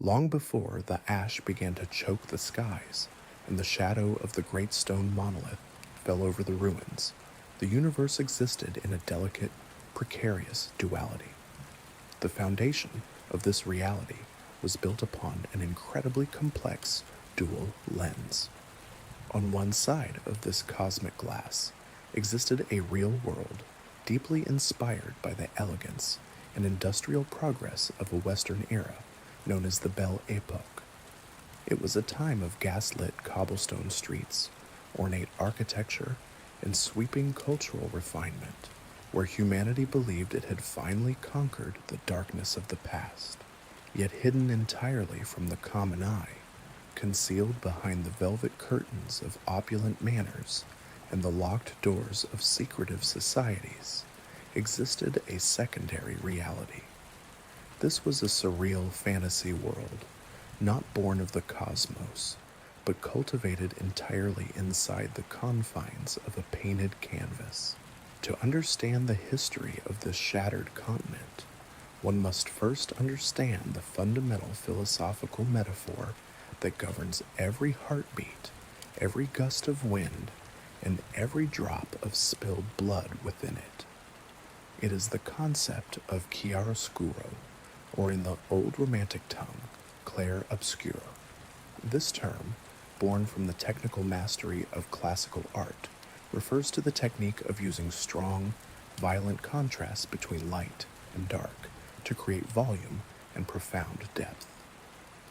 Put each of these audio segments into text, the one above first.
Long before the ash began to choke the skies and the shadow of the great stone monolith fell over the ruins, the universe existed in a delicate, precarious duality. The foundation of this reality was built upon an incredibly complex dual lens. On one side of this cosmic glass existed a real world deeply inspired by the elegance and industrial progress of a Western era known as the Belle Époque. It was a time of gaslit cobblestone streets, ornate architecture, and sweeping cultural refinement, where humanity believed it had finally conquered the darkness of the past, yet hidden entirely from the common eye, concealed behind the velvet curtains of opulent manners and the locked doors of secretive societies, existed a secondary reality. This was a surreal fantasy world, not born of the cosmos, but cultivated entirely inside the confines of a painted canvas. To understand the history of this shattered continent, one must first understand the fundamental philosophical metaphor that governs every heartbeat, every gust of wind, and every drop of spilled blood within it. It is the concept of chiaroscuro, or in the old Romantic tongue, Clair Obscur. This term, born from the technical mastery of classical art, refers to the technique of using strong, violent contrasts between light and dark to create volume and profound depth.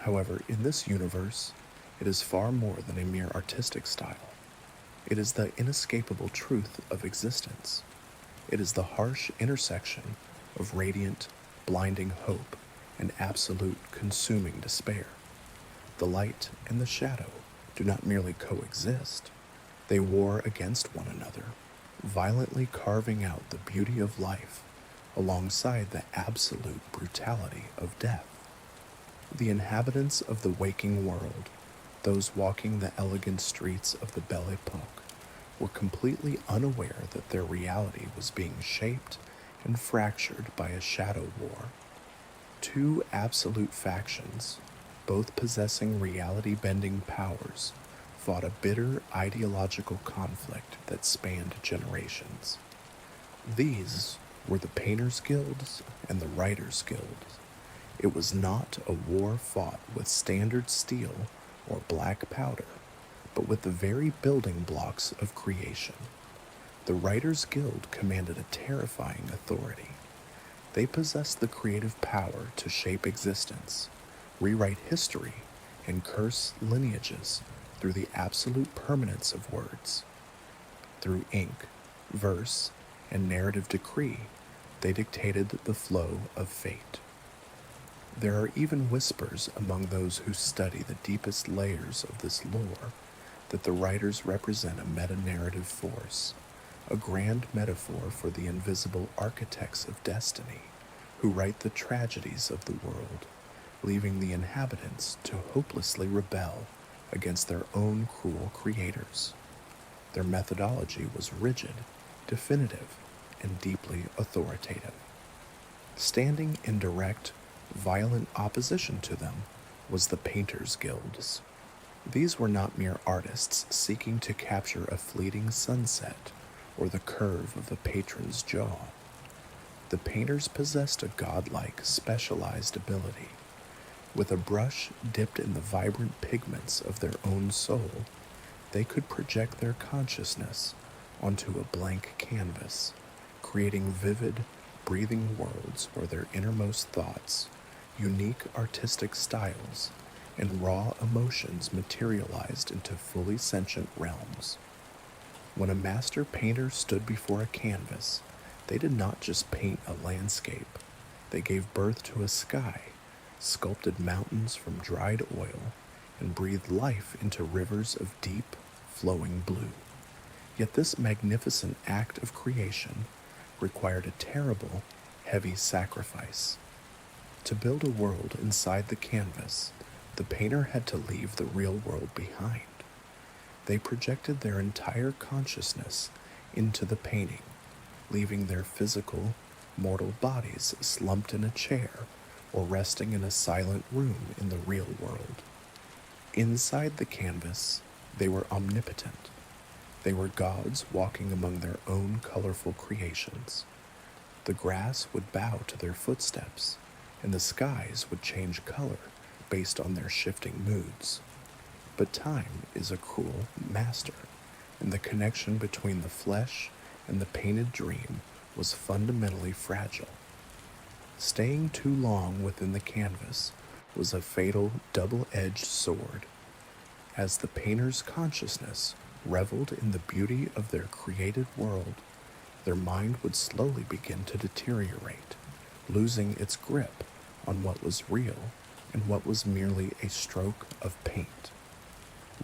However, in this universe, it is far more than a mere artistic style. It is the inescapable truth of existence. It is the harsh intersection of radiant, blinding hope and absolute, consuming despair. The light and the shadow do not merely coexist, they war against one another, violently carving out the beauty of life alongside the absolute brutality of death. The inhabitants of the waking world, those walking the elegant streets of the Belle Époque, were completely unaware that their reality was being shaped and fractured by a shadow war. Two absolute factions, both possessing reality-bending powers, fought a bitter ideological conflict that spanned generations. These were the Painters' Guilds and the Writers' Guilds. It was not a war fought with standard steel or black powder, but with the very building blocks of creation. The Writers' Guild commanded a terrifying authority. They possessed the creative power to shape existence, rewrite history, and curse lineages through the absolute permanence of words. Through ink, verse, and narrative decree, they dictated the flow of fate. There are even whispers among those who study the deepest layers of this lore that the writers represent a meta-narrative force, a grand metaphor for the invisible architects of destiny who write the tragedies of the world, leaving the inhabitants to hopelessly rebel against their own cruel creators. Their methodology was rigid, definitive, and deeply authoritative. Standing in direct, violent opposition to them was the Painters' Guilds. These were not mere artists seeking to capture a fleeting sunset or the curve of the patron's jaw. The painters possessed a godlike, specialized ability. With a brush dipped in the vibrant pigments of their own soul, they could project their consciousness onto a blank canvas, creating vivid, breathing worlds where their innermost thoughts, unique artistic styles, and raw emotions materialized into fully sentient realms. When a master painter stood before a canvas, they did not just paint a landscape. They gave birth to a sky, sculpted mountains from dried oil, and breathed life into rivers of deep, flowing blue. Yet this magnificent act of creation required a terrible, heavy sacrifice. To build a world inside the canvas, the painter had to leave the real world behind. They projected their entire consciousness into the painting, leaving their physical, mortal bodies slumped in a chair or resting in a silent room in the real world. Inside the canvas, they were omnipotent. They were gods walking among their own colorful creations. The grass would bow to their footsteps, and the skies would change color based on their shifting moods. But time is a cruel master, and the connection between the flesh and the painted dream was fundamentally fragile. Staying too long within the canvas was a fatal double-edged sword. As the painter's consciousness reveled in the beauty of their created world, their mind would slowly begin to deteriorate, losing its grip on what was real and what was merely a stroke of paint.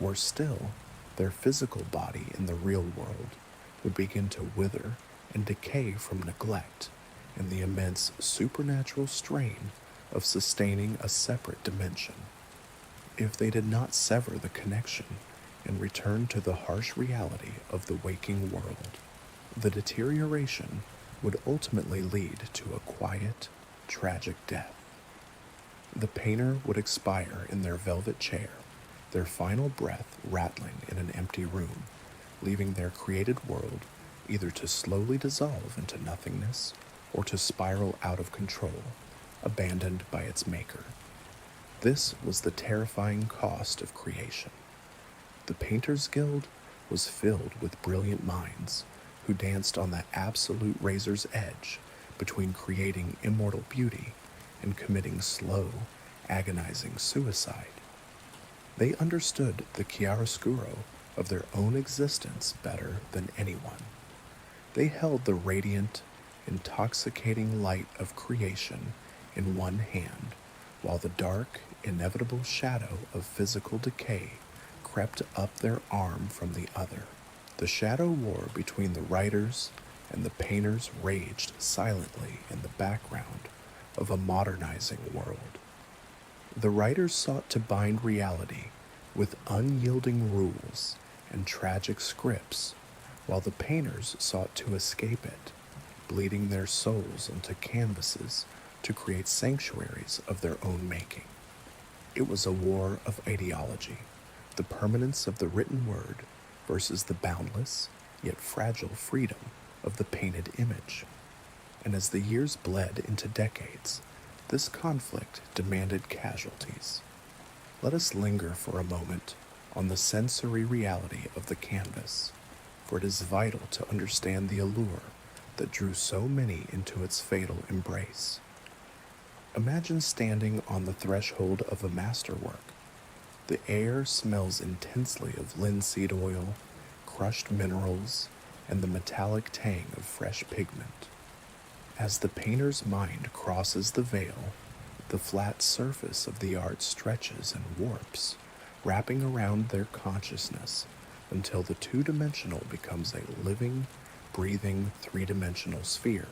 Worse still, their physical body in the real world would begin to wither and decay from neglect and the immense supernatural strain of sustaining a separate dimension. If they did not sever the connection and return to the harsh reality of the waking world, the deterioration would ultimately lead to a quiet, tragic death. The painter would expire in their velvet chair, their final breath rattling in an empty room, leaving their created world either to slowly dissolve into nothingness or to spiral out of control, abandoned by its maker. This was the terrifying cost of creation. The Painters Guild was filled with brilliant minds who danced on the absolute razor's edge between creating immortal beauty and committing slow, agonizing suicide. They understood the chiaroscuro of their own existence better than anyone. They held the radiant, intoxicating light of creation in one hand, while the dark, inevitable shadow of physical decay crept up their arm from the other. The shadow war between the writers and the painters raged silently in the background of a modernizing world. The writers sought to bind reality with unyielding rules and tragic scripts, while the painters sought to escape it, bleeding their souls into canvases to create sanctuaries of their own making. It was a war of ideology, the permanence of the written word versus the boundless, yet fragile freedom of the painted image. And as the years bled into decades, this conflict demanded casualties. Let us linger for a moment on the sensory reality of the canvas, for it is vital to understand the allure that drew so many into its fatal embrace. Imagine standing on the threshold of a masterwork. The air smells intensely of linseed oil, crushed minerals, and the metallic tang of fresh pigment. As the painter's mind crosses the veil, the flat surface of the art stretches and warps, wrapping around their consciousness until the two-dimensional becomes a living, breathing, three-dimensional sphere.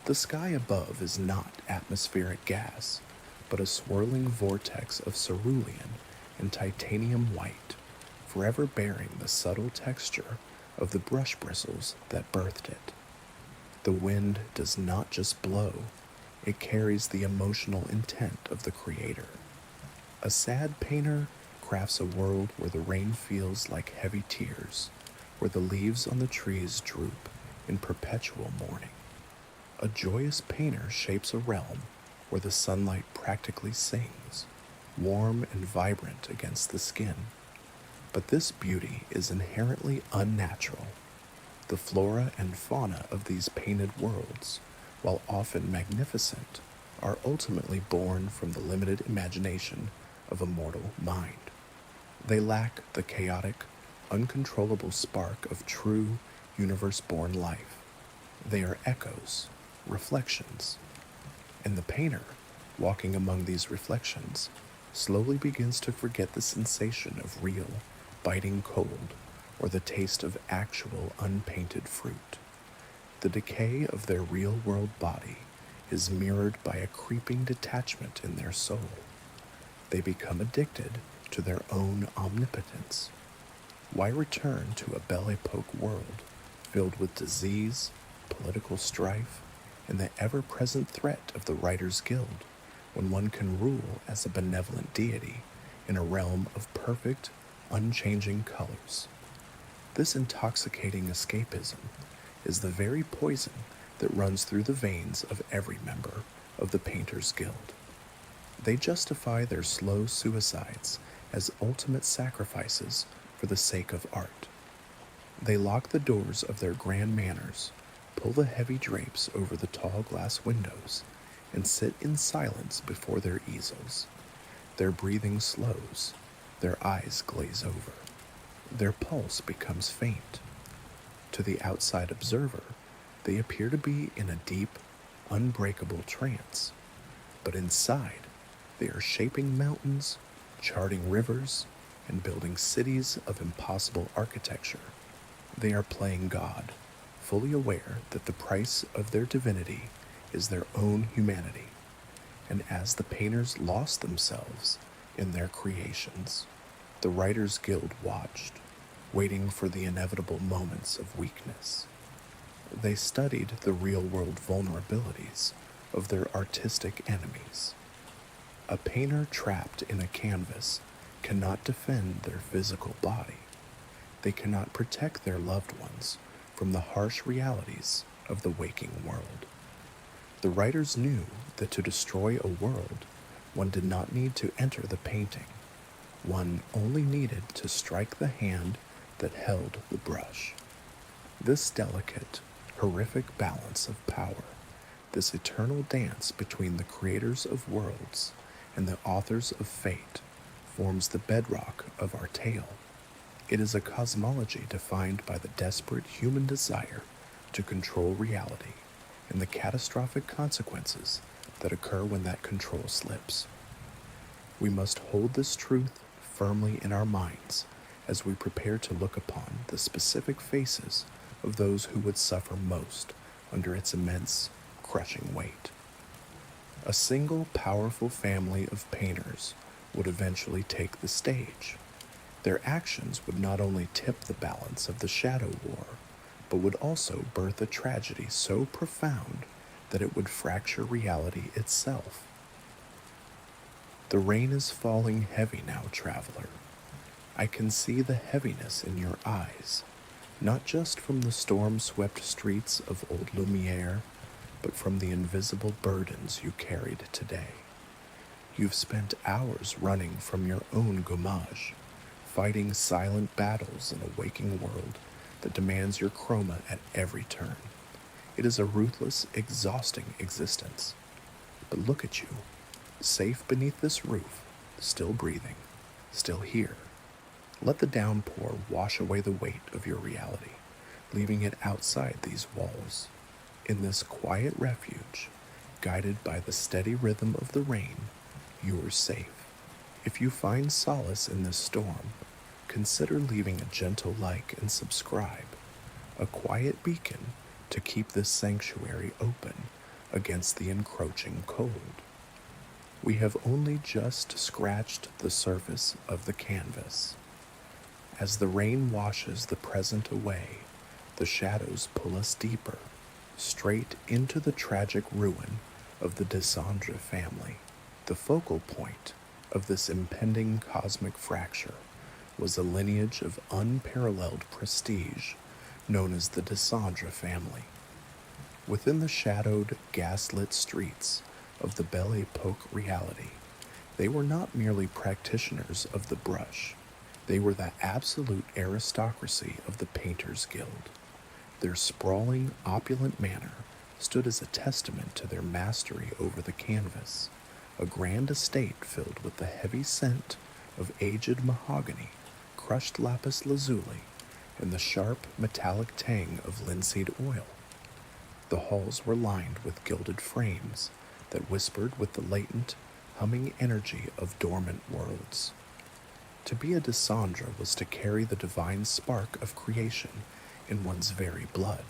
The sky above is not atmospheric gas, but a swirling vortex of cerulean and titanium white, forever bearing the subtle texture of the brush bristles that birthed it. The wind does not just blow, it carries the emotional intent of the creator. A sad painter crafts a world where the rain feels like heavy tears, where the leaves on the trees droop in perpetual mourning. A joyous painter shapes a realm where the sunlight practically sings, warm and vibrant against the skin. But this beauty is inherently unnatural. The flora and fauna of these painted worlds, while often magnificent, are ultimately born from the limited imagination of a mortal mind. They lack the chaotic, uncontrollable spark of true, universe-born life. They are echoes, reflections, and the painter, walking among these reflections, slowly begins to forget the sensation of real, biting cold, or the taste of actual unpainted fruit. The decay of their real-world body is mirrored by a creeping detachment in their soul. They become addicted to their own omnipotence. Why return to a Belle Époque world filled with disease, political strife, and the ever-present threat of the Writers' Guild, when one can rule as a benevolent deity in a realm of perfect, unchanging colors. This intoxicating escapism is the very poison that runs through the veins of every member of the Painters Guild. They justify their slow suicides as ultimate sacrifices for the sake of art. They lock the doors of their grand manors, pull the heavy drapes over the tall glass windows, and sit in silence before their easels. Their breathing slows, their eyes glaze over, their pulse becomes faint. To the outside observer, they appear to be in a deep, unbreakable trance, but inside, they are shaping mountains, charting rivers, and building cities of impossible architecture. They are playing God, fully aware that the price of their divinity is their own humanity. And as the painters lost themselves in their creations, the Writers' Guild watched, waiting for the inevitable moments of weakness. They studied the real-world vulnerabilities of their artistic enemies. A painter trapped in a canvas cannot defend their physical body. They cannot protect their loved ones from the harsh realities of the waking world. The writers knew that to destroy a world, one did not need to enter the painting. One only needed to strike the hand that held the brush. This delicate, horrific balance of power, this eternal dance between the creators of worlds and the authors of fate, forms the bedrock of our tale. It is a cosmology defined by the desperate human desire to control reality and the catastrophic consequences that occur when that control slips. We must hold this truth firmly in our minds as we prepare to look upon the specific faces of those who would suffer most under its immense, crushing weight. A single powerful family of painters would eventually take the stage. Their actions would not only tip the balance of the Shadow War, but would also birth a tragedy so profound that it would fracture reality itself. The rain is falling heavy now, traveler. I can see the heaviness in your eyes, not just from the storm-swept streets of Old Lumière, but from the invisible burdens you carried today. You've spent hours running from your own Gommage, fighting silent battles in a waking world that demands your chroma at every turn. It is a ruthless, exhausting existence. But look at you, safe beneath this roof, still breathing, still here. Let the downpour wash away the weight of your reality, leaving it outside these walls. In this quiet refuge, guided by the steady rhythm of the rain, you are safe. If you find solace in this storm, consider leaving a gentle like and subscribe, a quiet beacon to keep this sanctuary open against the encroaching cold. We have only just scratched the surface of the canvas. As the rain washes the present away, the shadows pull us deeper, straight into the tragic ruin of the Descendre family. The focal point of this impending cosmic fracture was a lineage of unparalleled prestige known as the Descendre family. Within the shadowed, gaslit streets of the Belle Époque reality, they were not merely practitioners of the brush. They were the absolute aristocracy of the Painters Guild. Their sprawling, opulent manor stood as a testament to their mastery over the canvas, a grand estate filled with the heavy scent of aged mahogany, crushed lapis lazuli, and the sharp, metallic tang of linseed oil. The halls were lined with gilded frames that whispered with the latent, humming energy of dormant worlds. To be a Descendre was to carry the divine spark of creation in one's very blood.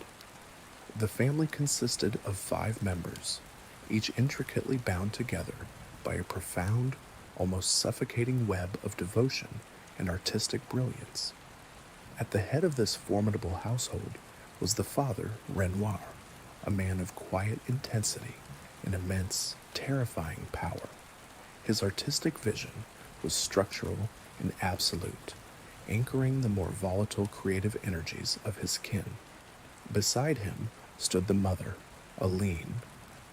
The family consisted of 5 members, each intricately bound together by a profound, almost suffocating web of devotion and artistic brilliance. At the head of this formidable household was the father, Renoir, a man of quiet intensity and immense, terrifying power. His artistic vision was structural and absolute, anchoring the more volatile creative energies of his kin. Beside him stood the mother, Aline,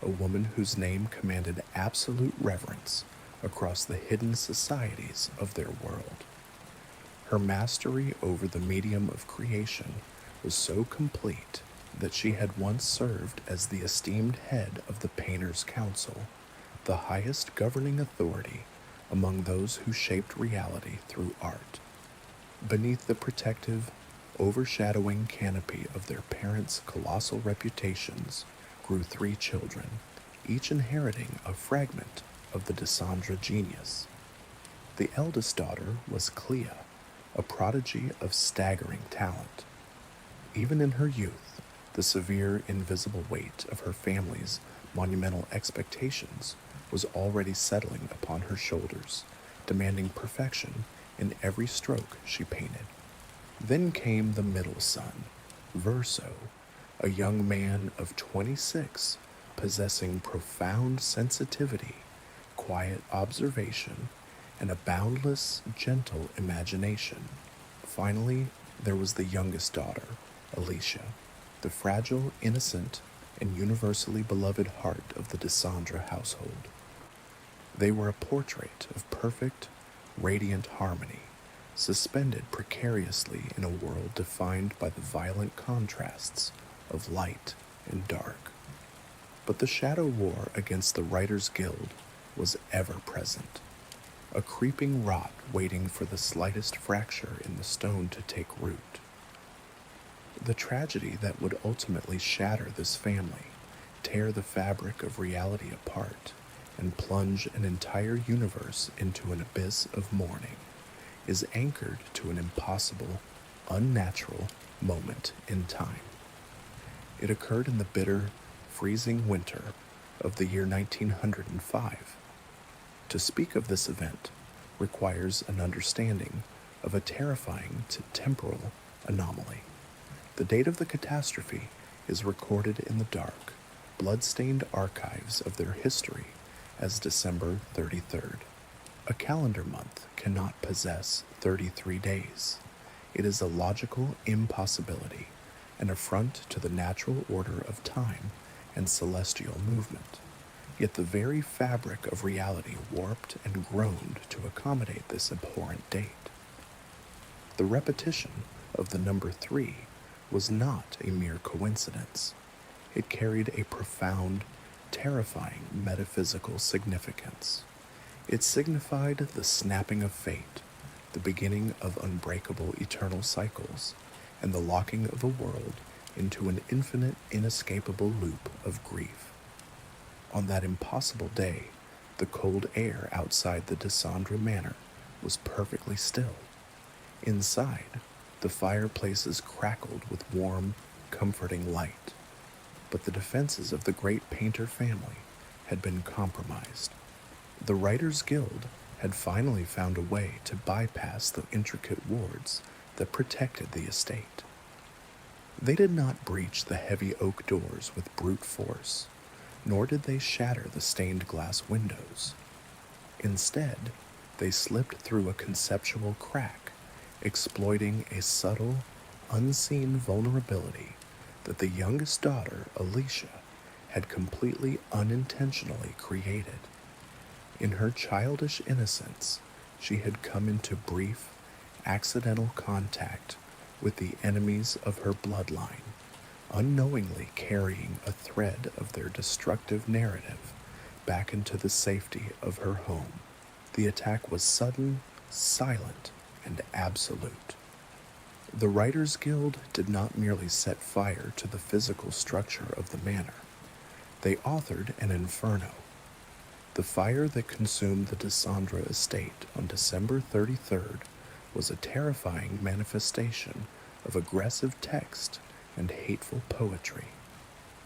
a woman whose name commanded absolute reverence across the hidden societies of their world. Her mastery over the medium of creation was so complete that she had once served as the esteemed head of the Painters' Council, the highest governing authority among those who shaped reality through art. Beneath the protective, overshadowing canopy of their parents' colossal reputations grew 3 children, each inheriting a fragment of the Desandra genius. The eldest daughter was Clea, a prodigy of staggering talent. Even in her youth, the severe, invisible weight of her family's monumental expectations was already settling upon her shoulders, demanding perfection in every stroke she painted. Then came the middle son, Verso, a young man of 26, possessing profound sensitivity, quiet observation, and a boundless, gentle imagination. Finally, there was the youngest daughter, Alicia, the fragile, innocent, and universally beloved heart of the Desandra household. They were a portrait of perfect, radiant harmony, suspended precariously in a world defined by the violent contrasts of light and dark. But the shadow war against the Writers' Guild was ever present, a creeping rot waiting for the slightest fracture in the stone to take root. The tragedy that would ultimately shatter this family, tear the fabric of reality apart, and plunge an entire universe into an abyss of mourning, is anchored to an impossible, unnatural moment in time. It occurred in the bitter, freezing winter of the year 1905. To speak of this event requires an understanding of a terrifying temporal anomaly. The date of the catastrophe is recorded in the dark, blood-stained archives of their history as December 33rd. A calendar month cannot possess 33 days. It is a logical impossibility, an affront to the natural order of time and celestial movement. Yet the very fabric of reality warped and groaned to accommodate this abhorrent date. The repetition of the number 3 was not a mere coincidence. It carried a profound, terrifying metaphysical significance. It signified the snapping of fate, the beginning of unbreakable eternal cycles, and the locking of a world into an infinite, inescapable loop of grief. On that impossible day, the cold air outside the Desandra manor was perfectly still. Inside, the fireplaces crackled with warm, comforting light, but the defenses of the great painter family had been compromised. The Writers' Guild had finally found a way to bypass the intricate wards that protected the estate. They did not breach the heavy oak doors with brute force, nor did they shatter the stained glass windows. Instead, they slipped through a conceptual crack, exploiting a subtle, unseen vulnerability that the youngest daughter, Alicia, had completely unintentionally created. In her childish innocence, she had come into brief, accidental contact with the enemies of her bloodline, unknowingly carrying a thread of their destructive narrative back into the safety of her home. The attack was sudden, silent, and absolute. The Writers' Guild did not merely set fire to the physical structure of the manor. They authored an inferno. The fire that consumed the Desandra estate on December 33rd was a terrifying manifestation of aggressive text and hateful poetry.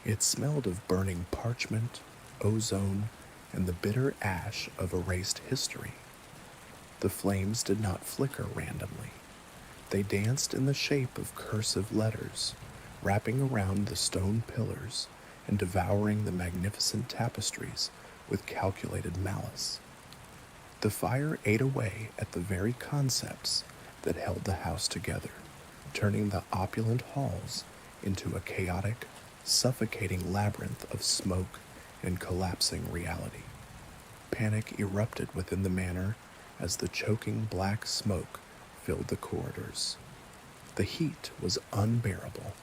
It smelled of burning parchment, ozone, and the bitter ash of erased history. The flames did not flicker randomly. They danced in the shape of cursive letters, wrapping around the stone pillars and devouring the magnificent tapestries with calculated malice. The fire ate away at the very concepts that held the house together, turning the opulent halls into a chaotic, suffocating labyrinth of smoke and collapsing reality. Panic erupted within the manor as the choking black smoke filled the corridors. The heat was unbearable,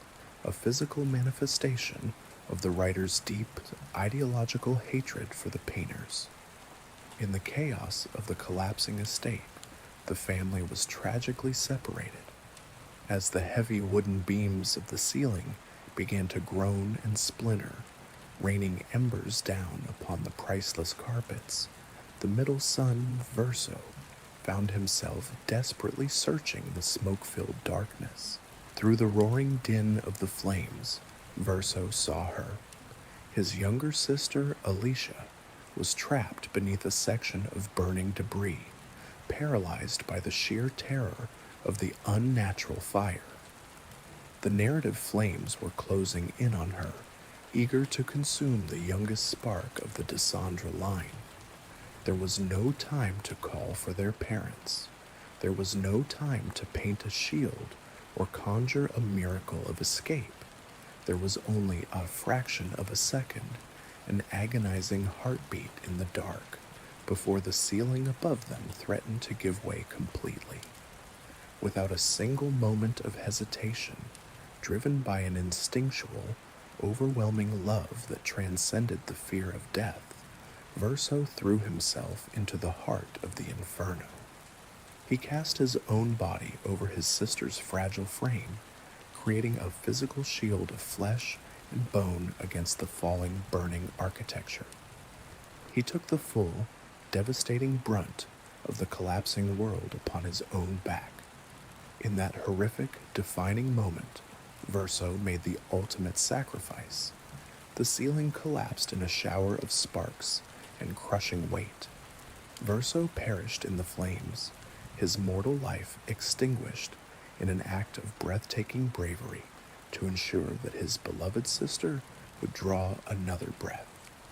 a physical manifestation of the writer's deep ideological hatred for the painters. In the chaos of the collapsing estate, the family was tragically separated. As the heavy wooden beams of the ceiling began to groan and splinter, raining embers down upon the priceless carpets, the middle son, Verso, found himself desperately searching the smoke-filled darkness. Through the roaring din of the flames, Verso saw her. His younger sister, Alicia, was trapped beneath a section of burning debris, paralyzed by the sheer terror of the unnatural fire. The narrative flames were closing in on her, eager to consume the youngest spark of the Desandra line. There was no time to call for their parents. There was no time to paint a shield or conjure a miracle of escape. There was only a fraction of a second, an agonizing heartbeat in the dark, before the ceiling above them threatened to give way completely. Without a single moment of hesitation, driven by an instinctual, overwhelming love that transcended the fear of death, Verso threw himself into the heart of the inferno. He cast his own body over his sister's fragile frame, creating a physical shield of flesh and bone against the falling, burning architecture. He took the full, devastating brunt of the collapsing world upon his own back. In that horrific, defining moment, Verso made the ultimate sacrifice. The ceiling collapsed in a shower of sparks and crushing weight. Verso perished in the flames, his mortal life extinguished in an act of breathtaking bravery to ensure that his beloved sister would draw another breath.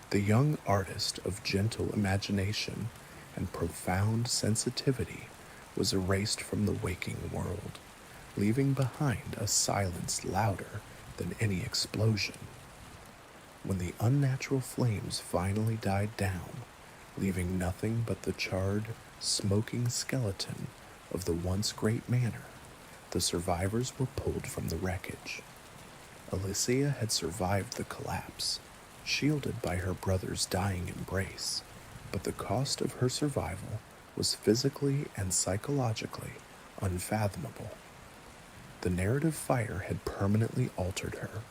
The young artist of gentle imagination and profound sensitivity was erased from the waking world, leaving behind a silence louder than any explosion. When the unnatural flames finally died down, leaving nothing but the charred, smoking skeleton of the once great manor, the survivors were pulled from the wreckage. Alicia had survived the collapse, shielded by her brother's dying embrace, but the cost of her survival was physically and psychologically unfathomable. The narrative fire had permanently altered her.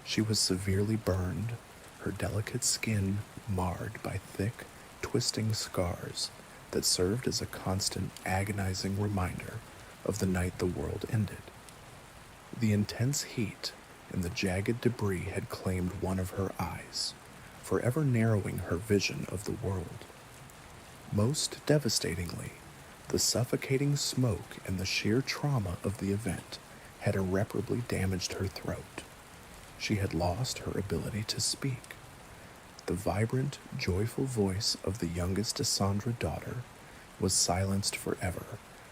She was severely burned, her delicate skin marred by thick, twisting scars that served as a constant, agonizing reminder of the night the world ended. The intense heat and the jagged debris had claimed one of her eyes, forever narrowing her vision of the world. Most devastatingly, the suffocating smoke and the sheer trauma of the event had irreparably damaged her throat. She had lost her ability to speak. The vibrant, joyful voice of the youngest Desandra daughter was silenced forever,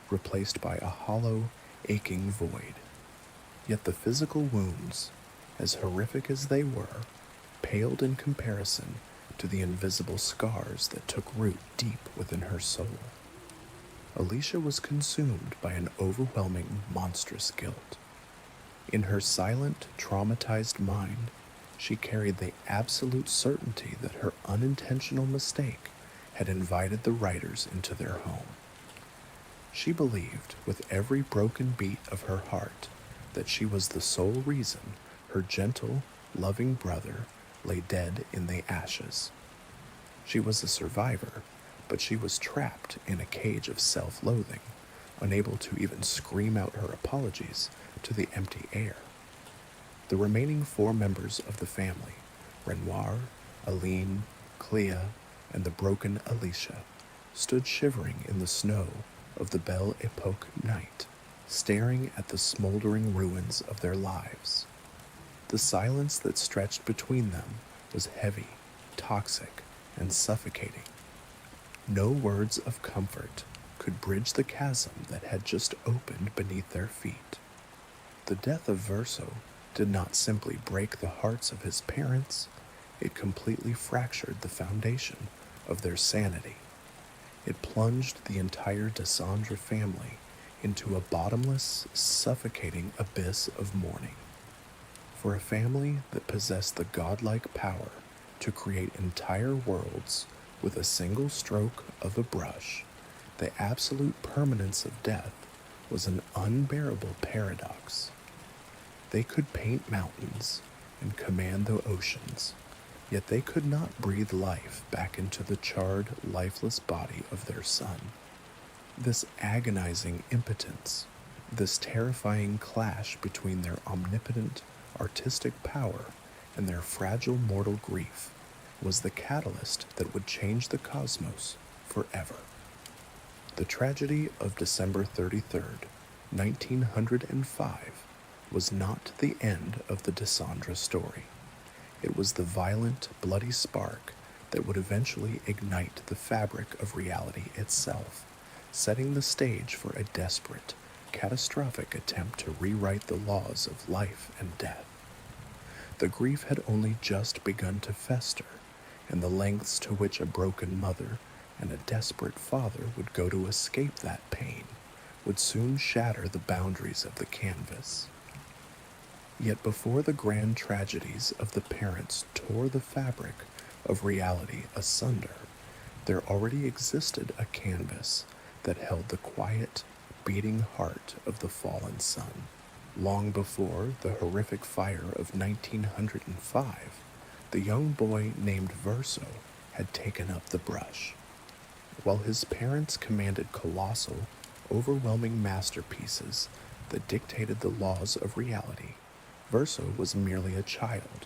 replaced by a hollow, aching void. Yet the physical wounds, as horrific as they were, paled in comparison to the invisible scars that took root deep within her soul. Alicia was consumed by an overwhelming, monstrous guilt. In her silent, traumatized mind, she carried the absolute certainty that her unintentional mistake had invited the writers into their home. She believed, with every broken beat of her heart, that she was the sole reason her gentle, loving brother lay dead in the ashes. She was a survivor, but she was trapped in a cage of self-loathing, unable to even scream out her apologies to the empty air. The remaining 4 members of the family, Renoir, Aline, Clea, and the broken Alicia, stood shivering in the snow of the Belle Époque night, staring at the smoldering ruins of their lives. The silence that stretched between them was heavy, toxic, and suffocating. No words of comfort could bridge the chasm that had just opened beneath their feet. The death of Verso did not simply break the hearts of his parents, it completely fractured the foundation of their sanity. It plunged the entire Descendre family into a bottomless, suffocating abyss of mourning. For a family that possessed the godlike power to create entire worlds with a single stroke of a brush, the absolute permanence of death was an unbearable paradox. They could paint mountains and command the oceans, yet they could not breathe life back into the charred, lifeless body of their son. This agonizing impotence, this terrifying clash between their omnipotent artistic power and their fragile mortal grief, was the catalyst that would change the cosmos forever. The tragedy of December 33rd, 1905, was not the end of the Descendre story. It was the violent, bloody spark that would eventually ignite the fabric of reality itself, setting the stage for a desperate, catastrophic attempt to rewrite the laws of life and death. The grief had only just begun to fester, and the lengths to which a broken mother and a desperate father would go to escape that pain would soon shatter the boundaries of the canvas. Yet before the grand tragedies of the parents tore the fabric of reality asunder, there already existed a canvas that held the quiet, beating heart of the fallen sun. Long before the horrific fire of 1905, the young boy named Verso had taken up the brush. While his parents commanded colossal, overwhelming masterpieces that dictated the laws of reality, Verso was merely a child,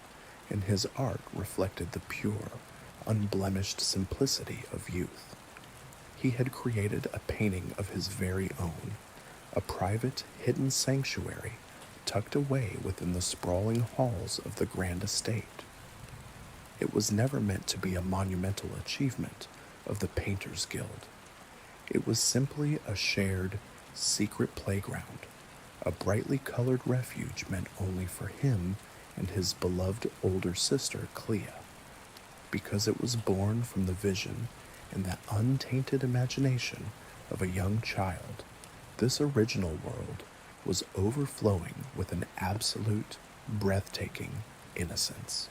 and his art reflected the pure, unblemished simplicity of youth. He had created a painting of his very own, a private, hidden sanctuary tucked away within the sprawling halls of the grand estate. It was never meant to be a monumental achievement of the Painters Guild. It was simply a shared, secret playground, a brightly colored refuge meant only for him and his beloved older sister, Clea, because it was born from the vision and that untainted imagination of a young child. This original world was overflowing with an absolute, breathtaking innocence.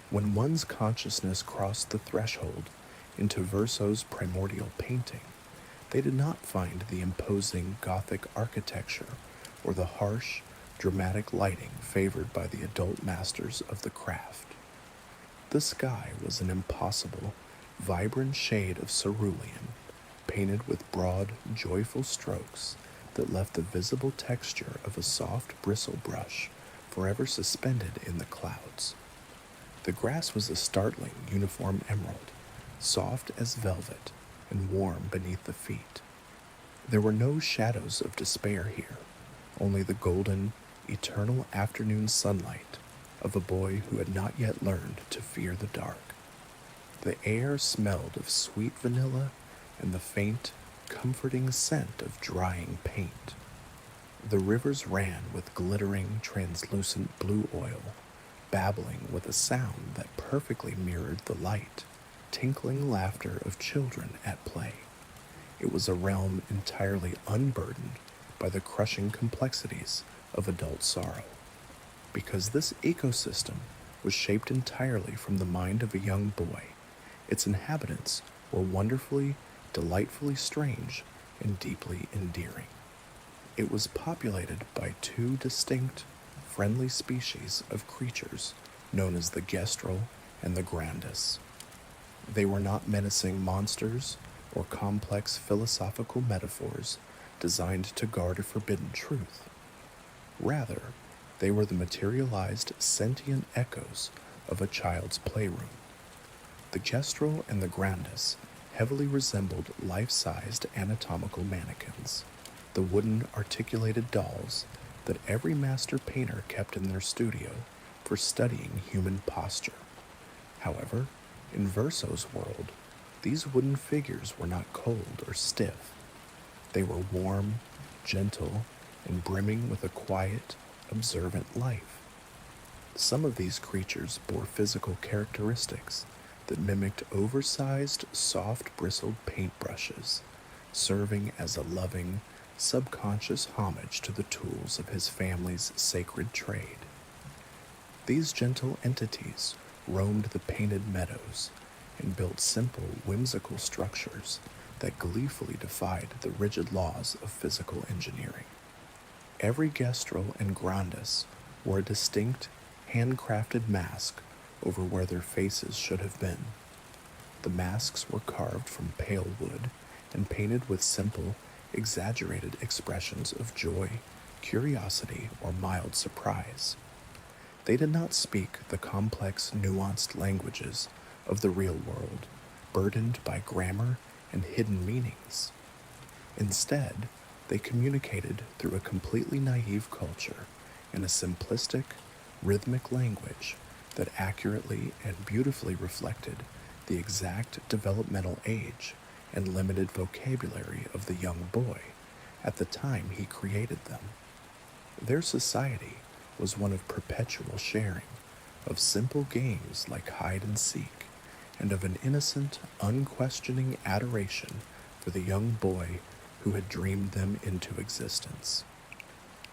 When one's consciousness crossed the threshold into Verso's primordial painting, they did not find the imposing Gothic architecture or the harsh, dramatic lighting favored by the adult masters of the craft. The sky was an impossible, vibrant shade of cerulean, painted with broad, joyful strokes that left the visible texture of a soft bristle brush forever suspended in the clouds. The grass was a startling, uniform emerald, soft as velvet and warm beneath the feet. There were no shadows of despair here, only the golden, eternal afternoon sunlight of a boy who had not yet learned to fear the dark. The air smelled of sweet vanilla and the faint, comforting scent of drying paint. The rivers ran with glittering, translucent blue oil, babbling with a sound that perfectly mirrored the light, tinkling laughter of children at play. It was a realm entirely unburdened by the crushing complexities of adult sorrow, because this ecosystem was shaped entirely from the mind of a young boy. Its inhabitants were wonderfully, delightfully strange, and deeply endearing. It was populated by two distinct, friendly species of creatures known as the Gestrel and the Grandis. They were not menacing monsters or complex philosophical metaphors designed to guard a forbidden truth. Rather, they were the materialized, sentient echoes of a child's playroom. The Gestrel and the Grandis heavily resembled life-sized anatomical mannequins, the wooden articulated dolls that every master painter kept in their studio for studying human posture. However, in Verso's world, These wooden figures were not cold or stiff. They were warm, gentle, and brimming with a quiet, observant life. Some of these creatures bore physical characteristics that mimicked oversized, soft-bristled paintbrushes, serving as a loving, subconscious homage to the tools of his family's sacred trade. These gentle entities roamed the painted meadows and built simple, whimsical structures that gleefully defied the rigid laws of physical engineering. Every gestrel and grandis wore a distinct, handcrafted mask over where their faces should have been. The masks were carved from pale wood and painted with simple, exaggerated expressions of joy, curiosity, or mild surprise. They did not speak the complex, nuanced languages of the real world, burdened by grammar and hidden meanings. Instead, they communicated through a completely naive culture in a simplistic, rhythmic language that accurately and beautifully reflected the exact developmental age and limited vocabulary of the young boy at the time he created them. Their society was one of perpetual sharing, of simple games like hide and seek, and of an innocent, unquestioning adoration for the young boy who had dreamed them into existence.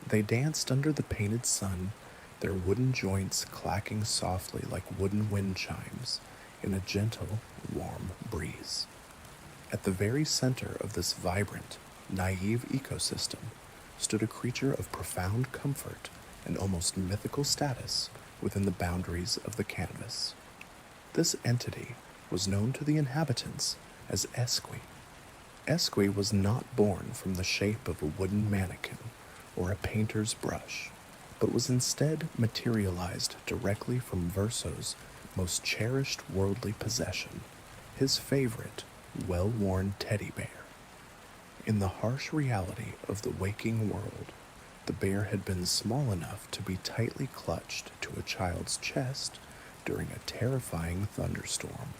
They danced under the painted sun, their wooden joints clacking softly like wooden wind chimes in a gentle, warm breeze. At the very center of this vibrant, naive ecosystem stood a creature of profound comfort and almost mythical status within the boundaries of the canvas. This entity was known to the inhabitants as Esqui. Esqui was not born from the shape of a wooden mannequin or a painter's brush, but was instead materialized directly from Verso's most cherished worldly possession, his favorite, well-worn teddy bear. In the harsh reality of the waking world, the bear had been small enough to be tightly clutched to a child's chest during a terrifying thunderstorm.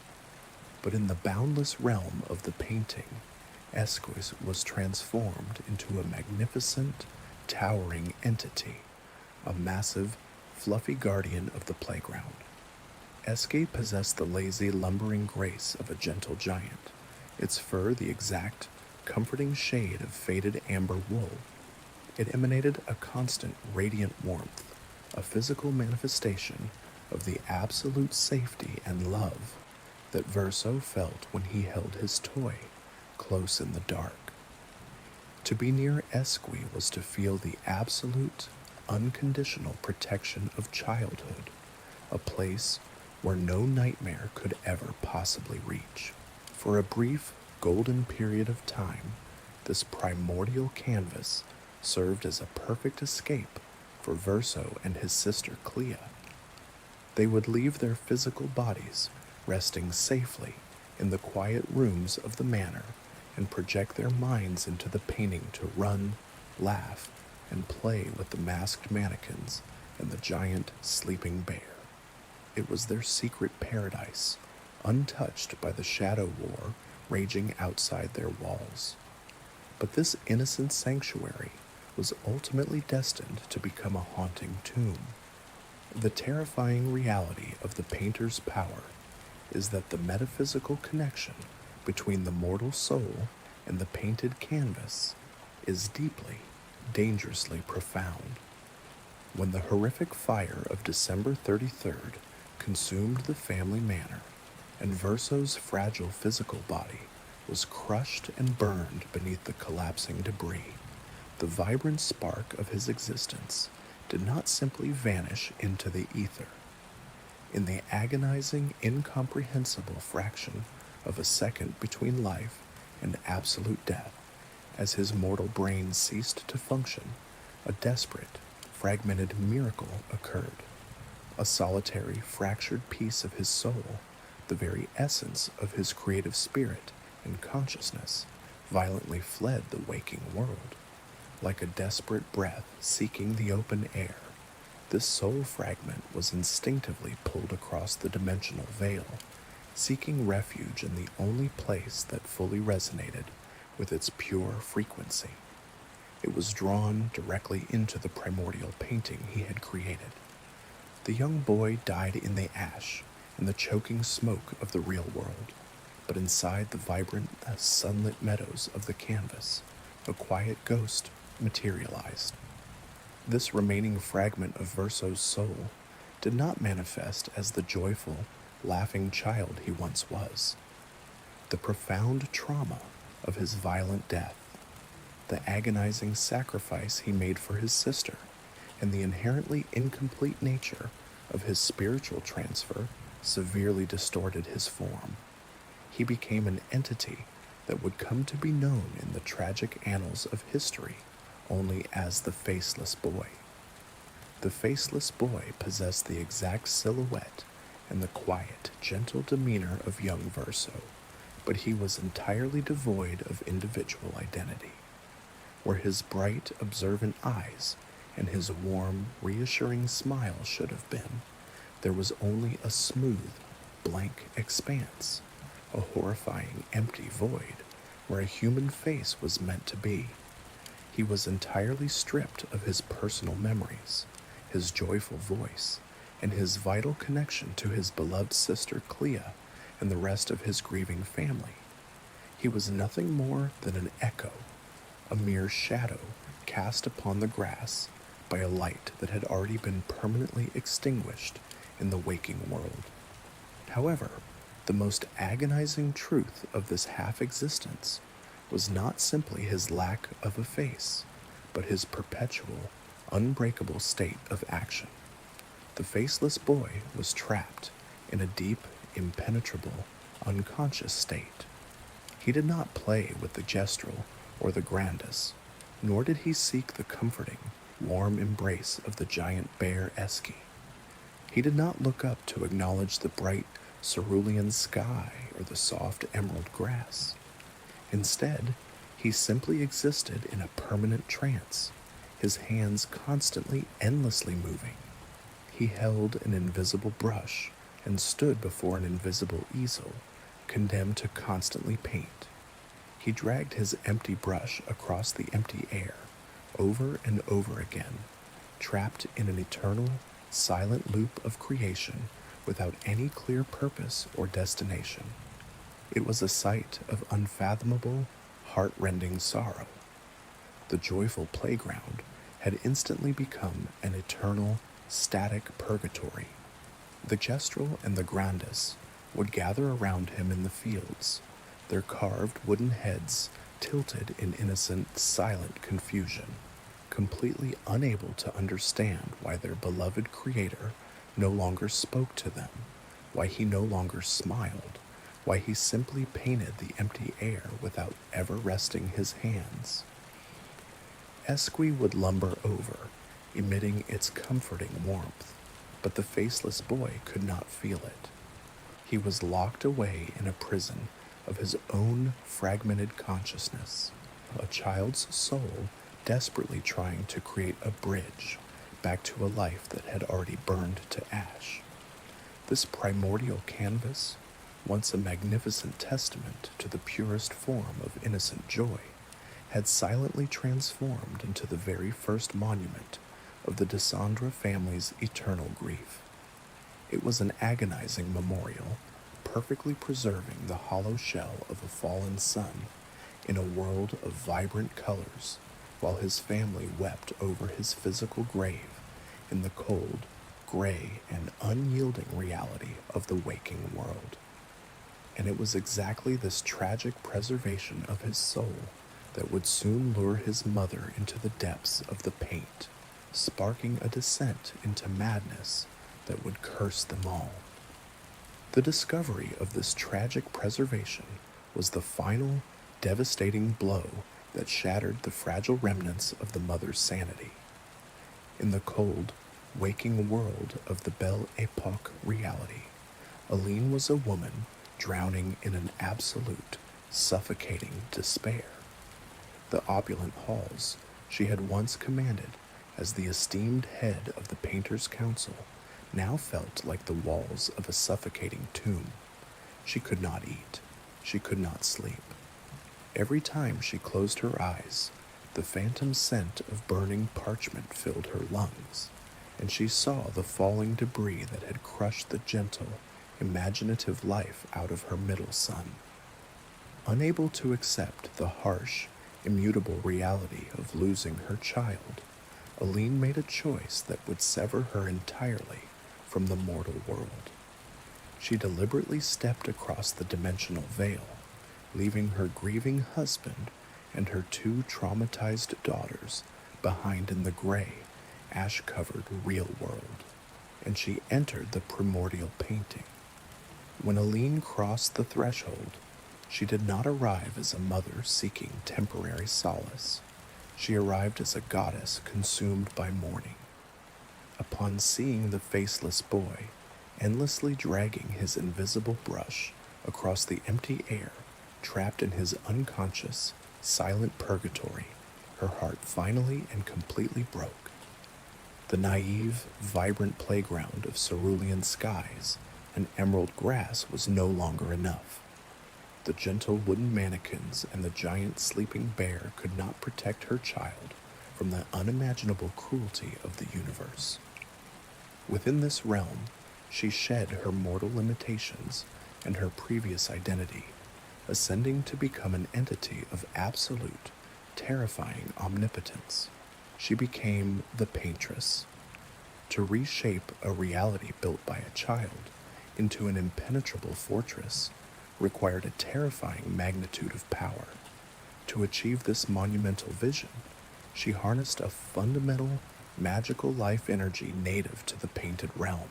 But in the boundless realm of the painting, Esquis was transformed into a magnificent, towering entity, a massive, fluffy guardian of the playground. Esque possessed the lazy, lumbering grace of a gentle giant, its fur the exact, comforting shade of faded amber wool. It emanated a constant, radiant warmth, a physical manifestation of the absolute safety and love that Verso felt when he held his toy close in the dark. To be near Esqui was to feel the absolute, unconditional protection of childhood, a place where no nightmare could ever possibly reach. For a brief, golden period of time, this primordial canvas served as a perfect escape for Verso and his sister Clea. They would leave their physical bodies resting safely in the quiet rooms of the manor and project their minds into the painting to run, laugh, and play with the masked mannequins and the giant sleeping bear. It was their secret paradise, untouched by the shadow war raging outside their walls. But this innocent sanctuary was ultimately destined to become a haunting tomb. The terrifying reality of the painter's power is that the metaphysical connection between the mortal soul and the painted canvas is deeply, dangerously profound. When the horrific fire of December 33rd consumed the family manor, and Verso's fragile physical body was crushed and burned beneath the collapsing debris, the vibrant spark of his existence did not simply vanish into the ether. In the agonizing, incomprehensible fraction of a second between life and absolute death, as his mortal brain ceased to function, a desperate, fragmented miracle occurred. A solitary, fractured piece of his soul, the very essence of his creative spirit and consciousness, violently fled the waking world. Like a desperate breath seeking the open air, this soul fragment was instinctively pulled across the dimensional veil, seeking refuge in the only place that fully resonated with its pure frequency. It was drawn directly into the primordial painting he had created. The young boy died in the ash and the choking smoke of the real world, but inside the vibrant, sunlit meadows of the canvas, a quiet ghost materialized. This remaining fragment of Verso's soul did not manifest as the joyful, laughing child he once was. The profound trauma of his violent death, the agonizing sacrifice he made for his sister, and the inherently incomplete nature of his spiritual transfer severely distorted his form. He became an entity that would come to be known in the tragic annals of history only as the Faceless Boy. The Faceless Boy possessed the exact silhouette and the quiet, gentle demeanor of young Verso, but he was entirely devoid of individual identity. Where his bright, observant eyes and his warm, reassuring smile should have been, there was only a smooth, blank expanse, a horrifying, empty void where a human face was meant to be. He was entirely stripped of his personal memories, his joyful voice, and his vital connection to his beloved sister Clea and the rest of his grieving family. He was nothing more than an echo, a mere shadow cast upon the grass by a light that had already been permanently extinguished in the waking world. However, the most agonizing truth of this half-existence was not simply his lack of a face, but his perpetual, unbreakable state of action. The Faceless Boy was trapped in a deep, impenetrable, unconscious state. He did not play with the gestural or the grandis, nor did he seek the comforting, warm embrace of the giant bear Eski. He did not look up to acknowledge the bright cerulean sky or the soft emerald grass. Instead, he simply existed in a permanent trance, his hands constantly, endlessly moving. He held an invisible brush and stood before an invisible easel, condemned to constantly paint. He dragged his empty brush across the empty air, over and over again, trapped in an eternal, silent loop of creation without any clear purpose or destination. It was a sight of unfathomable, heart-rending sorrow. The joyful playground had instantly become an eternal, static purgatory. The gestural and the grandis would gather around him in the fields, their carved wooden heads tilted in innocent, silent confusion, completely unable to understand why their beloved creator no longer spoke to them, why he no longer smiled, why he simply painted the empty air without ever resting his hands. Esqui would lumber over, emitting its comforting warmth, but the Faceless Boy could not feel it. He was locked away in a prison of his own fragmented consciousness, a child's soul desperately trying to create a bridge back to a life that had already burned to ash. This primordial canvas, once a magnificent testament to the purest form of innocent joy, had silently transformed into the very first monument of the Desandra family's eternal grief. It was an agonizing memorial, perfectly preserving the hollow shell of a fallen sun in a world of vibrant colors, while his family wept over his physical grave in the cold, gray, and unyielding reality of the waking world. And it was exactly this tragic preservation of his soul that would soon lure his mother into the depths of the paint, sparking a descent into madness that would curse them all. The discovery of this tragic preservation was the final, devastating blow that shattered the fragile remnants of the mother's sanity. In the cold, waking world of the Belle Époque reality, Aline was a woman drowning in an absolute, suffocating despair. The opulent halls she had once commanded as the esteemed head of the Painters' Council now felt like the walls of a suffocating tomb, She could not eat. She could not sleep. Every time she closed her eyes, the phantom scent of burning parchment filled her lungs, and she saw the falling debris that had crushed the gentle, imaginative life out of her middle son. Unable to accept the harsh, immutable reality of losing her child, Aline made a choice that would sever her entirely from the mortal world. She deliberately stepped across the dimensional veil, leaving her grieving husband and her two traumatized daughters behind in the gray, ash-covered real world, and she entered the primordial painting. When Aline crossed the threshold, she did not arrive as a mother seeking temporary solace. She arrived as a goddess consumed by mourning. Upon seeing the faceless boy endlessly dragging his invisible brush across the empty air, trapped in his unconscious, silent purgatory, her heart finally and completely broke. The naive, vibrant playground of cerulean skies and emerald grass was no longer enough. The gentle wooden mannequins and the giant sleeping bear could not protect her child from the unimaginable cruelty of the universe. Within this realm, she shed her mortal limitations and her previous identity, ascending to become an entity of absolute, terrifying omnipotence. She became the Paintress. To reshape a reality built by a child into an impenetrable fortress required a terrifying magnitude of power. To achieve this monumental vision, she harnessed a fundamental, magical life energy native to the painted realm,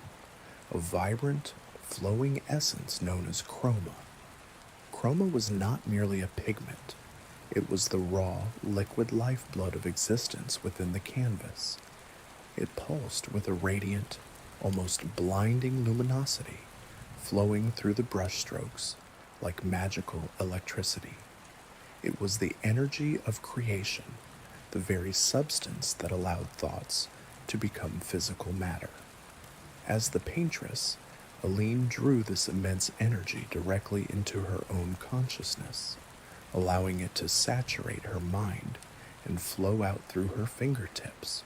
a vibrant, flowing essence known as chroma. Chroma was not merely a pigment. It was the raw, liquid lifeblood of existence within the canvas. It pulsed with a radiant, almost blinding luminosity, flowing through the brushstrokes like magical electricity. It was the energy of creation, the very substance that allowed thoughts to become physical matter. As the Paintress, Aline drew this immense energy directly into her own consciousness, allowing it to saturate her mind and flow out through her fingertips.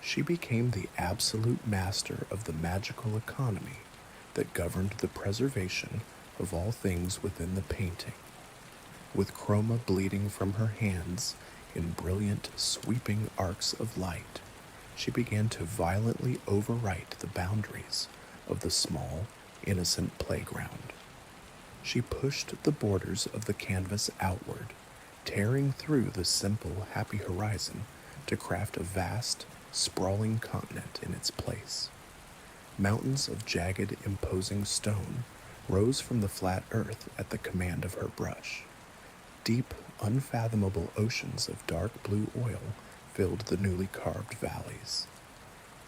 She became the absolute master of the magical economy that governed the preservation of all things within the painting. With chroma bleeding from her hands in brilliant, sweeping arcs of light, she began to violently overwrite the boundaries of the small, innocent playground. She pushed the borders of the canvas outward, tearing through the simple, happy horizon to craft a vast, sprawling continent in its place. Mountains of jagged, imposing stone rose from the flat earth at the command of her brush. Deep, unfathomable oceans of dark blue oil filled the newly carved valleys.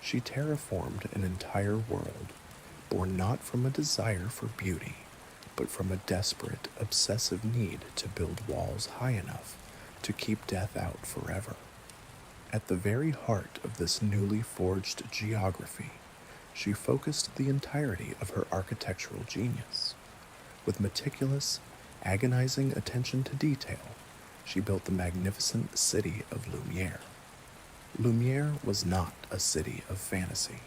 She terraformed an entire world, born not from a desire for beauty, but from a desperate, obsessive need to build walls high enough to keep death out forever. At the very heart of this newly forged geography, she focused the entirety of her architectural genius. With meticulous, agonizing attention to detail, she built the magnificent city of Lumière. Lumière was not a city of fantasy.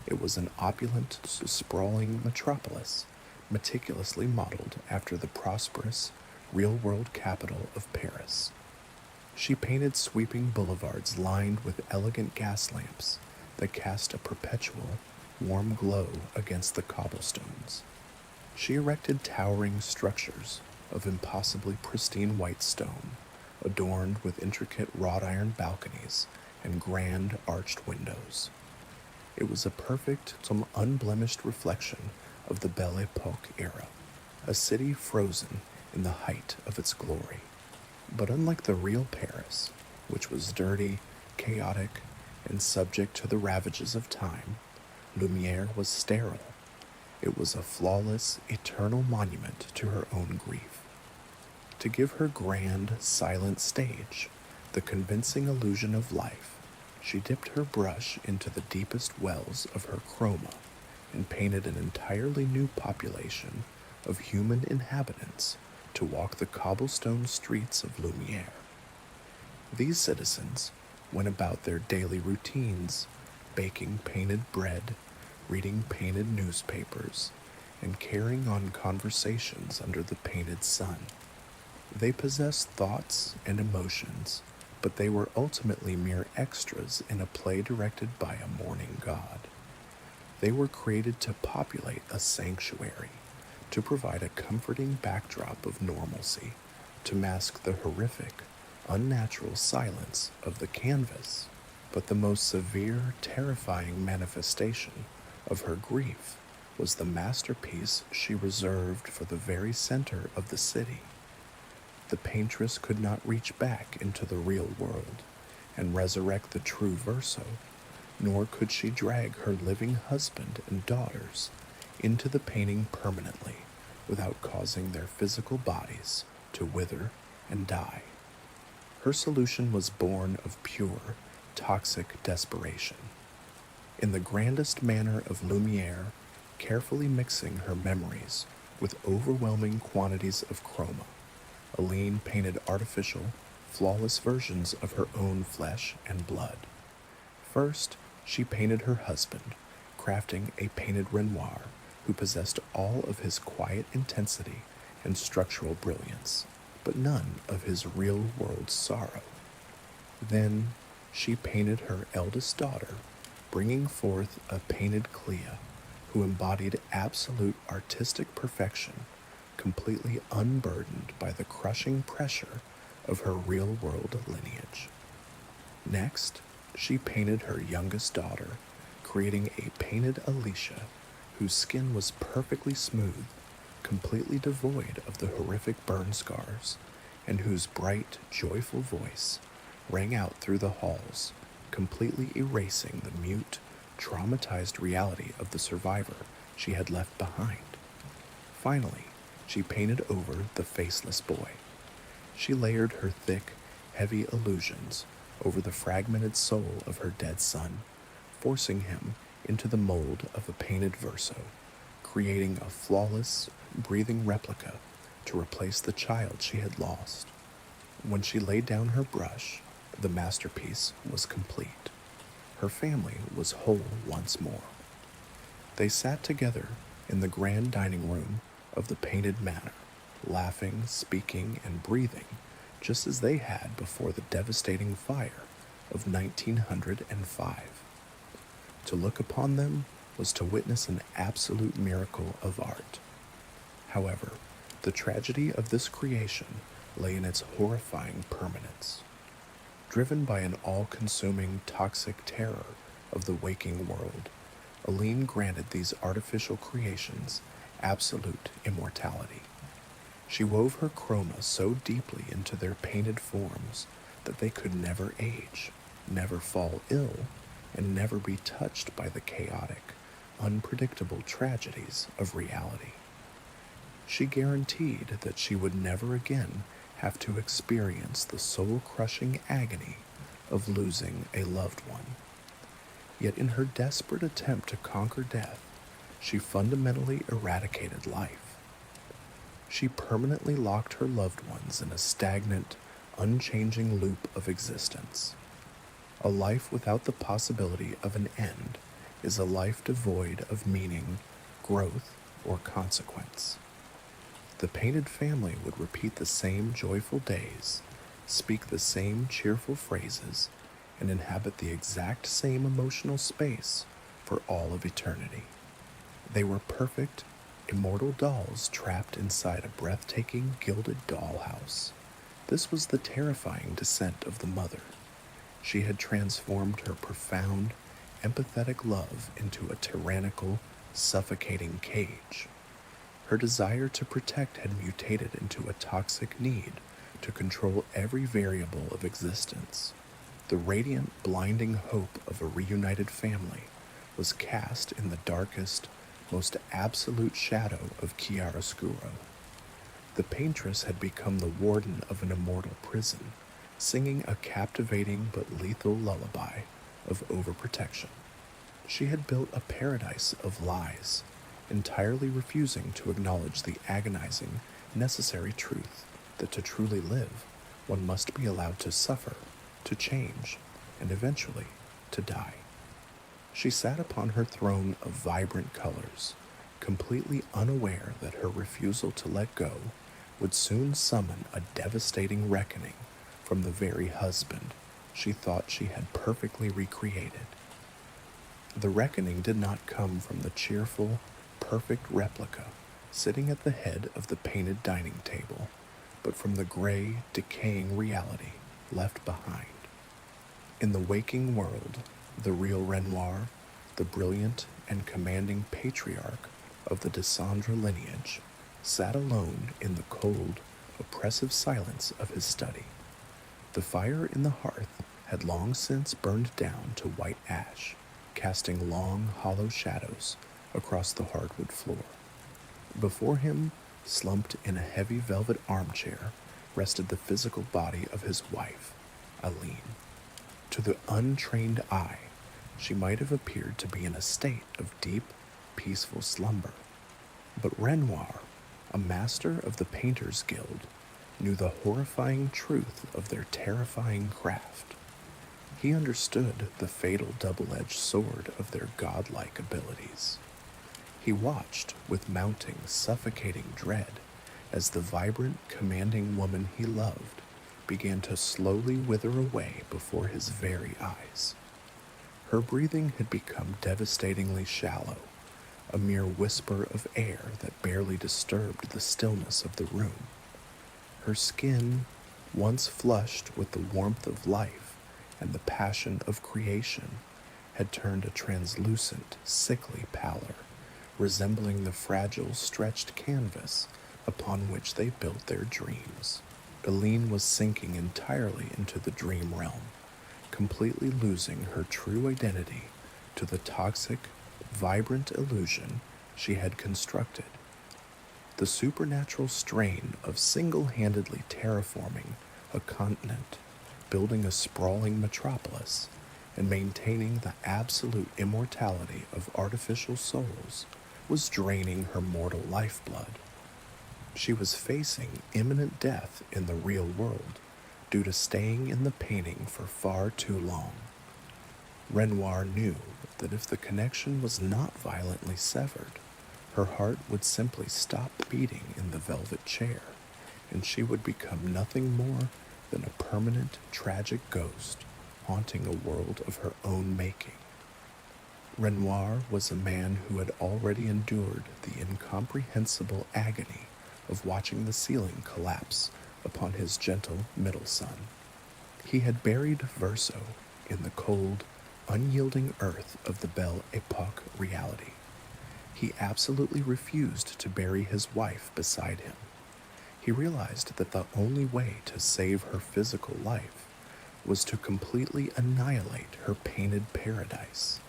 It was an opulent, sprawling metropolis, meticulously modeled after the prosperous, real-world capital of Paris. She painted sweeping boulevards lined with elegant gas lamps that cast a perpetual, warm glow against the cobblestones. She erected towering structures of impossibly pristine white stone, adorned with intricate wrought iron balconies and grand arched windows. It was a perfect, unblemished reflection of the Belle Époque era, a city frozen in the height of its glory. But unlike the real Paris, which was dirty, chaotic, and subject to the ravages of time, Lumière was sterile. It was a flawless, eternal monument to her own grief. To give her grand, silent stage the convincing illusion of life, she dipped her brush into the deepest wells of her chroma and painted an entirely new population of human inhabitants to walk the cobblestone streets of Lumière. These citizens went about their daily routines, baking painted bread, reading painted newspapers, and carrying on conversations under the painted sun. They possessed thoughts and emotions, but they were ultimately mere extras in a play directed by a mourning god. They were created to populate a sanctuary, to provide a comforting backdrop of normalcy, to mask the horrific, unnatural silence of the canvas. But the most severe, terrifying manifestation of her grief was the masterpiece she reserved for the very center of the city. The paintress could not reach back into the real world and resurrect the true Verso, nor could she drag her living husband and daughters into the painting permanently without causing their physical bodies to wither and die. Her solution was born of pure, toxic desperation. In the grandest manner of Lumière, carefully mixing her memories with overwhelming quantities of chroma, Aline painted artificial, flawless versions of her own flesh and blood. First, she painted her husband, crafting a painted Renoir who possessed all of his quiet intensity and structural brilliance, but none of his real-world sorrow. Then, she painted her eldest daughter, bringing forth a painted Clea who embodied absolute artistic perfection, completely unburdened by the crushing pressure of her real-world lineage. Next, she painted her youngest daughter, creating a painted Alicia whose skin was perfectly smooth, completely devoid of the horrific burn scars, and whose bright, joyful voice rang out through the halls, completely erasing the mute, traumatized reality of the survivor she had left behind. Finally, she painted over the faceless boy. She layered her thick, heavy illusions over the fragmented soul of her dead son, forcing him into the mold of a painted Verso, creating a flawless, breathing replica to replace the child she had lost. When she laid down her brush, the masterpiece was complete. Her family was whole once more. They sat together in the grand dining room of the painted manor, laughing, speaking, and breathing just as they had before the devastating fire of 1905. To look upon them was to witness an absolute miracle of art. However, the tragedy of this creation lay in its horrifying permanence. Driven by an all-consuming toxic terror of the waking world, Aline granted these artificial creations absolute immortality. She wove her chroma so deeply into their painted forms that they could never age, never fall ill, and never be touched by the chaotic, unpredictable tragedies of reality. She guaranteed that she would never again have to experience the soul-crushing agony of losing a loved one. Yet in her desperate attempt to conquer death, she fundamentally eradicated life. She permanently locked her loved ones in a stagnant, unchanging loop of existence. A life without the possibility of an end is a life devoid of meaning, growth, or consequence. The painted family would repeat the same joyful days, speak the same cheerful phrases, and inhabit the exact same emotional space for all of eternity. They were perfect, immortal dolls trapped inside a breathtaking gilded dollhouse. This was the terrifying descent of the mother. She had transformed her profound, empathetic love into a tyrannical, suffocating cage. Her desire to protect had mutated into a toxic need to control every variable of existence. The radiant, blinding hope of a reunited family was cast in the darkest, most absolute shadow of chiaroscuro. The paintress had become the warden of an immortal prison, singing a captivating but lethal lullaby of overprotection. She had built a paradise of lies, entirely refusing to acknowledge the agonizing, necessary truth that to truly live, one must be allowed to suffer, to change, and eventually to die. She sat upon her throne of vibrant colors, completely unaware that her refusal to let go would soon summon a devastating reckoning from the very husband she thought she had perfectly recreated. The reckoning did not come from the cheerful, perfect replica sitting at the head of the painted dining table, but from the gray, decaying reality left behind. In the waking world, the real Renoir, the brilliant and commanding patriarch of the Descendre lineage, sat alone in the cold, oppressive silence of his study. The fire in the hearth had long since burned down to white ash, casting long, hollow shadows across the hardwood floor. Before him, slumped in a heavy velvet armchair, rested the physical body of his wife, Aline. To the untrained eye, she might have appeared to be in a state of deep, peaceful slumber. But Renoir, a master of the Painters Guild, knew the horrifying truth of their terrifying craft. He understood the fatal double-edged sword of their godlike abilities. He watched with mounting, suffocating dread as the vibrant, commanding woman he loved began to slowly wither away before his very eyes. Her breathing had become devastatingly shallow, a mere whisper of air that barely disturbed the stillness of the room. Her skin, once flushed with the warmth of life and the passion of creation, had turned a translucent, sickly pallor, resembling the fragile, stretched canvas upon which they built their dreams. Aline was sinking entirely into the dream realm, completely losing her true identity to the toxic, vibrant illusion she had constructed. The supernatural strain of single-handedly terraforming a continent, building a sprawling metropolis, and maintaining the absolute immortality of artificial souls was draining her mortal lifeblood. She was facing imminent death in the real world due to staying in the painting for far too long. Renoir knew that if the connection was not violently severed, her heart would simply stop beating in the velvet chair, and she would become nothing more than a permanent, tragic ghost haunting a world of her own making. Renoir was a man who had already endured the incomprehensible agony of watching the ceiling collapse upon his gentle middle son. He had buried Verso in the cold, unyielding earth of the Belle Époque reality. He absolutely refused to bury his wife beside him. He realized that the only way to save her physical life was to completely annihilate her painted paradise.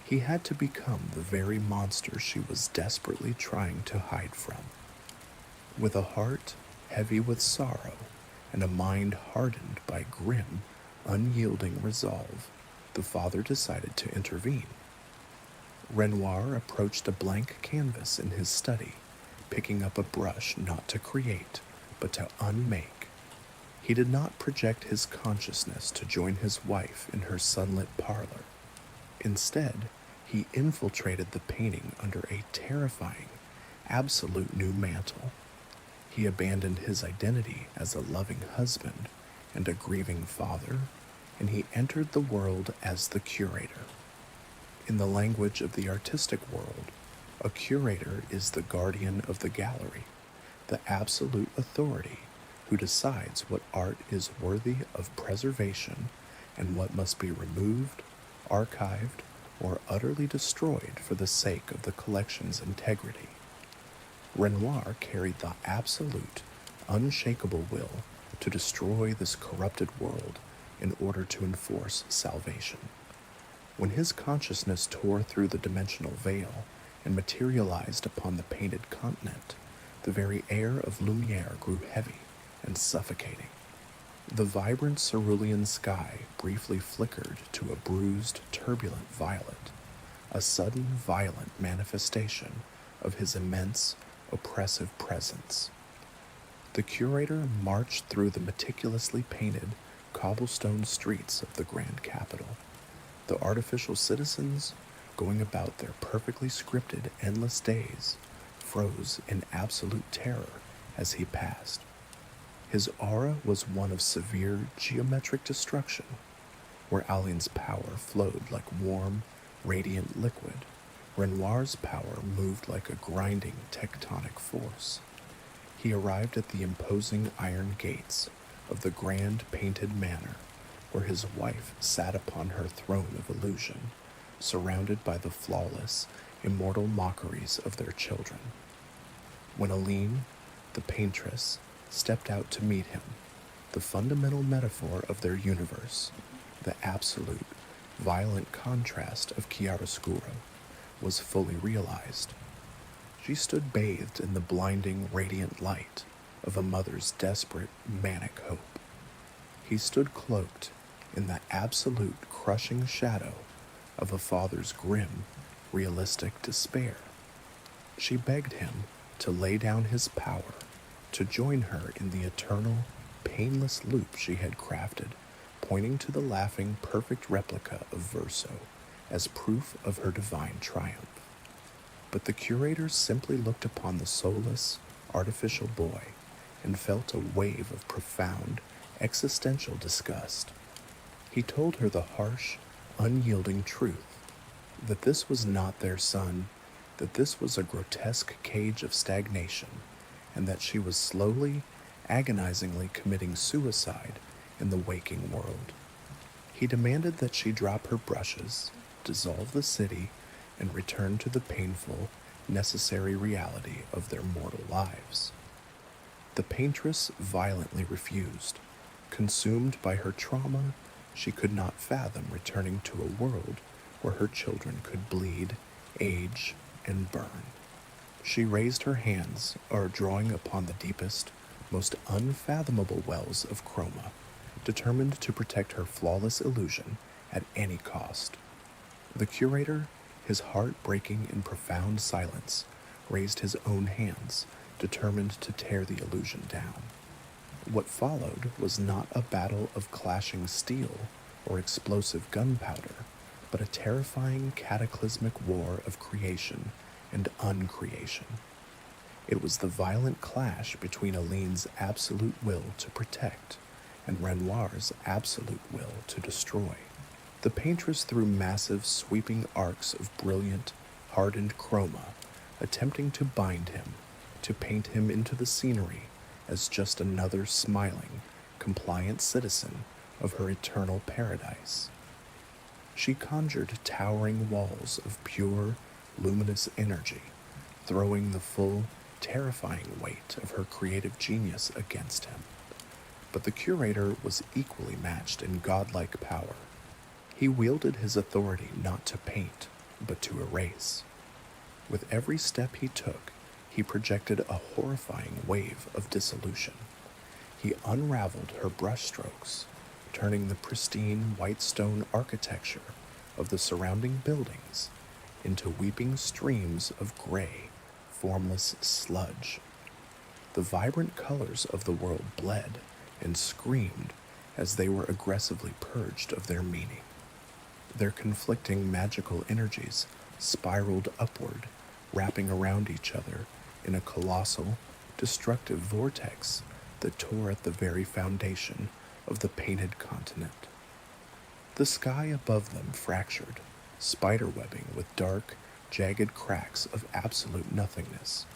He had to become the very monster she was desperately trying to hide from. With a heart heavy with sorrow and a mind hardened by grim, unyielding resolve, the father decided to intervene. Renoir approached a blank canvas in his study, picking up a brush not to create, but to unmake. He did not project his consciousness to join his wife in her sunlit parlor. Instead, he infiltrated the painting under a terrifying, absolute new mantle. He abandoned his identity as a loving husband and a grieving father, and he entered the world as the curator. In the language of the artistic world, a curator is the guardian of the gallery, the absolute authority who decides what art is worthy of preservation and what must be removed, archived, or utterly destroyed for the sake of the collection's integrity. Renoir carried the absolute, unshakable will to destroy this corrupted world in order to enforce salvation. When his consciousness tore through the dimensional veil and materialized upon the painted continent, the very air of Lumière grew heavy and suffocating. The vibrant cerulean sky briefly flickered to a bruised, turbulent violet, a sudden, violent manifestation of his immense, oppressive presence. The curator marched through the meticulously painted cobblestone streets of the grand capital, the artificial citizens, going about their perfectly scripted endless days, froze in absolute terror as he passed. His aura was one of severe geometric destruction, where Alien's power flowed like warm, radiant liquid, Renoir's power moved like a grinding tectonic force. He arrived at the imposing iron gates of the grand painted manor, where his wife sat upon her throne of illusion, surrounded by the flawless, immortal mockeries of their children. When Aline, the Paintress, stepped out to meet him, the fundamental metaphor of their universe, the absolute, violent contrast of chiaroscuro, was fully realized. She stood bathed in the blinding, radiant light of a mother's desperate, manic hope. He stood cloaked in the absolute, crushing shadow of a father's grim, realistic despair. She begged him to lay down his power, to join her in the eternal, painless loop she had crafted, pointing to the laughing, perfect replica of Verso as proof of her divine triumph. But the curator simply looked upon the soulless, artificial boy and felt a wave of profound, existential disgust. He told her the harsh, unyielding truth, that this was not their son, that this was a grotesque cage of stagnation, and that she was slowly, agonizingly committing suicide in the waking world. He demanded that she drop her brushes, dissolve the city, and return to the painful, necessary reality of their mortal lives. The Paintress violently refused. Consumed by her trauma, she could not fathom returning to a world where her children could bleed, age, and burn. She raised her hands, drawing upon the deepest, most unfathomable wells of chroma, determined to protect her flawless illusion at any cost. The curator, his heart breaking in profound silence, raised his own hands, determined to tear the illusion down. What followed was not a battle of clashing steel or explosive gunpowder, but a terrifying cataclysmic war of creation and uncreation. It was the violent clash between Aline's absolute will to protect and Renoir's absolute will to destroy. The Paintress threw massive, sweeping arcs of brilliant, hardened chroma, attempting to bind him, to paint him into the scenery as just another smiling, compliant citizen of her eternal paradise. She conjured towering walls of pure, luminous energy, throwing the full, terrifying weight of her creative genius against him. But the curator was equally matched in godlike power. He wielded his authority not to paint, but to erase. With every step he took, he projected a horrifying wave of dissolution. He unraveled her brushstrokes, turning the pristine white stone architecture of the surrounding buildings into weeping streams of gray, formless sludge. The vibrant colors of the world bled and screamed as they were aggressively purged of their meaning. Their conflicting magical energies spiraled upward, wrapping around each other in a colossal, destructive vortex that tore at the very foundation of the painted continent. The sky above them fractured, spiderwebbing with dark, jagged cracks of absolute nothingness.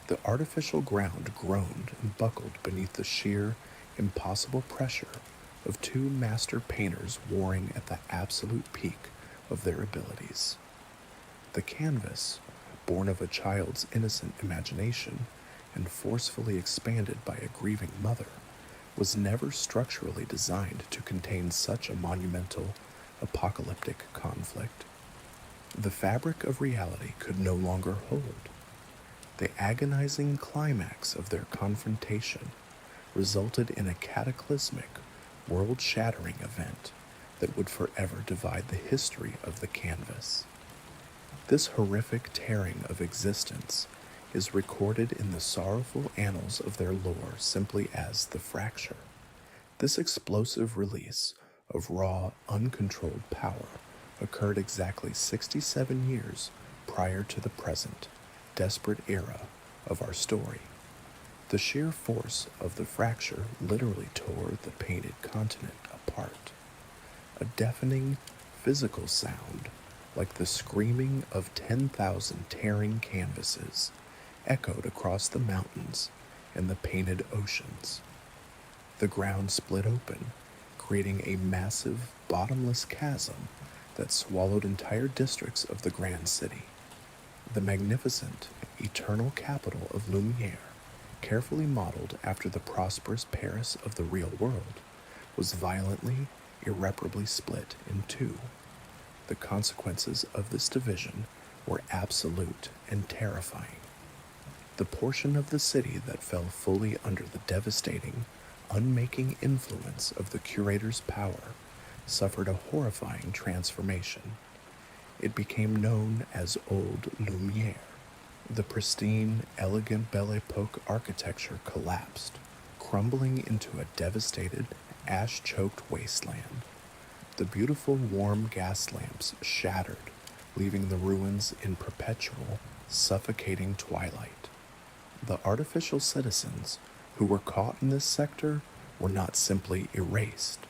The artificial ground groaned and buckled beneath the sheer, impossible pressure of two master painters warring at the absolute peak of their abilities. The canvas, born of a child's innocent imagination and forcefully expanded by a grieving mother, was never structurally designed to contain such a monumental, apocalyptic conflict. The fabric of reality could no longer hold. The agonizing climax of their confrontation resulted in a cataclysmic, world-shattering event that would forever divide the history of the canvas. This horrific tearing of existence is recorded in the sorrowful annals of their lore simply as the fracture. This explosive release of raw, uncontrolled power occurred exactly 67 years prior to the present, desperate era of our story. The sheer force of the fracture literally tore the painted continent apart. A deafening, physical sound, like the screaming of 10,000 tearing canvases, echoed across the mountains and the painted oceans. The ground split open, creating a massive, bottomless chasm that swallowed entire districts of the Grand City. The magnificent, eternal capital of Lumière, carefully modeled after the prosperous Paris of the real world, was violently, irreparably split in two. The consequences of this division were absolute and terrifying. The portion of the city that fell fully under the devastating, unmaking influence of the Curator's power suffered a horrifying transformation. It became known as Old Lumière. The pristine, elegant Belle Époque architecture collapsed, crumbling into a devastated, ash-choked wasteland. The beautiful warm gas lamps shattered, leaving the ruins in perpetual, suffocating twilight. The artificial citizens who were caught in this sector were not simply erased.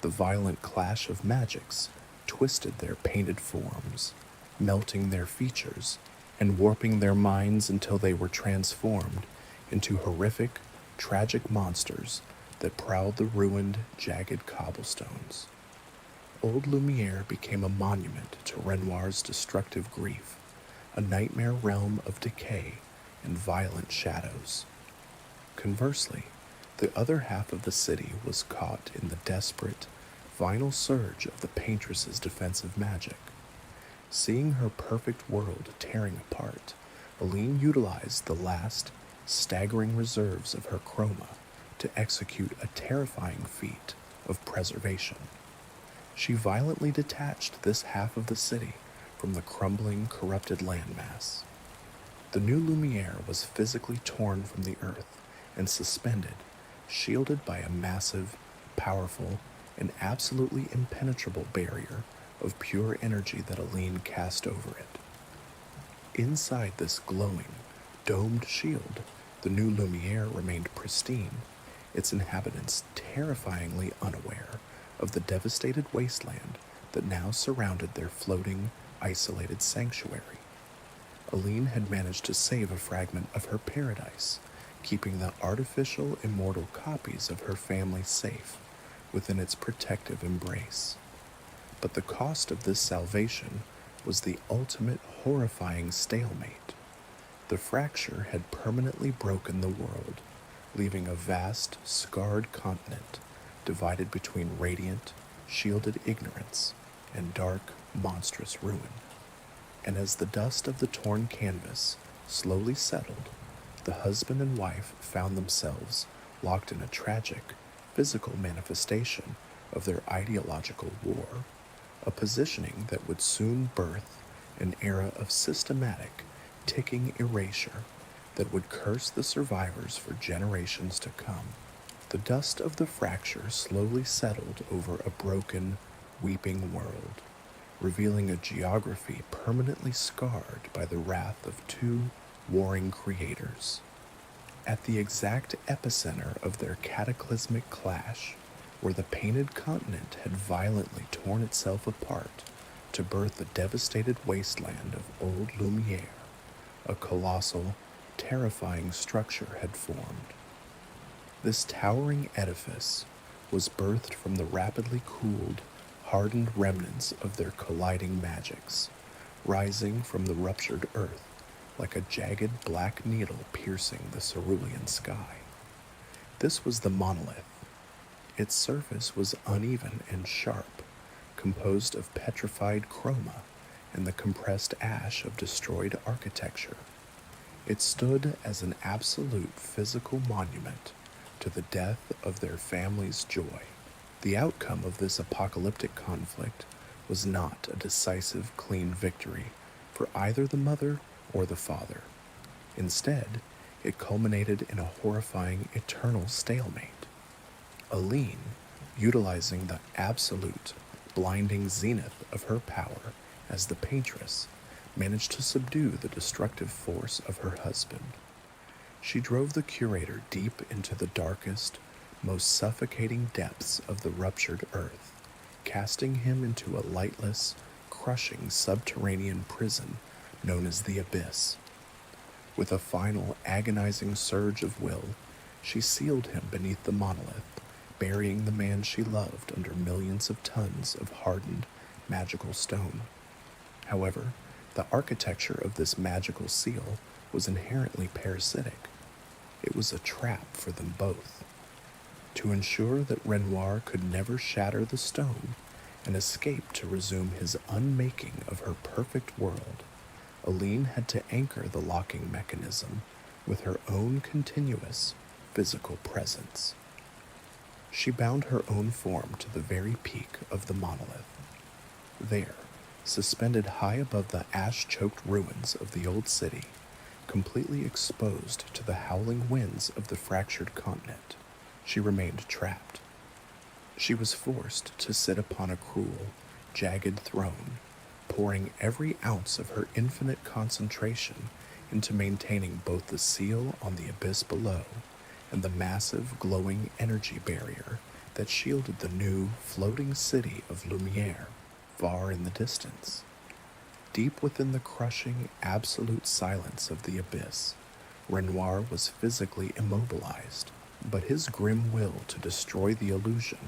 The violent clash of magics twisted their painted forms, melting their features, and warping their minds until they were transformed into horrific, tragic monsters that prowled the ruined, jagged cobblestones. Old Lumière became a monument to Renoir's destructive grief, a nightmare realm of decay and violent shadows. Conversely, the other half of the city was caught in the desperate, final surge of the Paintress's defensive magic. Seeing her perfect world tearing apart, Aline utilized the last, staggering reserves of her chroma to execute a terrifying feat of preservation. She violently detached this half of the city from the crumbling, corrupted landmass. The new Lumière was physically torn from the earth and suspended, shielded by a massive, powerful, and absolutely impenetrable barrier of pure energy that Aline cast over it. Inside this glowing, domed shield, the new Lumière remained pristine, its inhabitants terrifyingly unaware of the devastated wasteland that now surrounded their floating, isolated sanctuary. Aline had managed to save a fragment of her paradise, keeping the artificial, immortal copies of her family safe within its protective embrace. But the cost of this salvation was the ultimate horrifying stalemate. The fracture had permanently broken the world, leaving a vast, scarred continent divided between radiant, shielded ignorance and dark, monstrous ruin. And as the dust of the torn canvas slowly settled, the husband and wife found themselves locked in a tragic, physical manifestation of their ideological war, a positioning that would soon birth an era of systematic, ticking erasure that would curse the survivors for generations to come. The dust of the fracture slowly settled over a broken, weeping world, revealing a geography permanently scarred by the wrath of two warring creators. At the exact epicenter of their cataclysmic clash, where the painted continent had violently torn itself apart to birth the devastated wasteland of Old Lumière, a colossal, terrifying structure had formed. This towering edifice was birthed from the rapidly cooled, hardened remnants of their colliding magics, rising from the ruptured earth like a jagged black needle piercing the cerulean sky. This was the Monolith. Its surface was uneven and sharp, composed of petrified chroma and the compressed ash of destroyed architecture. It stood as an absolute physical monument to the death of their family's joy. The outcome of this apocalyptic conflict was not a decisive, clean victory for either the mother or the father. Instead, it culminated in a horrifying eternal stalemate. Aline, utilizing the absolute, blinding zenith of her power as the Paintress, managed to subdue the destructive force of her husband. She drove the Curator deep into the darkest, most suffocating depths of the ruptured earth, casting him into a lightless, crushing subterranean prison known as the Abyss. With a final agonizing surge of will, she sealed him beneath the monolith, burying the man she loved under millions of tons of hardened, magical stone. However, the architecture of this magical seal was inherently parasitic. It was a trap for them both. To ensure that Renoir could never shatter the stone and escape to resume his unmaking of her perfect world, Aline had to anchor the locking mechanism with her own continuous physical presence. She bound her own form to the very peak of the monolith. There, suspended high above the ash-choked ruins of the old city, completely exposed to the howling winds of the fractured continent, she remained trapped. She was forced to sit upon a cruel, jagged throne, pouring every ounce of her infinite concentration into maintaining both the seal on the abyss below and the massive, glowing energy barrier that shielded the new, floating city of Lumière far in the distance. Deep within the crushing, absolute silence of the abyss, Renoir was physically immobilized, but his grim will to destroy the illusion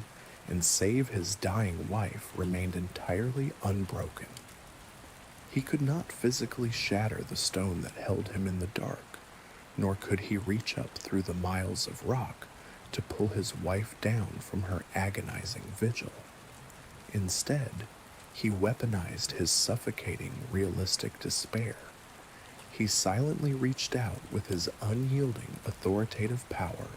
and save his dying wife remained entirely unbroken. He could not physically shatter the stone that held him in the dark, nor could he reach up through the miles of rock to pull his wife down from her agonizing vigil. Instead, he weaponized his suffocating, realistic despair. He silently reached out with his unyielding, authoritative power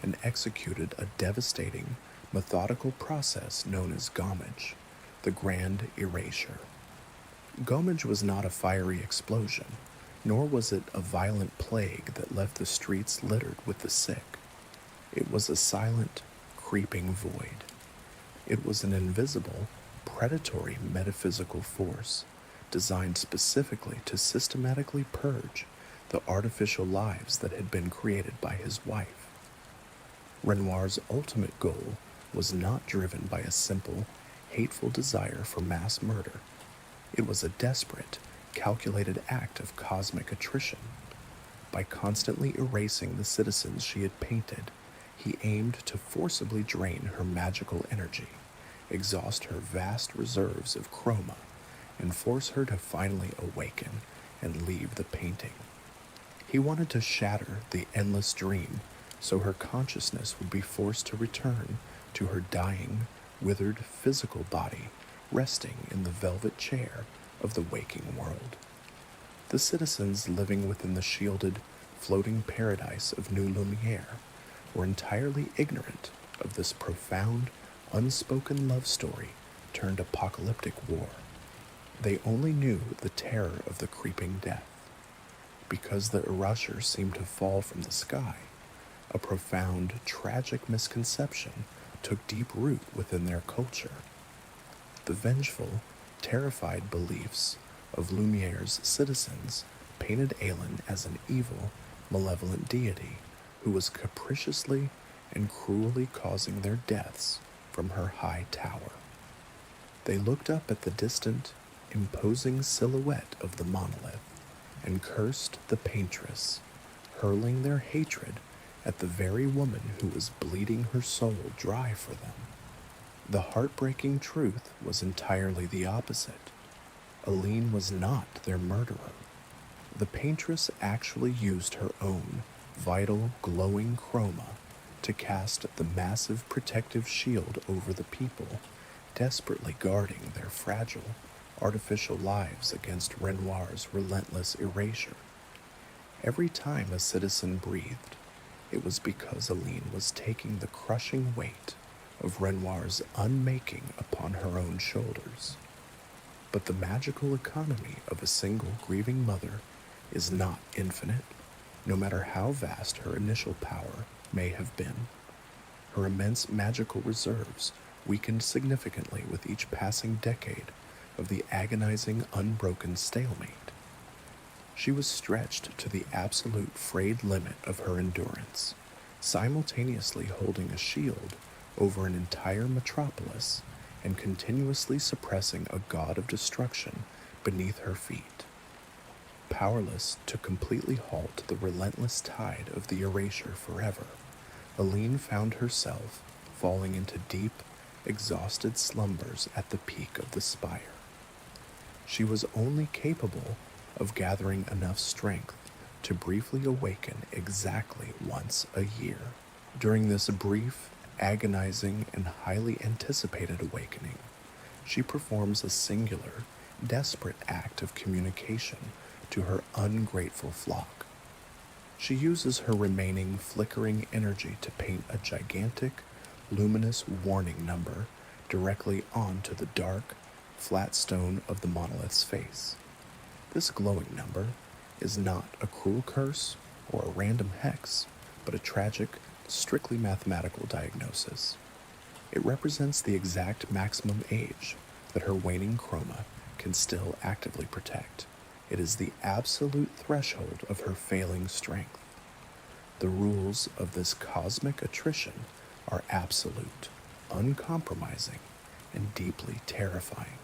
and executed a devastating, methodical process known as Gommage, the Grand Erasure. Gommage was not a fiery explosion, nor was it a violent plague that left the streets littered with the sick. It was a silent, creeping void. It was an invisible, predatory metaphysical force designed specifically to systematically purge the artificial lives that had been created by his wife. Renoir's ultimate goal was not driven by a simple, hateful desire for mass murder. It was a desperate, calculated act of cosmic attrition. By constantly erasing the citizens she had painted, he aimed to forcibly drain her magical energy, exhaust her vast reserves of chroma, and force her to finally awaken and leave the painting. He wanted to shatter the endless dream so her consciousness would be forced to return to her dying, withered physical body resting in the velvet chair of the waking world. The citizens living within the shielded, floating paradise of New Lumière were entirely ignorant of this profound, unspoken love story turned apocalyptic war. They only knew the terror of the creeping death. Because the Erasure seemed to fall from the sky, a profound, tragic misconception took deep root within their culture. The vengeful, terrified beliefs of Lumière's citizens painted Alan as an evil, malevolent deity who was capriciously and cruelly causing their deaths from her high tower. They looked up at the distant, imposing silhouette of the monolith and cursed the Paintress, hurling their hatred at the very woman who was bleeding her soul dry for them. The heartbreaking truth was entirely the opposite. Aline was not their murderer. The Paintress actually used her own vital, glowing chroma to cast the massive protective shield over the people, desperately guarding their fragile, artificial lives against Renoir's relentless erasure. Every time a citizen breathed, it was because Aline was taking the crushing weight of Renoir's unmaking upon her own shoulders. But the magical economy of a single grieving mother is not infinite, no matter how vast her initial power may have been. Her immense magical reserves weakened significantly with each passing decade of the agonizing, unbroken stalemate. She was stretched to the absolute frayed limit of her endurance, simultaneously holding a shield over an entire metropolis and continuously suppressing a god of destruction beneath her feet. Powerless to completely halt the relentless tide of the erasure forever, Aline found herself falling into deep, exhausted slumbers at the peak of the spire. She was only capable of gathering enough strength to briefly awaken exactly once a year. During this brief, agonizing, and highly anticipated awakening, she performs a singular, desperate act of communication to her ungrateful flock. She uses her remaining flickering energy to paint a gigantic, luminous warning number directly onto the dark, flat stone of the monolith's face. This glowing number is not a cruel curse or a random hex, but a tragic, strictly mathematical diagnosis. It represents the exact maximum age that her waning chroma can still actively protect. It is the absolute threshold of her failing strength. The rules of this cosmic attrition are absolute, uncompromising, and deeply terrifying.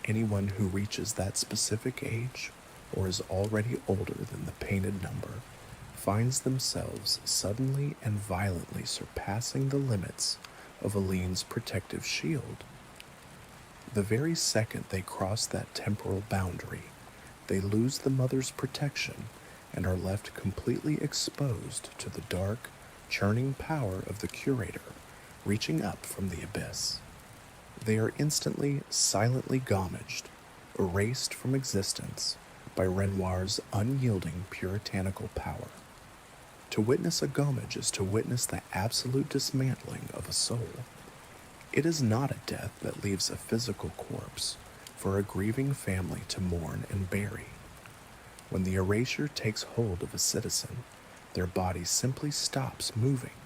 Anyone who reaches that specific age, or is already older than the painted number, finds themselves suddenly and violently surpassing the limits of Aline's protective shield. The very second they cross that temporal boundary, they lose the mother's protection and are left completely exposed to the dark, churning power of the Curator reaching up from the abyss. They are instantly, silently gommaged, erased from existence by Renoir's unyielding puritanical power. To witness a Gommage is to witness the absolute dismantling of a soul. It is not a death that leaves a physical corpse for a grieving family to mourn and bury. When the erasure takes hold of a citizen, their body simply stops moving.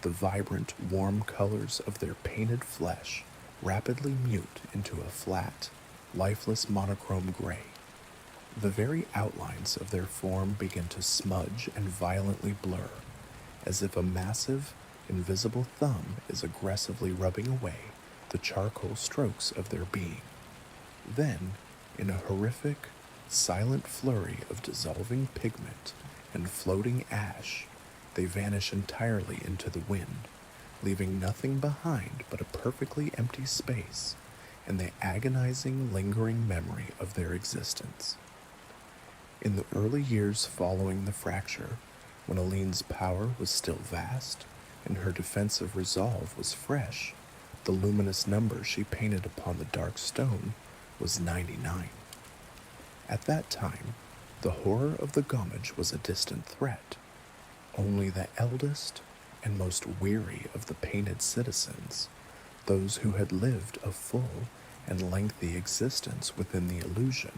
The vibrant, warm colors of their painted flesh rapidly mute into a flat, lifeless monochrome gray. The very outlines of their form begin to smudge and violently blur, as if a massive, invisible thumb is aggressively rubbing away the charcoal strokes of their being. Then, in a horrific, silent flurry of dissolving pigment and floating ash, they vanish entirely into the wind, leaving nothing behind but a perfectly empty space and the agonizing, lingering memory of their existence. In the early years following the fracture, when Aline's power was still vast and her defensive resolve was fresh, the luminous number she painted upon the dark stone was 99. At that time, the horror of the Gommage was a distant threat. Only the eldest and most weary of the painted citizens, those who had lived a full and lengthy existence within the illusion,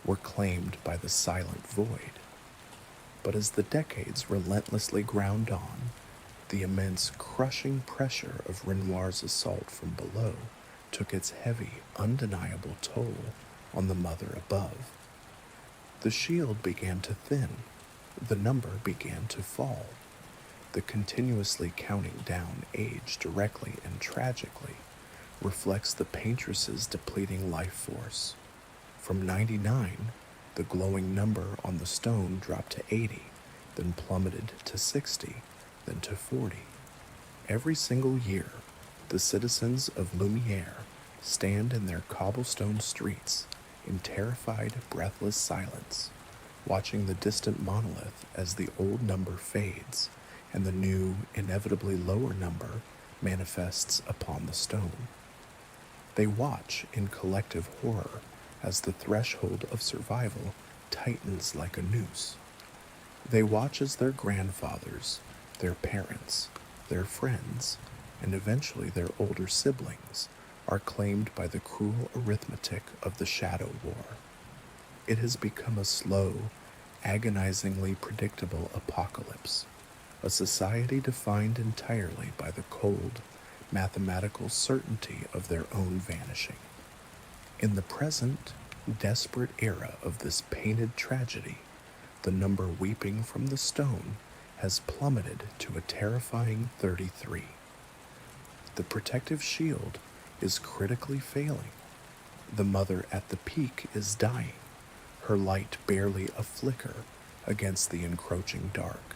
were claimed by the silent void. But as the decades relentlessly ground on, the immense crushing pressure of Renoir's assault from below took its heavy, undeniable toll on the mother above. The shield began to thin, the number began to fall. The continuously counting down age directly and tragically reflects the Paintress's depleting life force. From 99, the glowing number on the stone dropped to 80, then plummeted to 60, then to 40. Every single year, the citizens of Lumière stand in their cobblestone streets in terrified, breathless silence, watching the distant monolith as the old number fades and the new, inevitably lower number manifests upon the stone. They watch in collective horror as the threshold of survival tightens like a noose. They watch as their grandfathers, their parents, their friends, and eventually their older siblings are claimed by the cruel arithmetic of the Shadow War. It has become a slow, agonizingly predictable apocalypse, a society defined entirely by the cold, mathematical certainty of their own vanishing. In the present, desperate era of this painted tragedy, the number weeping from the stone has plummeted to a terrifying 33. The protective shield is critically failing. The mother at the peak is dying, her light barely a flicker against the encroaching dark.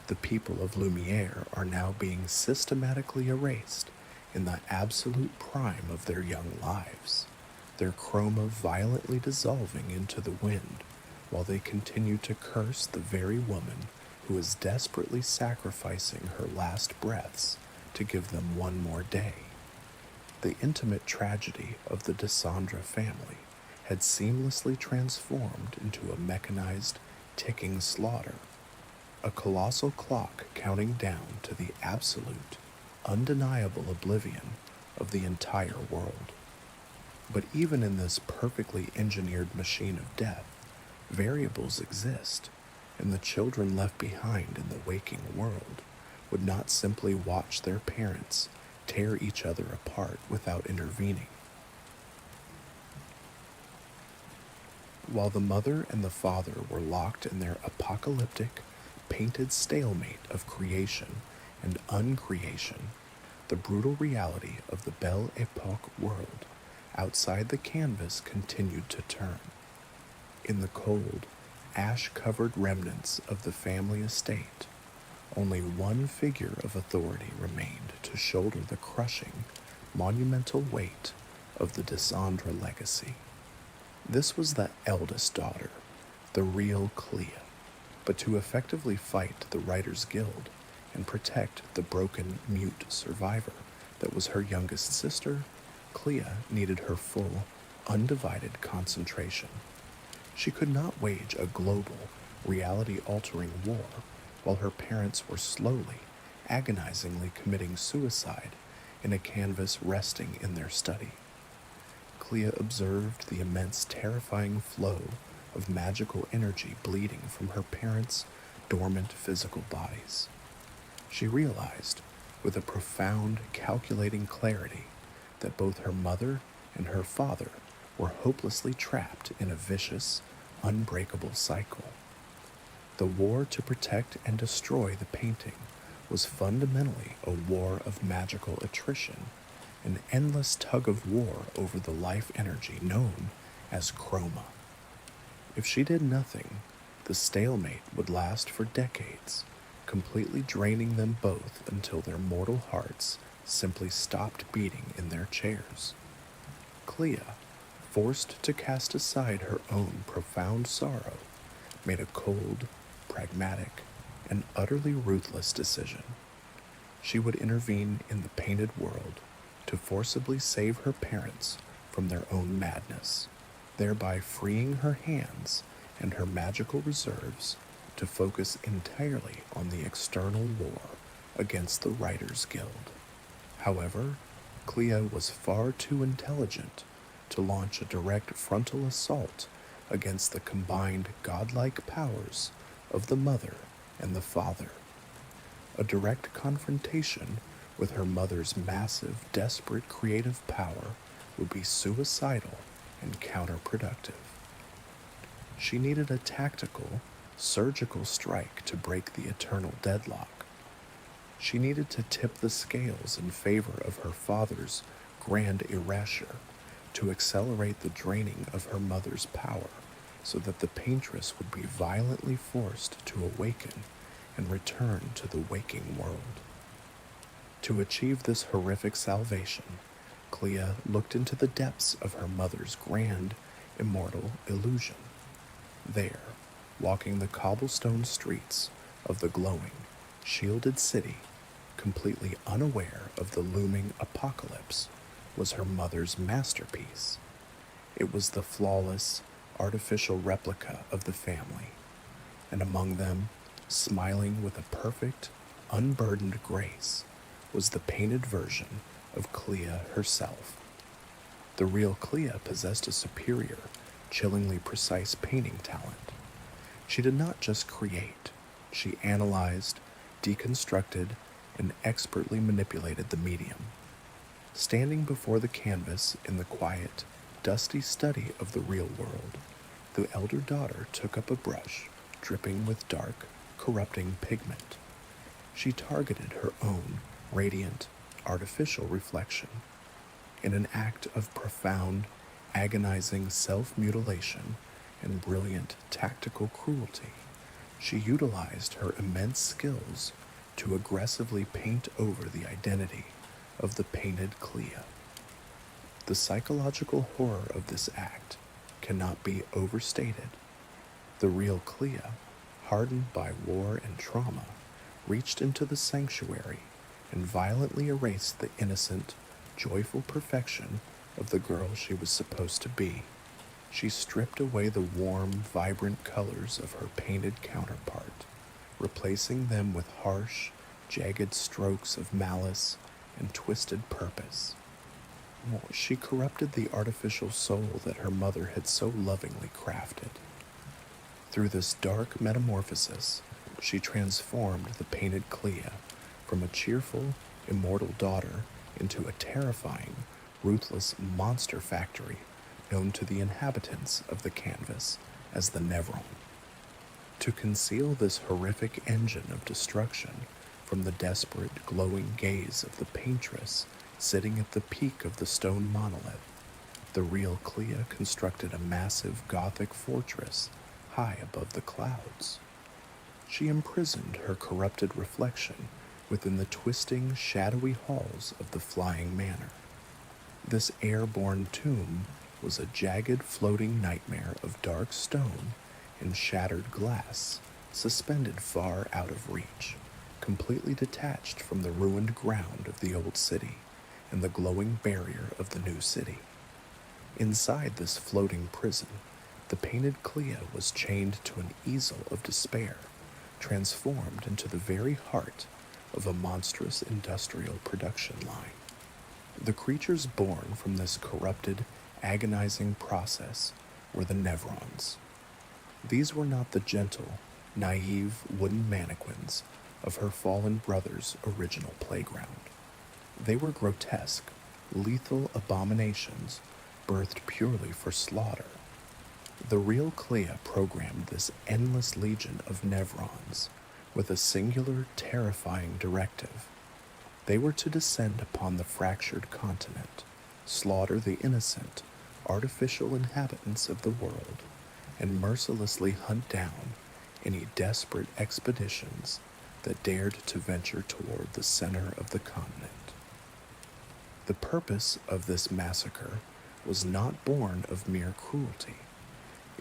The people of Lumière are now being systematically erased in the absolute prime of their young lives, their chroma violently dissolving into the wind while they continue to curse the very woman who is desperately sacrificing her last breaths to give them one more day. The intimate tragedy of the Descendre family had seamlessly transformed into a mechanized, ticking slaughter, a colossal clock counting down to the absolute, undeniable oblivion of the entire world. But even in this perfectly engineered machine of death, variables exist, and the children left behind in the waking world would not simply watch their parents tear each other apart without intervening. While the mother and the father were locked in their apocalyptic, painted stalemate of creation and uncreation, the brutal reality of the Belle Époque world outside the canvas continued to turn. In the cold, ash-covered remnants of the family estate, only one figure of authority remained to shoulder the crushing, monumental weight of the Descendre legacy. This was the eldest daughter, the real Clair, but to effectively fight the Writers' Guild and protect the broken, mute survivor that was her youngest sister, Clair needed her full, undivided concentration. She could not wage a global, reality-altering war while her parents were slowly, agonizingly committing suicide in a canvas resting in their study. Clair observed the immense, terrifying flow of magical energy bleeding from her parents' dormant physical bodies. She realized, with a profound, calculating clarity, that both her mother and her father were hopelessly trapped in a vicious, unbreakable cycle. The war to protect and destroy the painting was fundamentally a war of magical attrition, an endless tug of war over the life energy known as chroma. If she did nothing, the stalemate would last for decades, completely draining them both until their mortal hearts simply stopped beating in their chairs. Clair, forced to cast aside her own profound sorrow, made a cold, pragmatic, and utterly ruthless decision. She would intervene in the painted world to forcibly save her parents from their own madness, thereby freeing her hands and her magical reserves to focus entirely on the external war against the Writers' Guild. However, Clair was far too intelligent to launch a direct frontal assault against the combined godlike powers of the mother and the father. A direct confrontation with her mother's massive, desperate creative power would be suicidal and counterproductive. She needed a tactical, surgical strike to break the eternal deadlock. She needed to tip the scales in favor of her father's grand erasure, to accelerate the draining of her mother's power so that the Paintress would be violently forced to awaken and return to the waking world. To achieve this horrific salvation, Clair looked into the depths of her mother's grand, immortal illusion. There, walking the cobblestone streets of the glowing, shielded city, completely unaware of the looming apocalypse, was her mother's masterpiece. It was the flawless, artificial replica of the family, and among them, smiling with a perfect, unburdened grace, was the painted version of Clea herself. The real Clea possessed a superior, chillingly precise painting talent. She did not just create, she analyzed, deconstructed, and expertly manipulated the medium. Standing before the canvas in the quiet, dusty study of the real world, the elder daughter took up a brush, dripping with dark, corrupting pigment. She targeted her own radiant, artificial reflection. In an act of profound, agonizing self-mutilation and brilliant tactical cruelty, she utilized her immense skills to aggressively paint over the identity of the painted Clea. The psychological horror of this act cannot be overstated. The real Clea, hardened by war and trauma, reached into the sanctuary and violently erased the innocent, joyful perfection of the girl she was supposed to be. She stripped away the warm, vibrant colors of her painted counterpart, replacing them with harsh, jagged strokes of malice and twisted purpose. She corrupted the artificial soul that her mother had so lovingly crafted. Through this dark metamorphosis, she transformed the painted Clea from a cheerful, immortal daughter into a terrifying, ruthless monster factory known to the inhabitants of the canvas as the Nevron. To conceal this horrific engine of destruction from the desperate, glowing gaze of the Paintress sitting at the peak of the stone monolith, the real Clea constructed a massive Gothic fortress high above the clouds. She imprisoned her corrupted reflection within the twisting, shadowy halls of the flying manor. This airborne tomb was a jagged, floating nightmare of dark stone and shattered glass, suspended far out of reach, completely detached from the ruined ground of the old city and the glowing barrier of the new city. Inside this floating prison, the painted Clea was chained to an easel of despair, transformed into the very heart of a monstrous industrial production line. The creatures born from this corrupted, agonizing process were the Nevrons. These were not the gentle, naive wooden mannequins of her fallen brother's original playground. They were grotesque, lethal abominations birthed purely for slaughter. The real Clea programmed this endless legion of Nevrons with a singular, terrifying directive. They were to descend upon the fractured continent, slaughter the innocent, artificial inhabitants of the world, and mercilessly hunt down any desperate expeditions that dared to venture toward the center of the continent. The purpose of this massacre was not born of mere cruelty.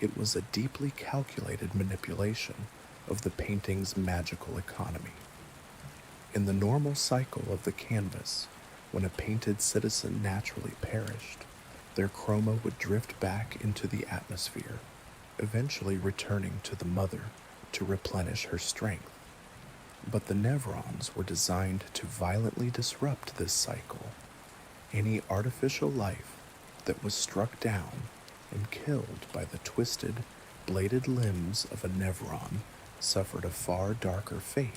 It was a deeply calculated manipulation of the painting's magical economy. In the normal cycle of the canvas, when a painted citizen naturally perished, their chroma would drift back into the atmosphere, eventually returning to the mother to replenish her strength. But the Nevrons were designed to violently disrupt this cycle. Any artificial life that was struck down and killed by the twisted, bladed limbs of a Nevron suffered a far darker fate.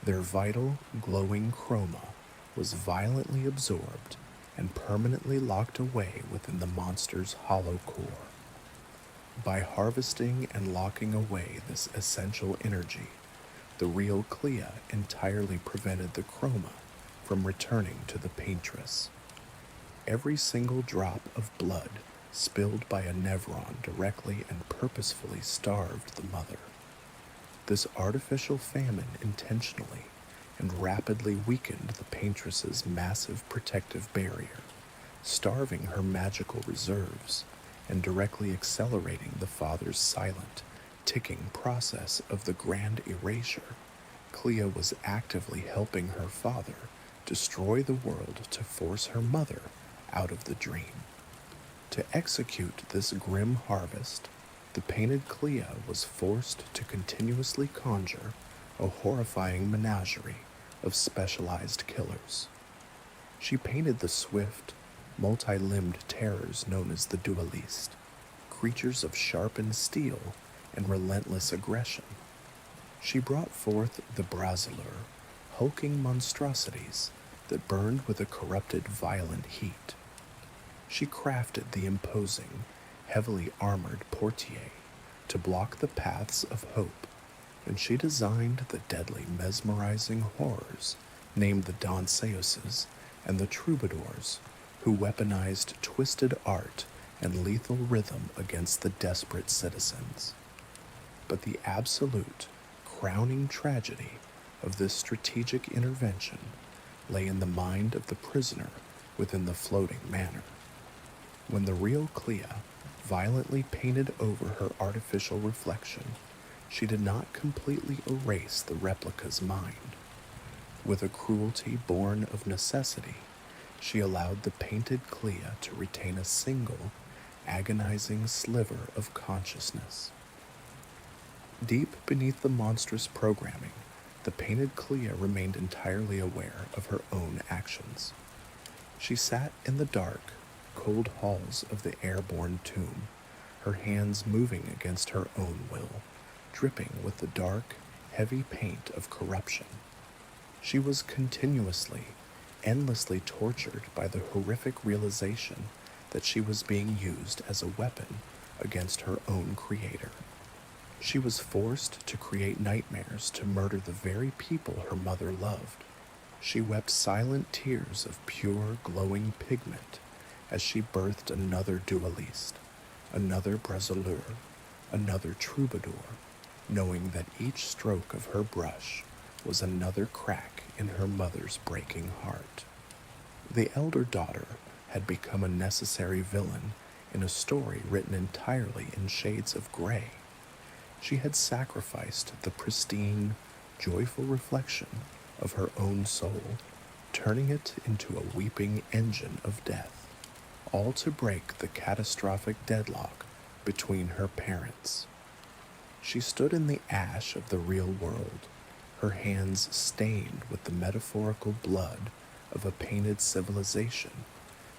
Their vital, glowing chroma was violently absorbed and permanently locked away within the monster's hollow core. By harvesting and locking away this essential energy, the real Clea entirely prevented the chroma from returning to the Paintress. Every single drop of blood spilled by a Nevron directly and purposefully starved the mother. This artificial famine intentionally and rapidly weakened the Paintress's massive protective barrier, starving her magical reserves and directly accelerating the father's silent, ticking process of the grand erasure. Clea was actively helping her father destroy the world to force her mother out of the dream. To execute this grim harvest, the painted Clea was forced to continuously conjure a horrifying menagerie of specialized killers. She painted the swift, multi-limbed terrors known as the dueliste, creatures of sharpened steel and relentless aggression. She brought forth the brasilure, hulking monstrosities that burned with a corrupted, violent heat. She crafted the imposing, heavily armored portier to block the paths of hope, and she designed the deadly, mesmerizing horrors named the danseuses and the troubadours, who weaponized twisted art and lethal rhythm against the desperate citizens. But the absolute, crowning tragedy of this strategic intervention lay in the mind of the prisoner within the floating manor. When the real Clea violently painted over her artificial reflection, she did not completely erase the replica's mind. With a cruelty born of necessity, she allowed the painted Clea to retain a single, agonizing sliver of consciousness. Deep beneath the monstrous programming, the painted Clea remained entirely aware of her own actions. She sat in the dark, cold halls of the airborne tomb, her hands moving against her own will, dripping with the dark, heavy paint of corruption. She was continuously, endlessly tortured by the horrific realization that she was being used as a weapon against her own creator. She was forced to create nightmares to murder the very people her mother loved. She wept silent tears of pure, glowing pigment as she birthed another dueliste, another brasilure, another troubadour, knowing that each stroke of her brush was another crack in her mother's breaking heart. The elder daughter had become a necessary villain in a story written entirely in shades of gray. She had sacrificed the pristine, joyful reflection of her own soul, turning it into a weeping engine of death, all to break the catastrophic deadlock between her parents. She stood in the ash of the real world, her hands stained with the metaphorical blood of a painted civilization,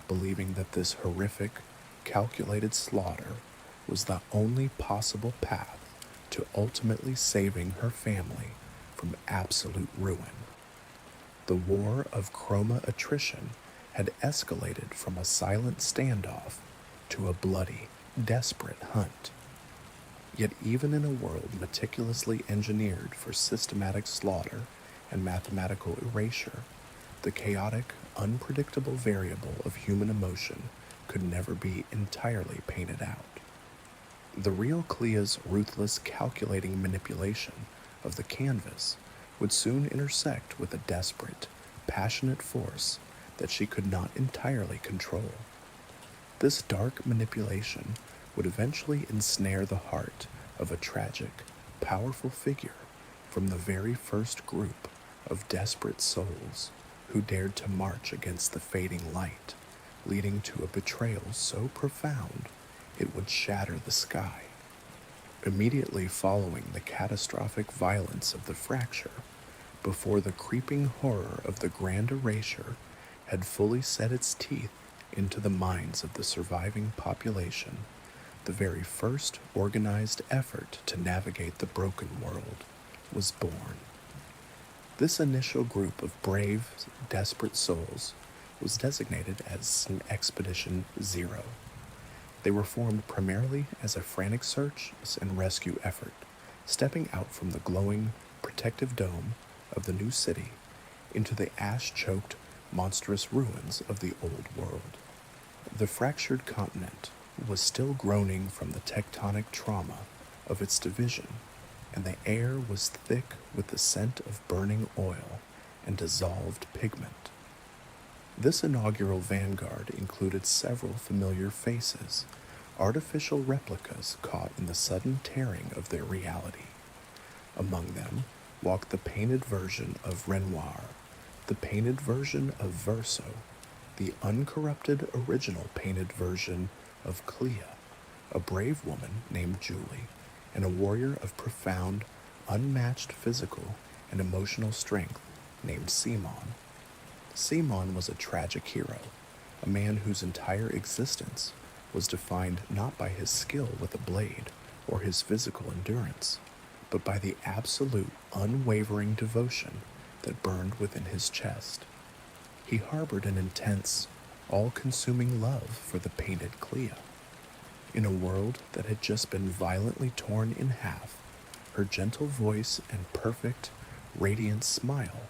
believing that this horrific, calculated slaughter was the only possible path to ultimately saving her family from absolute ruin. The war of chroma attrition had escalated from a silent standoff to a bloody, desperate hunt. Yet even in a world meticulously engineered for systematic slaughter and mathematical erasure, the chaotic, unpredictable variable of human emotion could never be entirely painted out. The real Clea's ruthless, calculating manipulation of the canvas would soon intersect with a desperate, passionate force that she could not entirely control. This dark manipulation would eventually ensnare the heart of a tragic, powerful figure from the very first group of desperate souls who dared to march against the fading light, leading to a betrayal so profound it would shatter the sky. Immediately following the catastrophic violence of the fracture, before the creeping horror of the grand erasure had fully set its teeth into the minds of the surviving population, the very first organized effort to navigate the broken world was born. This initial group of brave, desperate souls was designated as an Expedition Zero. They were formed primarily as a frantic search and rescue effort, stepping out from the glowing, protective dome of the new city into the ash-choked, monstrous ruins of the old world. The fractured continent was still groaning from the tectonic trauma of its division, and the air was thick with the scent of burning oil and dissolved pigment. This inaugural vanguard included several familiar faces, artificial replicas caught in the sudden tearing of their reality. Among them walked the painted version of Renoir, the painted version of Verso, the uncorrupted original painted version of Clea, a brave woman named Julie, and a warrior of profound, unmatched physical and emotional strength named Simon. Simon was a tragic hero, a man whose entire existence was defined not by his skill with a blade or his physical endurance, but by the absolute, unwavering devotion that burned within his chest. He harbored an intense, all-consuming love for the painted Clea. In a world that had just been violently torn in half, her gentle voice and perfect, radiant smile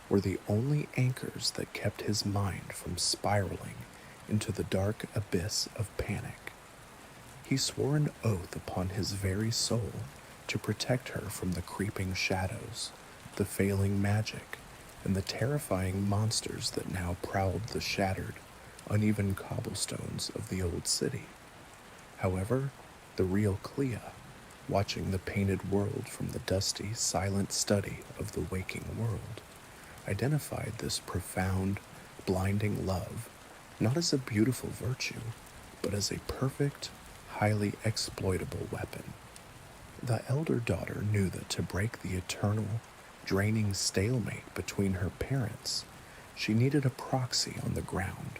were the only anchors that kept his mind from spiraling into the dark abyss of panic. He swore an oath upon his very soul to protect her from the creeping shadows, the failing magic, and the terrifying monsters that now prowled the shattered, uneven cobblestones of the old city. However, the real Clea, watching the painted world from the dusty, silent study of the waking world, identified this profound, blinding love not as a beautiful virtue, but as a perfect, highly exploitable weapon. The elder daughter knew that to break the eternal, draining stalemate between her parents, she needed a proxy on the ground,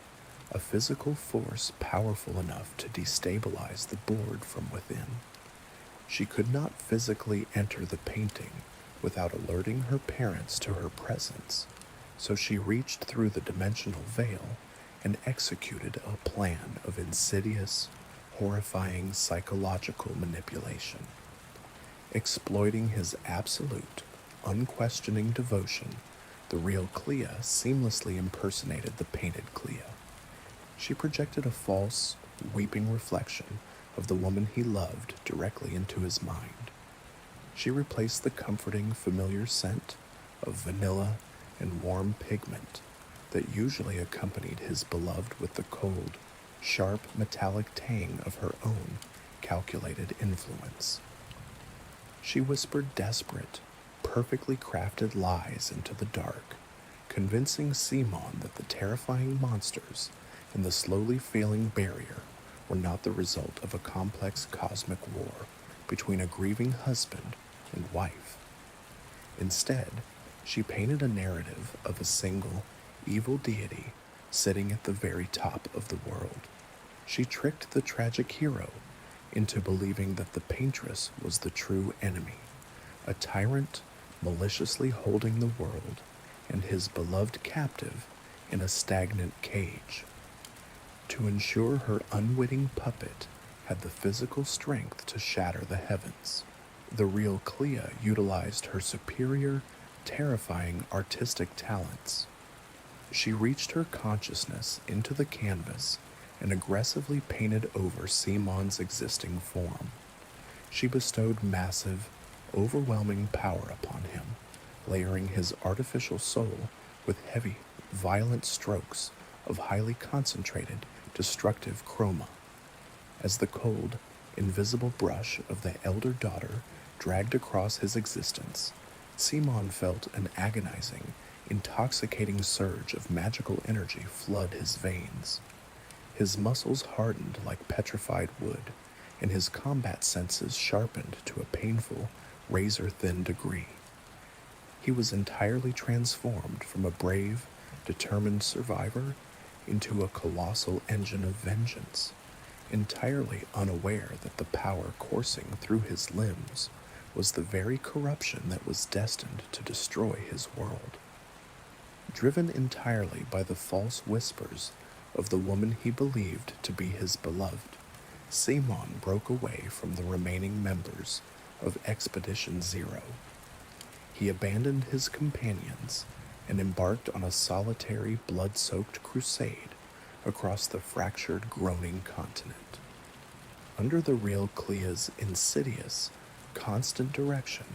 a physical force powerful enough to destabilize the board from within. She could not physically enter the painting without alerting her parents to her presence, so she reached through the dimensional veil and executed a plan of insidious, horrifying psychological manipulation. Exploiting his absolute, unquestioning devotion, the real Clea seamlessly impersonated the painted Clea. She projected a false, weeping reflection of the woman he loved directly into his mind. She replaced the comforting, familiar scent of vanilla and warm pigment that usually accompanied his beloved with the cold, sharp, metallic tang of her own calculated influence. She whispered desperate, perfectly crafted lies into the dark, convincing Simon that the terrifying monsters and the slowly failing barrier were not the result of a complex cosmic war between a grieving husband and wife. Instead, she painted a narrative of a single, evil deity sitting at the very top of the world. She tricked the tragic hero into believing that the Paintress was the true enemy, a tyrant maliciously holding the world and his beloved captive in a stagnant cage. To ensure her unwitting puppet had the physical strength to shatter the heavens, the real Clea utilized her superior, terrifying artistic talents. She reached her consciousness into the canvas and aggressively painted over Simon's existing form. She bestowed massive, overwhelming power upon him, layering his artificial soul with heavy, violent strokes of highly concentrated, destructive chroma. As the cold, invisible brush of the elder daughter dragged across his existence, Simon felt an agonizing, intoxicating surge of magical energy flood his veins. His muscles hardened like petrified wood, and his combat senses sharpened to a painful, razor-thin degree. He was entirely transformed from a brave, determined survivor into a colossal engine of vengeance, entirely unaware that the power coursing through his limbs was the very corruption that was destined to destroy his world. Driven entirely by the false whispers of the woman he believed to be his beloved, Simon broke away from the remaining members of Expedition Zero. He abandoned his companions and embarked on a solitary, blood-soaked crusade across the fractured, groaning continent. Under the real Clea's insidious, constant direction,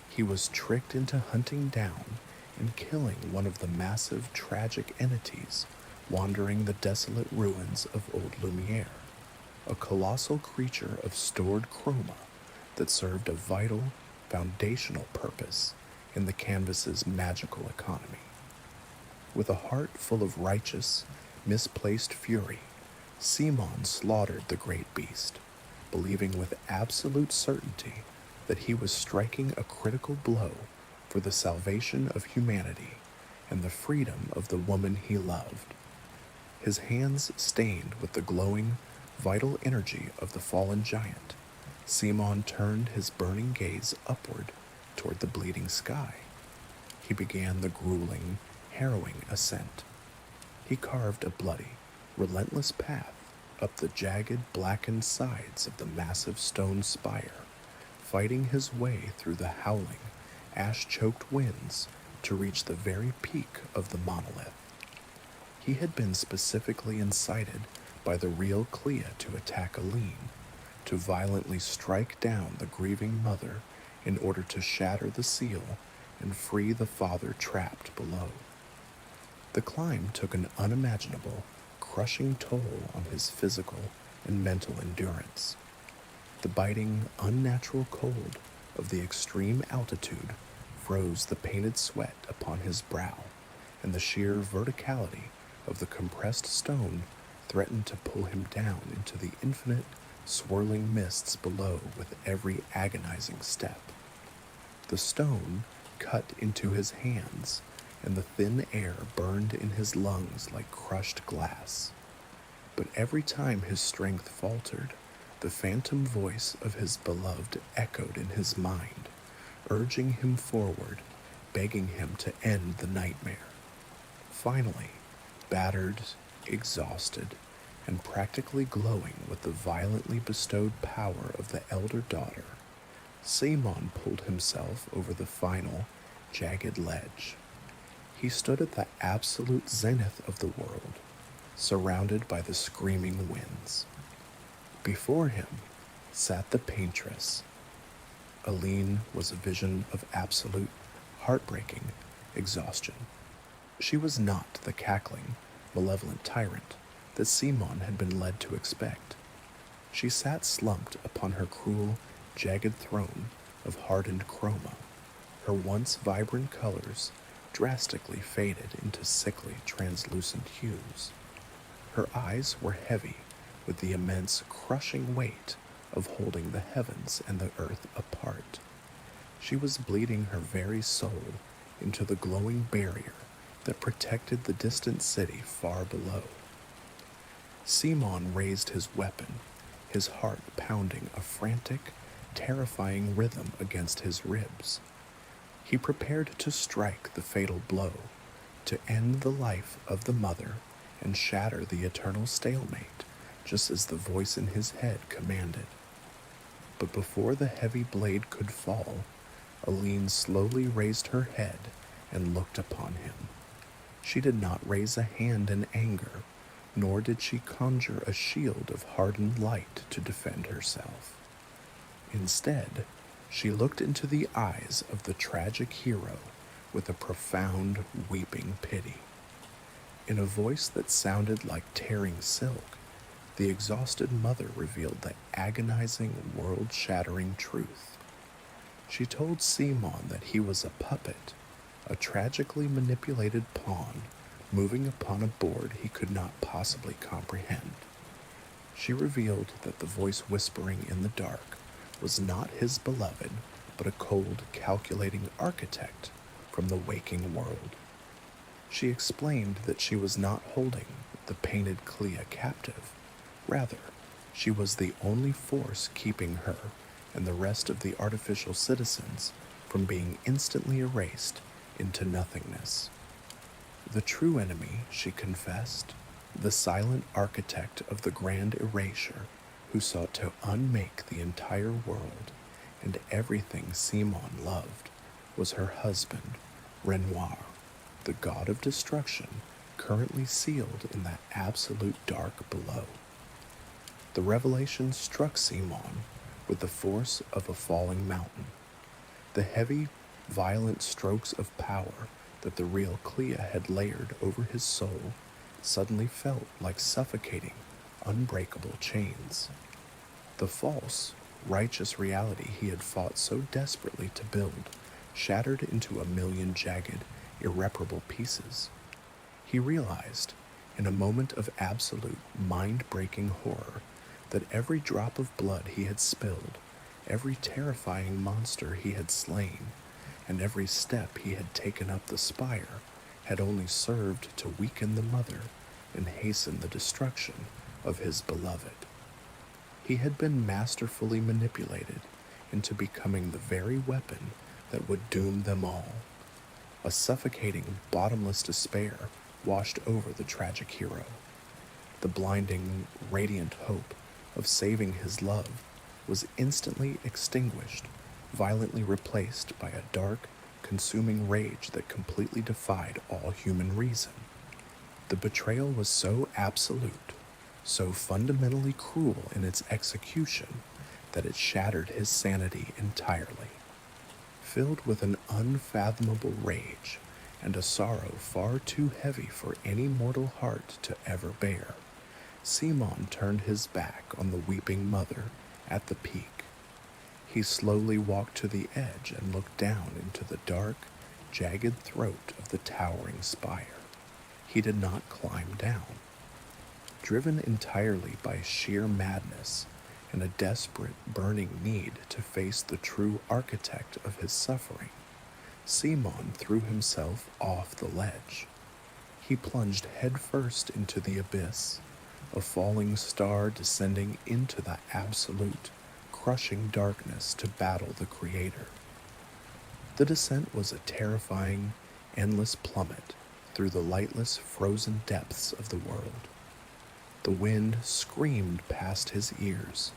he was tricked into hunting down and killing one of the massive, tragic entities wandering the desolate ruins of Old Lumière, a colossal creature of stored chroma that served a vital, foundational purpose in the canvas's magical economy. With a heart full of righteous, misplaced fury, Simon slaughtered the great beast, believing with absolute certainty that he was striking a critical blow for the salvation of humanity and the freedom of the woman he loved. His hands stained with the glowing, vital energy of the fallen giant, Simon turned his burning gaze upward toward the bleeding sky. He began the grueling, harrowing ascent. He carved a bloody, relentless path up the jagged, blackened sides of the massive stone spire, fighting his way through the howling, ash-choked winds to reach the very peak of the monolith. He had been specifically incited by the real Clair to attack Aline, to violently strike down the grieving mother in order to shatter the seal and free the father trapped below. The climb took an unimaginable, crushing toll on his physical and mental endurance. The biting, unnatural cold of the extreme altitude froze the painted sweat upon his brow, and the sheer verticality of the compressed stone threatened to pull him down into the infinite, swirling mists below with every agonizing step. The stone cut into his hands, and the thin air burned in his lungs like crushed glass. But every time his strength faltered, the phantom voice of his beloved echoed in his mind, urging him forward, begging him to end the nightmare. Finally, battered, exhausted, and practically glowing with the violently bestowed power of the elder daughter, Simon pulled himself over the final, jagged ledge. He stood at the absolute zenith of the world, surrounded by the screaming winds. Before him sat the Paintress. Aline was a vision of absolute, heartbreaking exhaustion. She was not the cackling, malevolent tyrant that Simon had been led to expect. She sat slumped upon her cruel, jagged throne of hardened chroma, her once vibrant colors drastically faded into sickly, translucent hues. Her eyes were heavy with the immense, crushing weight of holding the heavens and the earth apart. She was bleeding her very soul into the glowing barrier that protected the distant city far below. Simon raised his weapon, his heart pounding a frantic, terrifying rhythm against his ribs. He prepared to strike the fatal blow, to end the life of the mother and shatter the eternal stalemate, just as the voice in his head commanded. But before the heavy blade could fall, Aline slowly raised her head and looked upon him. She did not raise a hand in anger, nor did she conjure a shield of hardened light to defend herself. Instead, she looked into the eyes of the tragic hero with a profound, weeping pity. In a voice that sounded like tearing silk, the exhausted mother revealed the agonizing, world-shattering truth. She told Simon that he was a puppet, a tragically manipulated pawn moving upon a board he could not possibly comprehend. She revealed that the voice whispering in the dark was not his beloved, but a cold, calculating architect from the waking world. She explained that she was not holding the painted Clair captive. Rather, she was the only force keeping her and the rest of the artificial citizens from being instantly erased into nothingness. The true enemy, she confessed, the silent architect of the grand erasure who sought to unmake the entire world and everything Simon loved, was her husband, Renoir, the god of destruction currently sealed in that absolute dark below. The revelation struck Simon with the force of a falling mountain. The heavy, violent strokes of power that the real Clair had layered over his soul suddenly felt like suffocating, unbreakable chains. The false, righteous reality he had fought so desperately to build shattered into a million jagged, irreparable pieces. He realized, in a moment of absolute, mind-breaking horror, that every drop of blood he had spilled, every terrifying monster he had slain, and every step he had taken up the spire had only served to weaken the mother and hasten the destruction of his beloved. He had been masterfully manipulated into becoming the very weapon that would doom them all. A suffocating, bottomless despair washed over the tragic hero. The blinding, radiant hope of saving his love was instantly extinguished, violently replaced by a dark, consuming rage that completely defied all human reason. The betrayal was so absolute, so fundamentally cruel in its execution, that it shattered his sanity entirely. Filled with an unfathomable rage and a sorrow far too heavy for any mortal heart to ever bear, Simon turned his back on the weeping mother at the peak. He slowly walked to the edge and looked down into the dark, jagged throat of the towering spire. He did not climb down. Driven entirely by sheer madness and a desperate, burning need to face the true architect of his suffering, Simon threw himself off the ledge. He plunged headfirst into the abyss, a falling star descending into the absolute, crushing darkness to battle the Creator. The descent was a terrifying, endless plummet through the lightless, frozen depths of the world. The wind screamed past his ears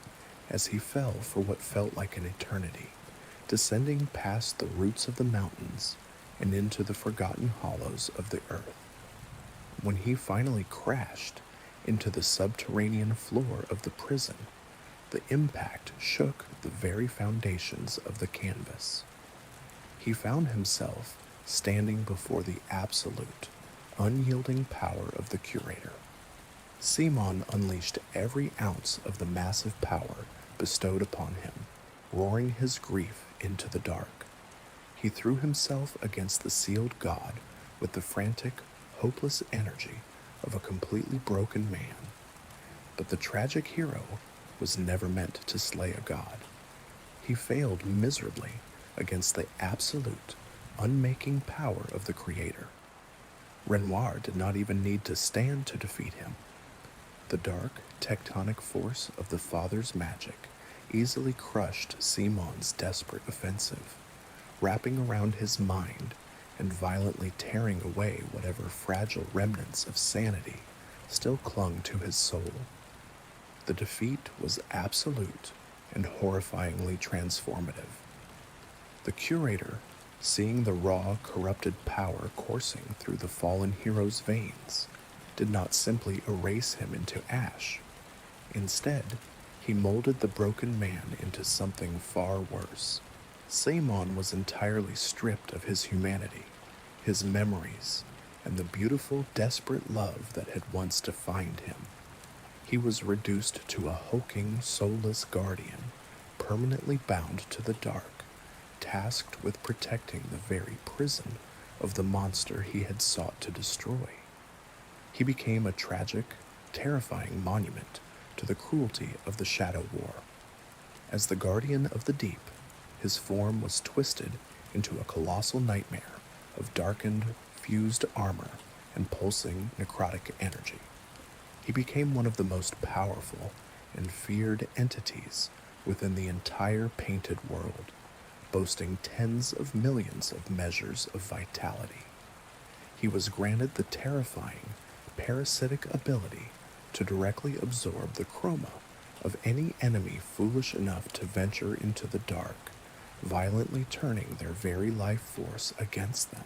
as he fell for what felt like an eternity, descending past the roots of the mountains and into the forgotten hollows of the earth. When he finally crashed into the subterranean floor of the prison, the impact shook the very foundations of the canvas. He found himself standing before the absolute, unyielding power of the Curator. Simon unleashed every ounce of the massive power bestowed upon him, roaring his grief into the dark. He threw himself against the sealed god with the frantic, hopeless energy of a completely broken man. But the tragic hero was never meant to slay a god. He failed miserably against the absolute, unmaking power of the Creator. Renoir did not even need to stand to defeat him. The dark, tectonic force of the Father's magic easily crushed Simon's desperate offensive, wrapping around his mind and violently tearing away whatever fragile remnants of sanity still clung to his soul. The defeat was absolute and horrifyingly transformative. The Curator, seeing the raw, corrupted power coursing through the fallen hero's veins, did not simply erase him into ash. Instead, he molded the broken man into something far worse. Simon was entirely stripped of his humanity, his memories, and the beautiful, desperate love that had once defined him. He was reduced to a hulking, soulless guardian, permanently bound to the dark, tasked with protecting the very prison of the monster he had sought to destroy. He became a tragic, terrifying monument to the cruelty of the Shadow War. As the guardian of the deep, his form was twisted into a colossal nightmare of darkened, fused armor and pulsing necrotic energy. He became one of the most powerful and feared entities within the entire painted world, boasting tens of millions of measures of vitality. He was granted the terrifying, parasitic ability to directly absorb the chroma of any enemy foolish enough to venture into the dark, violently turning their very life force against them.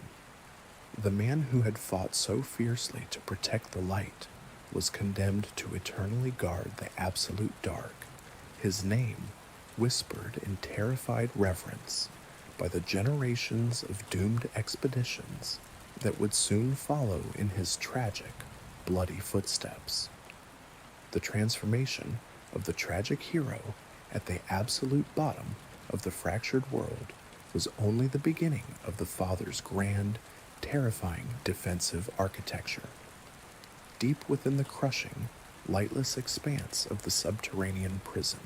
The man who had fought so fiercely to protect the light was condemned to eternally guard the absolute dark, his name whispered in terrified reverence by the generations of doomed expeditions that would soon follow in his tragic, bloody footsteps. The transformation of the tragic hero at the absolute bottom of the fractured world was only the beginning of the Father's grand, terrifying defensive architecture. Deep within the crushing, lightless expanse of the subterranean prison,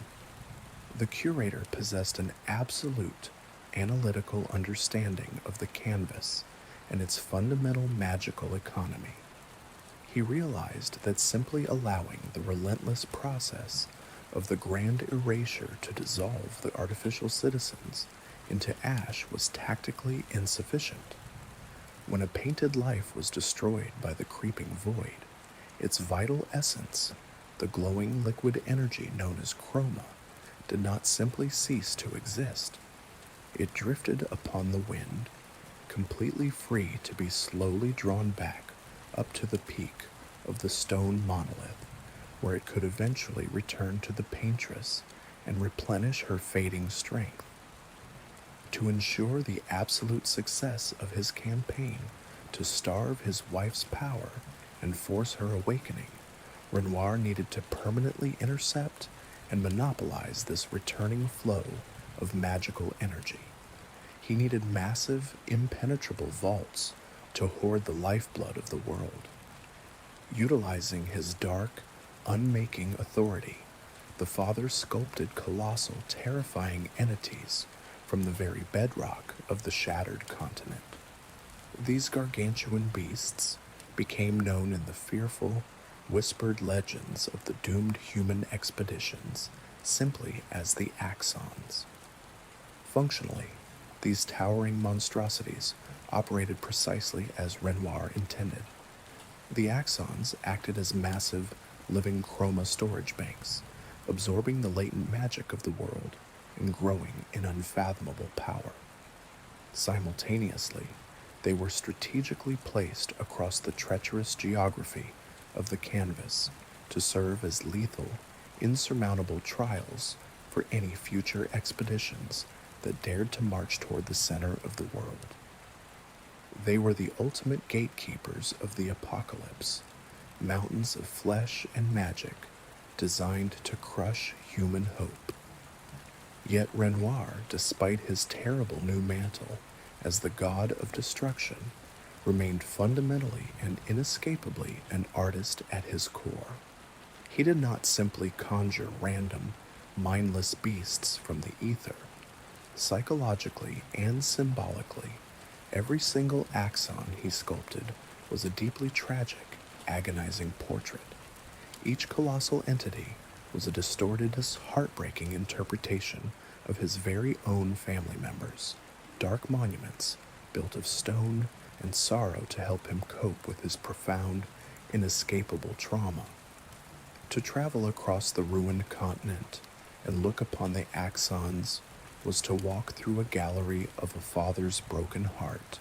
the Curator possessed an absolute, analytical understanding of the canvas and its fundamental magical economy. He realized that simply allowing the relentless process of the grand erasure to dissolve the artificial citizens into ash was tactically insufficient. When a painted life was destroyed by the creeping void, its vital essence, the glowing liquid energy known as chroma, did not simply cease to exist. It drifted upon the wind, completely free to be slowly drawn back up to the peak of the stone monolith, where it could eventually return to the Paintress and replenish her fading strength. To ensure the absolute success of his campaign to starve his wife's power and force her awakening, Renoir needed to permanently intercept and monopolize this returning flow of magical energy. He needed massive, impenetrable vaults to hoard the lifeblood of the world. Utilizing his dark, unmaking authority, the father sculpted colossal, terrifying entities from the very bedrock of the shattered continent. These gargantuan beasts became known in the fearful, whispered legends of the doomed human expeditions simply as the axons. Functionally, these towering monstrosities operated precisely as Renoir intended. The axons acted as massive, living chroma storage banks, absorbing the latent magic of the world and growing in unfathomable power. Simultaneously, they were strategically placed across the treacherous geography of the canvas to serve as lethal, insurmountable trials for any future expeditions that dared to march toward the center of the world. They were the ultimate gatekeepers of the apocalypse, mountains of flesh and magic designed to crush human hope. Yet Renoir, despite his terrible new mantle as the god of destruction, remained fundamentally and inescapably an artist at his core. He did not simply conjure random, mindless beasts from the ether. Psychologically and symbolically, every single axon he sculpted was a deeply tragic, agonizing portrait. Each colossal entity was a distorted, heartbreaking interpretation of his very own family members, dark monuments built of stone and sorrow to help him cope with his profound, inescapable trauma. To travel across the ruined continent and look upon the axons was to walk through a gallery of a father's broken heart,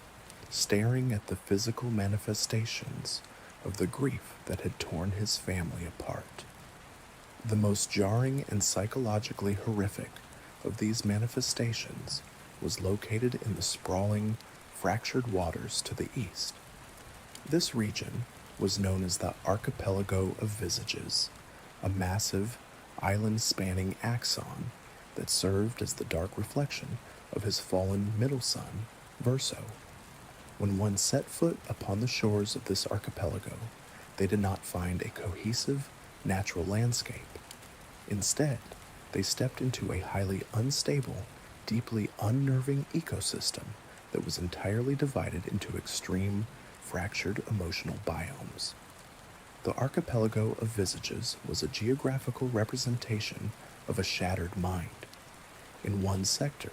staring at the physical manifestations of the grief that had torn his family apart. The most jarring and psychologically horrific of these manifestations was located in the sprawling, fractured waters to the east. This region was known as the Archipelago of Visages, a massive, island-spanning axon that served as the dark reflection of his fallen middle son, Verso. When one set foot upon the shores of this archipelago, they did not find a cohesive, natural landscape. Instead, they stepped into a highly unstable, deeply unnerving ecosystem that was entirely divided into extreme, fractured emotional biomes. The Archipelago of Visages was a geographical representation of a shattered mind. In one sector,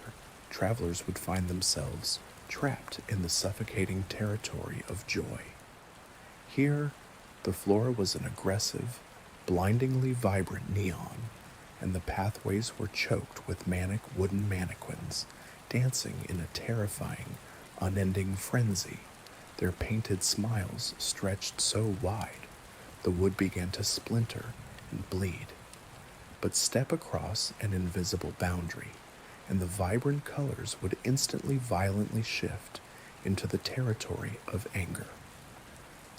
travelers would find themselves trapped in the suffocating territory of joy. Here, the flora was an aggressive, blindingly vibrant neon, and the pathways were choked with manic wooden mannequins dancing in a terrifying, unending frenzy, their painted smiles stretched so wide the wood began to splinter and bleed. But step across an invisible boundary, and the vibrant colors would instantly violently shift into the territory of anger.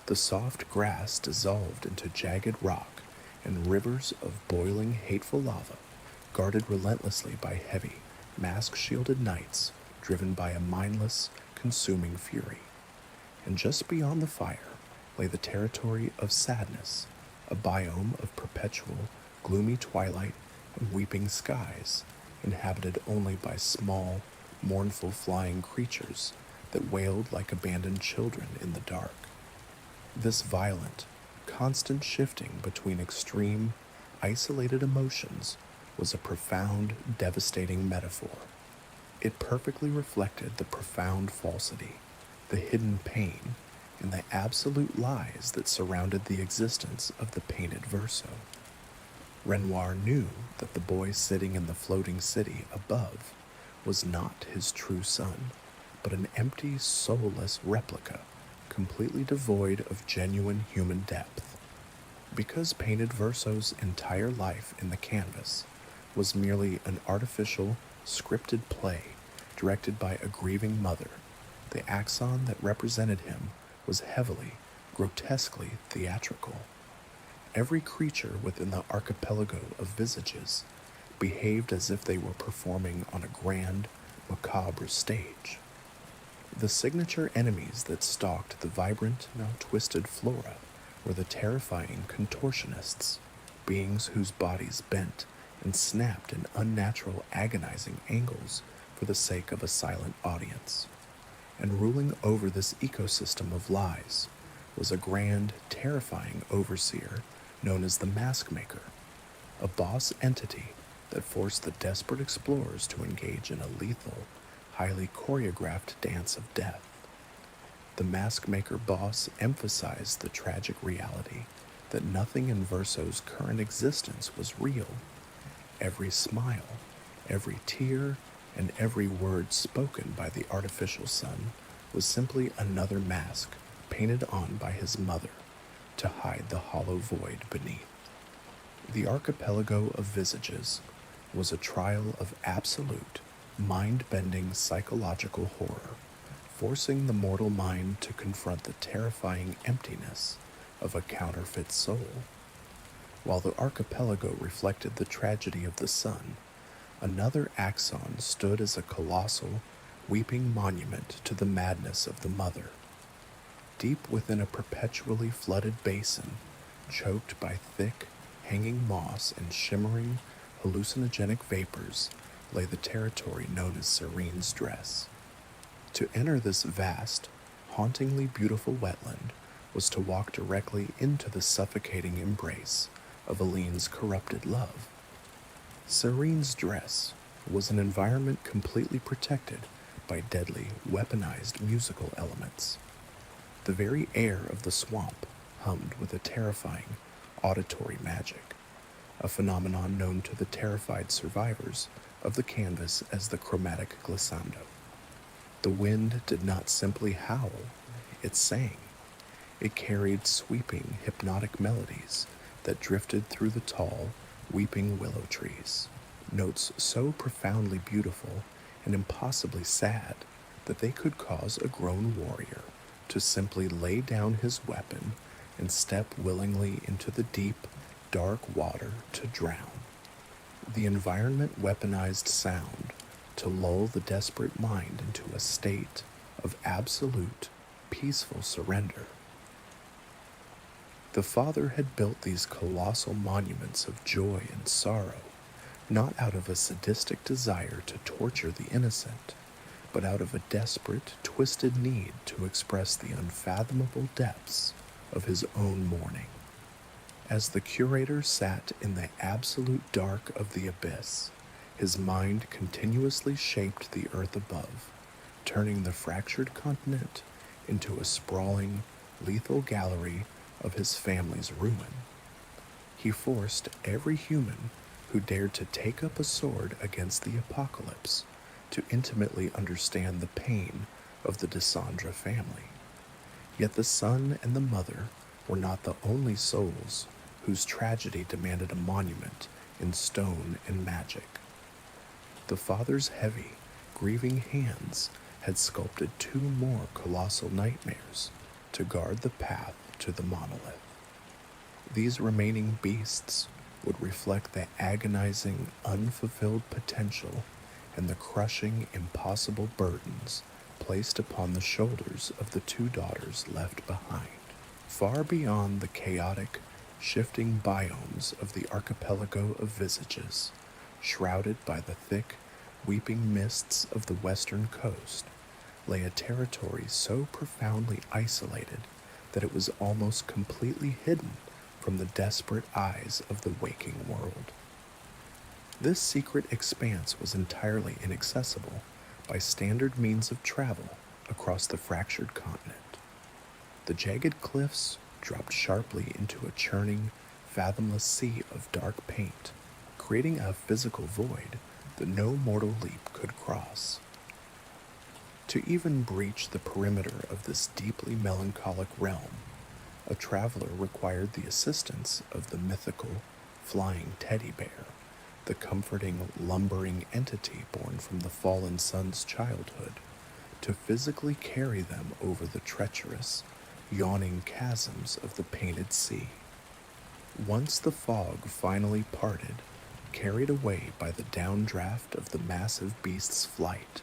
The soft grass dissolved into jagged rock and rivers of boiling, hateful lava, guarded relentlessly by heavy, mask-shielded knights driven by a mindless, consuming fury. And just beyond the fire lay the territory of sadness, a biome of perpetual, gloomy twilight and weeping skies, inhabited only by small, mournful flying creatures that wailed like abandoned children in the dark. This violent, constant shifting between extreme, isolated emotions was a profound, devastating metaphor. It perfectly reflected the profound falsity, the hidden pain, and the absolute lies that surrounded the existence of the painted Verso. Renoir knew that the boy sitting in the floating city above was not his true son, but an empty, soulless replica, completely devoid of genuine human depth. Because painted Verso's entire life in the canvas was merely an artificial, scripted play directed by a grieving mother, the axon that represented him was heavily, grotesquely theatrical. Every creature within the archipelago of visages behaved as if they were performing on a grand, macabre stage. The signature enemies that stalked the vibrant, now twisted flora were the terrifying contortionists, beings whose bodies bent and snapped in unnatural, agonizing angles for the sake of a silent audience. And ruling over this ecosystem of lies was a grand, terrifying overseer known as the Mask Maker, a boss entity that forced the desperate explorers to engage in a lethal, highly choreographed dance of death. The Mask Maker boss emphasized the tragic reality that nothing in Verso's current existence was real. Every smile, every tear, and every word spoken by the artificial sun was simply another mask painted on by his mother to hide the hollow void beneath. The archipelago of visages was a trial of absolute, mind-bending psychological horror, forcing the mortal mind to confront the terrifying emptiness of a counterfeit soul. While the archipelago reflected the tragedy of the sun, another axon stood as a colossal, weeping monument to the madness of the mother. Deep within a perpetually flooded basin, choked by thick, hanging moss and shimmering, hallucinogenic vapors, lay the territory known as Serene's Dress. To enter this vast, hauntingly beautiful wetland was to walk directly into the suffocating embrace of Aline's corrupted love. Serene's Dress was an environment completely protected by deadly, weaponized musical elements. The very air of the swamp hummed with a terrifying, auditory magic, a phenomenon known to the terrified survivors of the canvas as the chromatic glissando. The wind did not simply howl, it sang. It carried sweeping, hypnotic melodies that drifted through the tall, weeping willow trees, notes so profoundly beautiful and impossibly sad that they could cause a grown warrior to simply lay down his weapon and step willingly into the deep, dark water to drown. The environment weaponized sound to lull the desperate mind into a state of absolute, peaceful surrender. The father had built these colossal monuments of joy and sorrow, not out of a sadistic desire to torture the innocent, but out of a desperate, twisted need to express the unfathomable depths of his own mourning. As the curator sat in the absolute dark of the abyss, his mind continuously shaped the earth above, turning the fractured continent into a sprawling, lethal gallery of his family's ruin. He forced every human who dared to take up a sword against the apocalypse to intimately understand the pain of the Descendre family. Yet the son and the mother were not the only souls whose tragedy demanded a monument in stone and magic. The father's heavy, grieving hands had sculpted 2 more colossal nightmares to guard the path to the monolith. These remaining beasts would reflect the agonizing, unfulfilled potential and the crushing, impossible burdens placed upon the shoulders of the 2 daughters left behind, far beyond the chaotic, shifting biomes of the archipelago of visages, shrouded by the thick, weeping mists of the western coast. lay a territory so profoundly isolated that it was almost completely hidden from the desperate eyes of the waking world. This secret expanse was entirely inaccessible by standard means of travel across the fractured continent. The jagged cliffs dropped sharply into a churning, fathomless sea of dark paint, creating a physical void that no mortal leap could cross. To even breach the perimeter of this deeply melancholic realm, a traveler required the assistance of the mythical flying teddy bear, the comforting, lumbering entity born from the fallen sun's childhood, to physically carry them over the treacherous, yawning chasms of the painted sea. Once the fog finally parted, carried away by the downdraft of the massive beast's flight,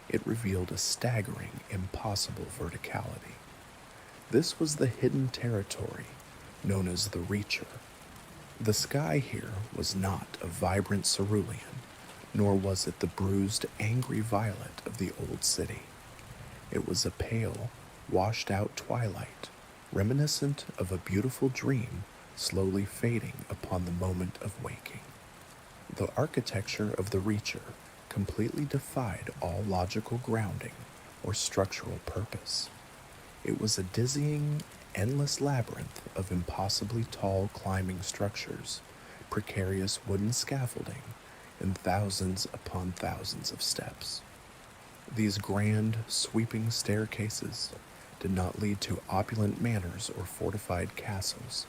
it revealed a staggering, impossible verticality. This was the hidden territory known as the Reacher. The sky here was not a vibrant cerulean, nor was it the bruised, angry violet of the old city. It was a pale, washed-out twilight, reminiscent of a beautiful dream slowly fading upon the moment of waking. The architecture of the Reacher completely defied all logical grounding or structural purpose. It was a dizzying, endless labyrinth of impossibly tall climbing structures, precarious wooden scaffolding, and thousands upon thousands of steps. These grand, sweeping staircases did not lead to opulent manors or fortified castles.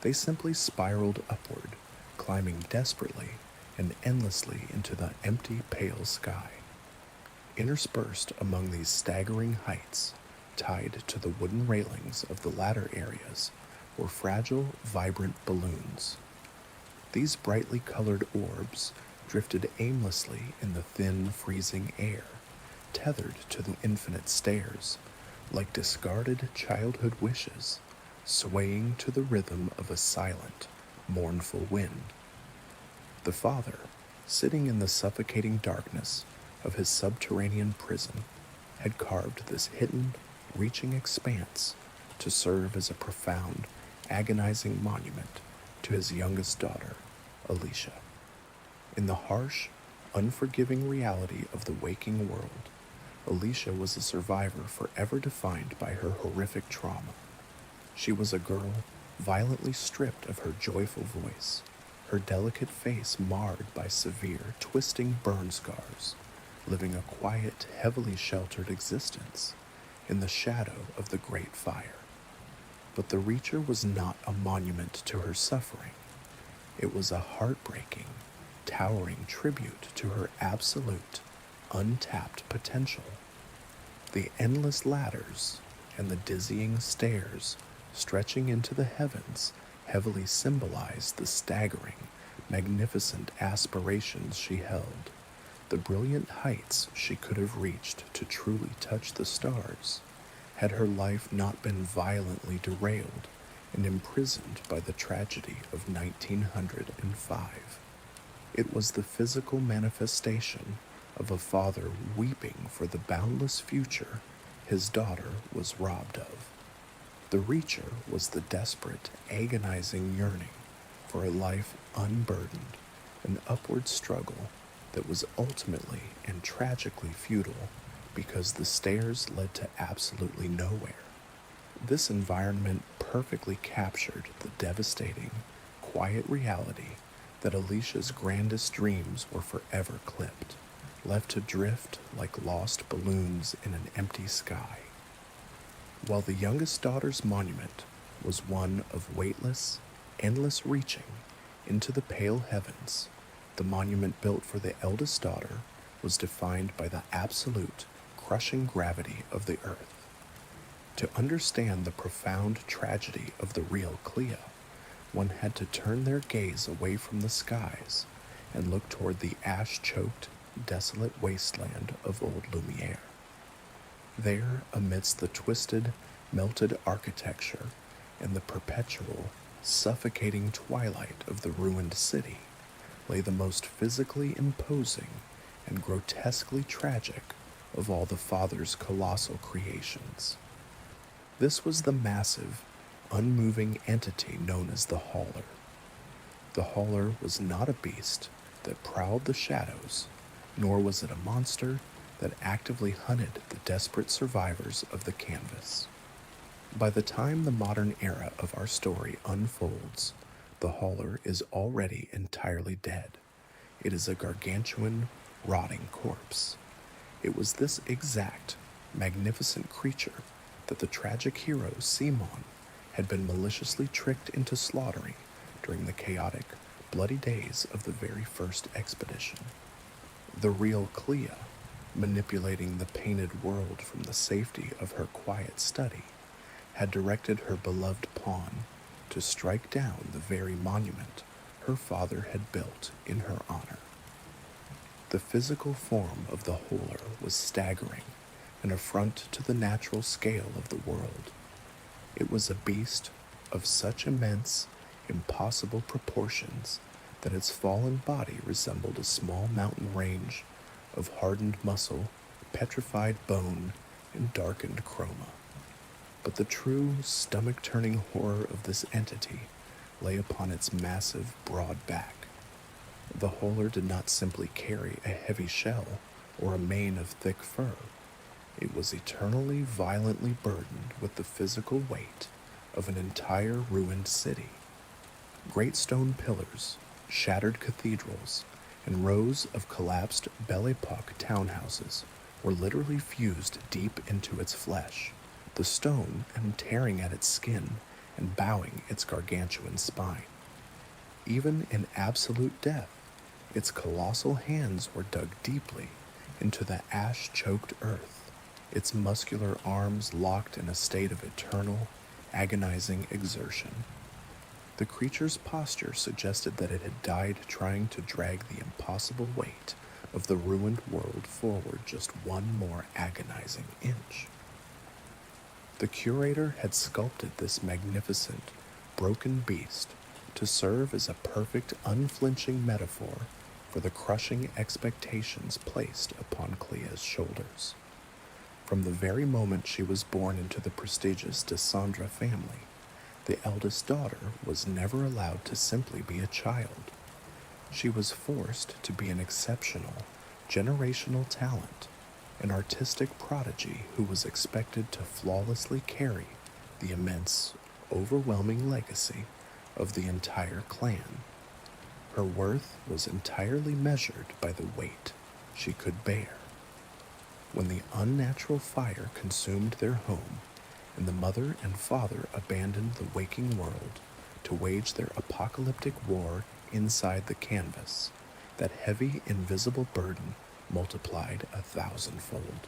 They simply spiraled upward, climbing desperately and endlessly into the empty, pale sky. Interspersed among these staggering heights, tied to the wooden railings of the latter areas, were fragile, vibrant balloons. These brightly colored orbs drifted aimlessly in the thin, freezing air, tethered to the infinite stairs, like discarded childhood wishes, swaying to the rhythm of a silent, mournful wind. The father, sitting in the suffocating darkness of his subterranean prison, had carved this hidden, reaching expanse to serve as a profound, agonizing monument to his youngest daughter, Alicia. In the harsh, unforgiving reality of the waking world, Alicia was a survivor forever defined by her horrific trauma. She was a girl violently stripped of her joyful voice, her delicate face marred by severe, twisting burn scars, living a quiet, heavily sheltered existence in the shadow of the Great Fire. But the Reacher was not a monument to her suffering. It was a heartbreaking, towering tribute to her absolute, untapped potential. The endless ladders and the dizzying stairs stretching into the heavens heavily symbolized the staggering, magnificent aspirations she held, the brilliant heights she could have reached to truly touch the stars, had her life not been violently derailed and imprisoned by the tragedy of 1905. It was the physical manifestation of a father weeping for the boundless future his daughter was robbed of. The Reacher was the desperate, agonizing yearning for a life unburdened, an upward struggle that was ultimately and tragically futile because the stairs led to absolutely nowhere. This environment perfectly captured the devastating, quiet reality that Alicia's grandest dreams were forever clipped, left to drift like lost balloons in an empty sky. While the youngest daughter's monument was one of weightless, endless reaching into the pale heavens, the monument built for the eldest daughter was defined by the absolute, crushing gravity of the earth. To understand the profound tragedy of the real Clea, one had to turn their gaze away from the skies and look toward the ash-choked, desolate wasteland of Old Lumière. There, amidst the twisted, melted architecture and the perpetual, suffocating twilight of the ruined city, lay the most physically imposing and grotesquely tragic of all the Father's colossal creations. This was the massive, unmoving entity known as the Hauler. The Hauler was not a beast that prowled the shadows, nor was it a monster that actively hunted the desperate survivors of the canvas. By the time the modern era of our story unfolds, the Hauler is already entirely dead. It is a gargantuan, rotting corpse. It was this exact, magnificent creature that the tragic hero Simon had been maliciously tricked into slaughtering during the chaotic, bloody days of the very first expedition. The real Clea, manipulating the painted world from the safety of her quiet study, had directed her beloved pawn to strike down the very monument her father had built in her honor. The physical form of the Hauler was staggering, an affront to the natural scale of the world. It was a beast of such immense, impossible proportions that its fallen body resembled a small mountain range of hardened muscle, petrified bone, and darkened chroma. But the true stomach-turning horror of this entity lay upon its massive, broad back. The Hauler did not simply carry a heavy shell or a mane of thick fur. It was eternally violently burdened with the physical weight of an entire ruined city. Great stone pillars, shattered cathedrals, and rows of collapsed Belle Époque townhouses were literally fused deep into its flesh, the stone and tearing at its skin and bowing its gargantuan spine. Even in absolute death, its colossal hands were dug deeply into the ash-choked earth, its muscular arms locked in a state of eternal, agonizing exertion. The creature's posture suggested that it had died trying to drag the impossible weight of the ruined world forward just one more agonizing inch. The Curator had sculpted this magnificent, broken beast to serve as a perfect, unflinching metaphor for the crushing expectations placed upon Clea's shoulders. From the very moment she was born into the prestigious Descendre family, the eldest daughter was never allowed to simply be a child. She was forced to be an exceptional, generational talent, an artistic prodigy who was expected to flawlessly carry the immense, overwhelming legacy of the entire clan. Her worth was entirely measured by the weight she could bear. When the unnatural fire consumed their home, and the mother and father abandoned the waking world to wage their apocalyptic war inside the canvas, that heavy, invisible burden multiplied 1,000-fold.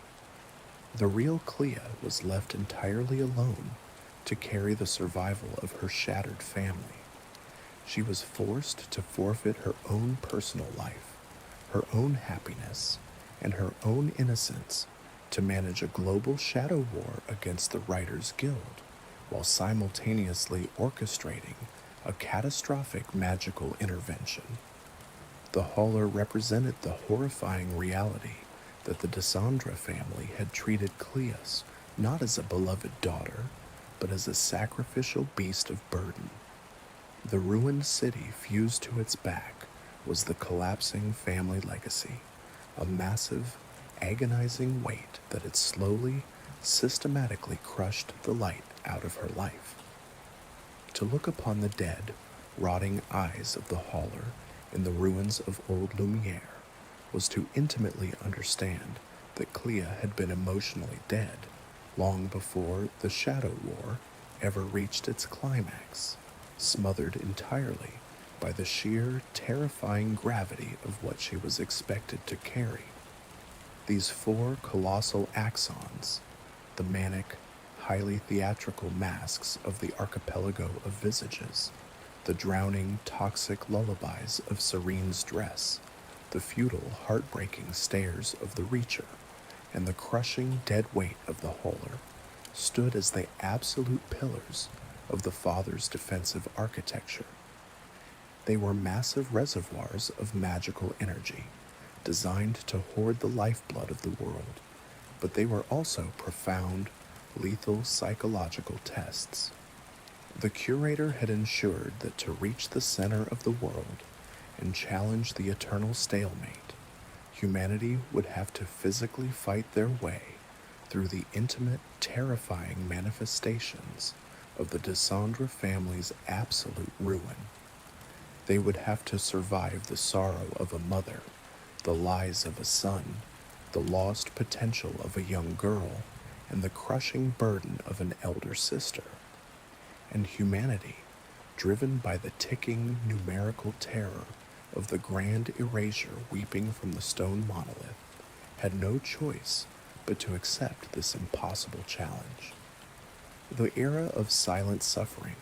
The real Clea was left entirely alone to carry the survival of her shattered family. She was forced to forfeit her own personal life, her own happiness, and her own innocence to manage a global shadow war against the Writers' Guild, while simultaneously orchestrating a catastrophic magical intervention. The Hauler represented the horrifying reality that the Descendre family had treated Cleis not as a beloved daughter, but as a sacrificial beast of burden. The ruined city fused to its back was the collapsing family legacy, a massive, agonizing weight that had slowly, systematically crushed the light out of her life. To look upon the dead, rotting eyes of the Hauler in the ruins of Old Lumière was to intimately understand that Clea had been emotionally dead long before the Shadow War ever reached its climax, smothered entirely by the sheer, terrifying gravity of what she was expected to carry. These 4 colossal axons, the manic, highly theatrical masks of the archipelago of visages, the drowning, toxic lullabies of Serene's dress, the futile, heartbreaking stares of the Reacher, and the crushing dead weight of the Hauler, stood as the absolute pillars of the Father's defensive architecture. They were massive reservoirs of magical energy, designed to hoard the lifeblood of the world, but they were also profound, lethal psychological tests. The Curator had ensured that to reach the center of the world and challenge the eternal stalemate, humanity would have to physically fight their way through the intimate, terrifying manifestations of the Descendre family's absolute ruin. They would have to survive the sorrow of a mother, the lies of a son, the lost potential of a young girl, and the crushing burden of an elder sister. And humanity, driven by the ticking numerical terror of the grand erasure weeping from the stone monolith, had no choice but to accept this impossible challenge. The era of silent suffering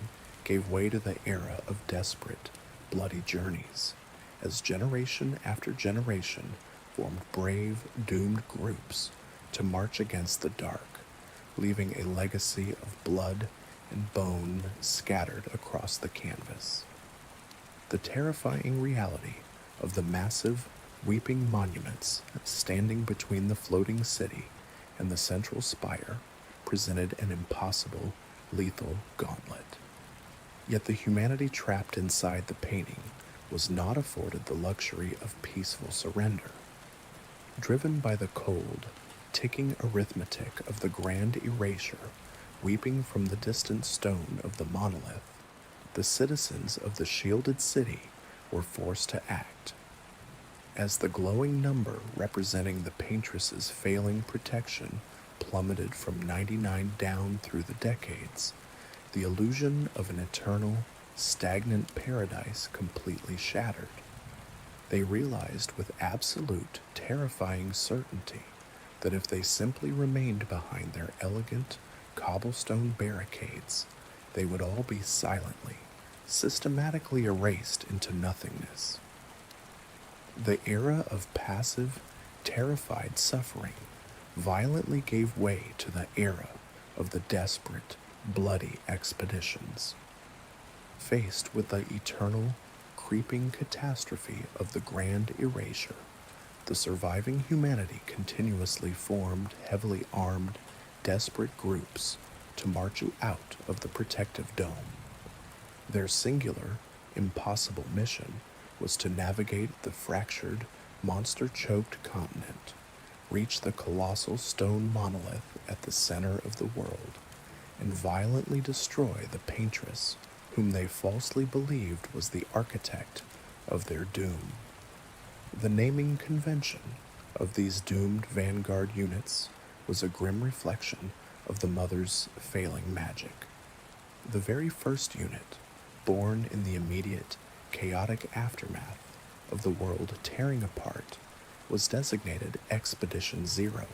gave way to the era of desperate, bloody journeys, as generation after generation formed brave, doomed groups to march against the dark, leaving a legacy of blood and bone scattered across the canvas. The terrifying reality of the massive, weeping monuments standing between the floating city and the central spire presented an impossible, lethal gauntlet. Yet the humanity trapped inside the painting was not afforded the luxury of peaceful surrender. Driven by the cold, ticking arithmetic of the grand erasure weeping from the distant stone of the monolith, the citizens of the shielded city were forced to act. As the glowing number representing the Paintress's failing protection plummeted from 99 down through the decades, the illusion of an eternal, stagnant paradise completely shattered. They realized with absolute, terrifying certainty that if they simply remained behind their elegant, cobblestone barricades, they would all be silently, systematically erased into nothingness. The era of passive, terrified suffering violently gave way to the era of the desperate, bloody expeditions. Faced with the eternal, creeping catastrophe of the grand erasure, the surviving humanity continuously formed heavily armed, desperate groups to march you out of the protective dome. Their singular, impossible mission was to navigate the fractured, monster-choked continent, reach the colossal stone monolith at the center of the world, and violently destroy the Paintress, whom they falsely believed was the architect of their doom. The naming convention of these doomed vanguard units was a grim reflection of the Mother's failing magic. The very first unit, born in the immediate, chaotic aftermath of the world tearing apart, was designated Expedition Zero,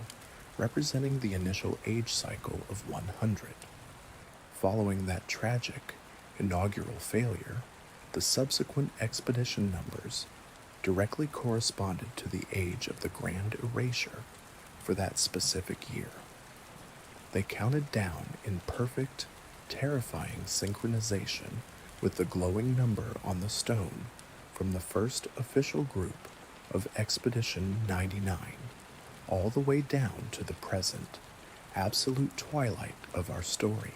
representing the initial age cycle of 100. Following that tragic, inaugural failure, the subsequent expedition numbers directly corresponded to the age of the Grand Erasure for that specific year. They counted down in perfect, terrifying synchronization with the glowing number on the stone from the first official group of Expedition 99, all the way down to the present, absolute twilight of our story.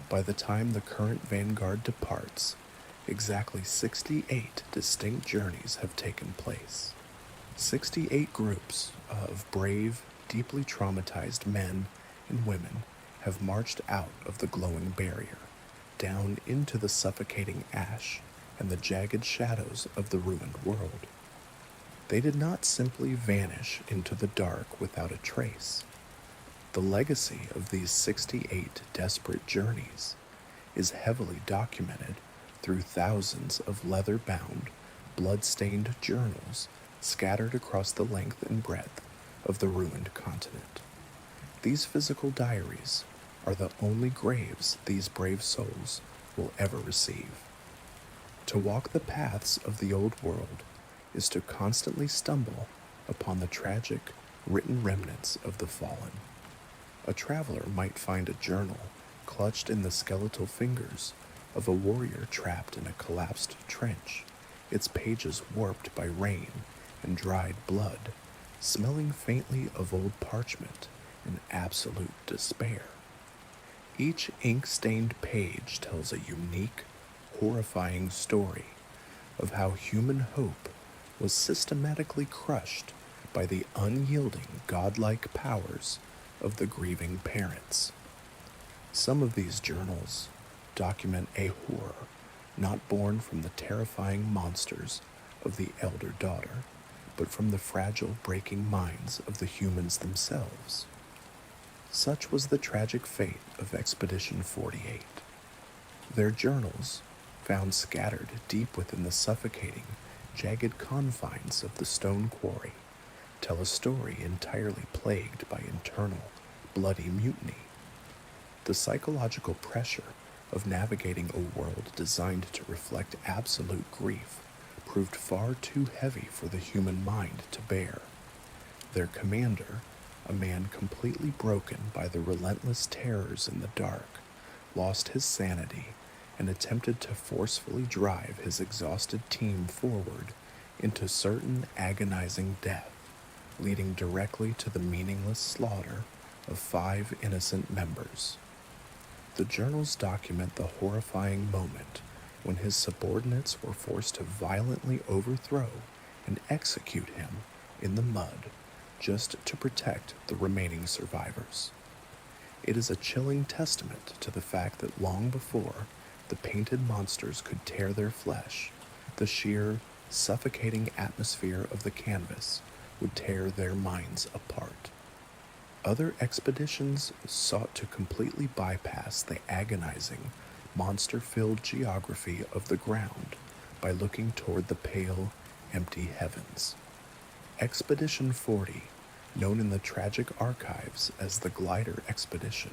By the time the current vanguard departs, exactly 68 distinct journeys have taken place. 68 groups of brave, deeply traumatized men and women have marched out of the glowing barrier, down into the suffocating ash and the jagged shadows of the ruined world. They did not simply vanish into the dark without a trace. The legacy of these 68 desperate journeys is heavily documented through thousands of leather-bound, blood-stained journals scattered across the length and breadth of the ruined continent. These physical diaries are the only graves these brave souls will ever receive. To walk the paths of the old world is to constantly stumble upon the tragic, written remnants of the fallen. A traveler might find a journal clutched in the skeletal fingers of a warrior trapped in a collapsed trench, its pages warped by rain and dried blood, smelling faintly of old parchment and absolute despair. Each ink-stained page tells a unique, horrifying story of how human hope was systematically crushed by the unyielding godlike powers of the grieving parents. Some of these journals document a horror not born from the terrifying monsters of the elder daughter, but from the fragile breaking minds of the humans themselves. Such was the tragic fate of Expedition 48. Their journals, found scattered deep within the suffocating, jagged confines of the stone quarry, tell a story entirely plagued by internal, bloody mutiny. The psychological pressure of navigating a world designed to reflect absolute grief proved far too heavy for the human mind to bear. Their commander, a man completely broken by the relentless terrors in the dark, lost his sanity and attempted to forcefully drive his exhausted team forward into certain agonizing death, leading directly to the meaningless slaughter of 5 innocent members. The journals document the horrifying moment when his subordinates were forced to violently overthrow and execute him in the mud just to protect the remaining survivors. It is a chilling testament to the fact that long before the painted monsters could tear their flesh, the sheer, suffocating atmosphere of the canvas would tear their minds apart. Other expeditions sought to completely bypass the agonizing, monster-filled geography of the ground by looking toward the pale, empty heavens. Expedition 40, known in the tragic archives as the Glider Expedition,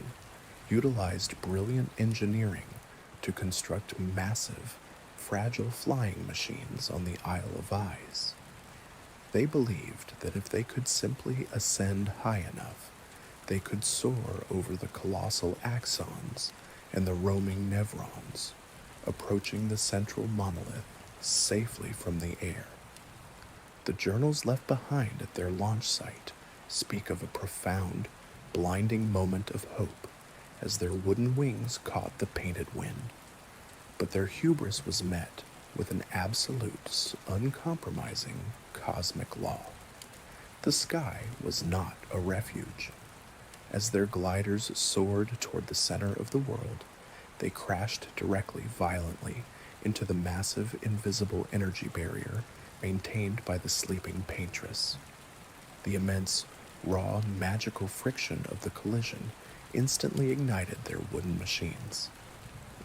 utilized brilliant engineering to construct massive, fragile flying machines on the Isle of Eyes. They believed that if they could simply ascend high enough, they could soar over the colossal axons and the roaming nevrons, approaching the central monolith safely from the air. The journals left behind at their launch site speak of a profound, blinding moment of hope as their wooden wings caught the painted wind. But their hubris was met with an absolute, uncompromising cosmic law. The sky was not a refuge. As their gliders soared toward the center of the world, they crashed directly violently into the massive invisible energy barrier maintained by the sleeping Paintress. The immense, raw, magical friction of the collision instantly ignited their wooden machines.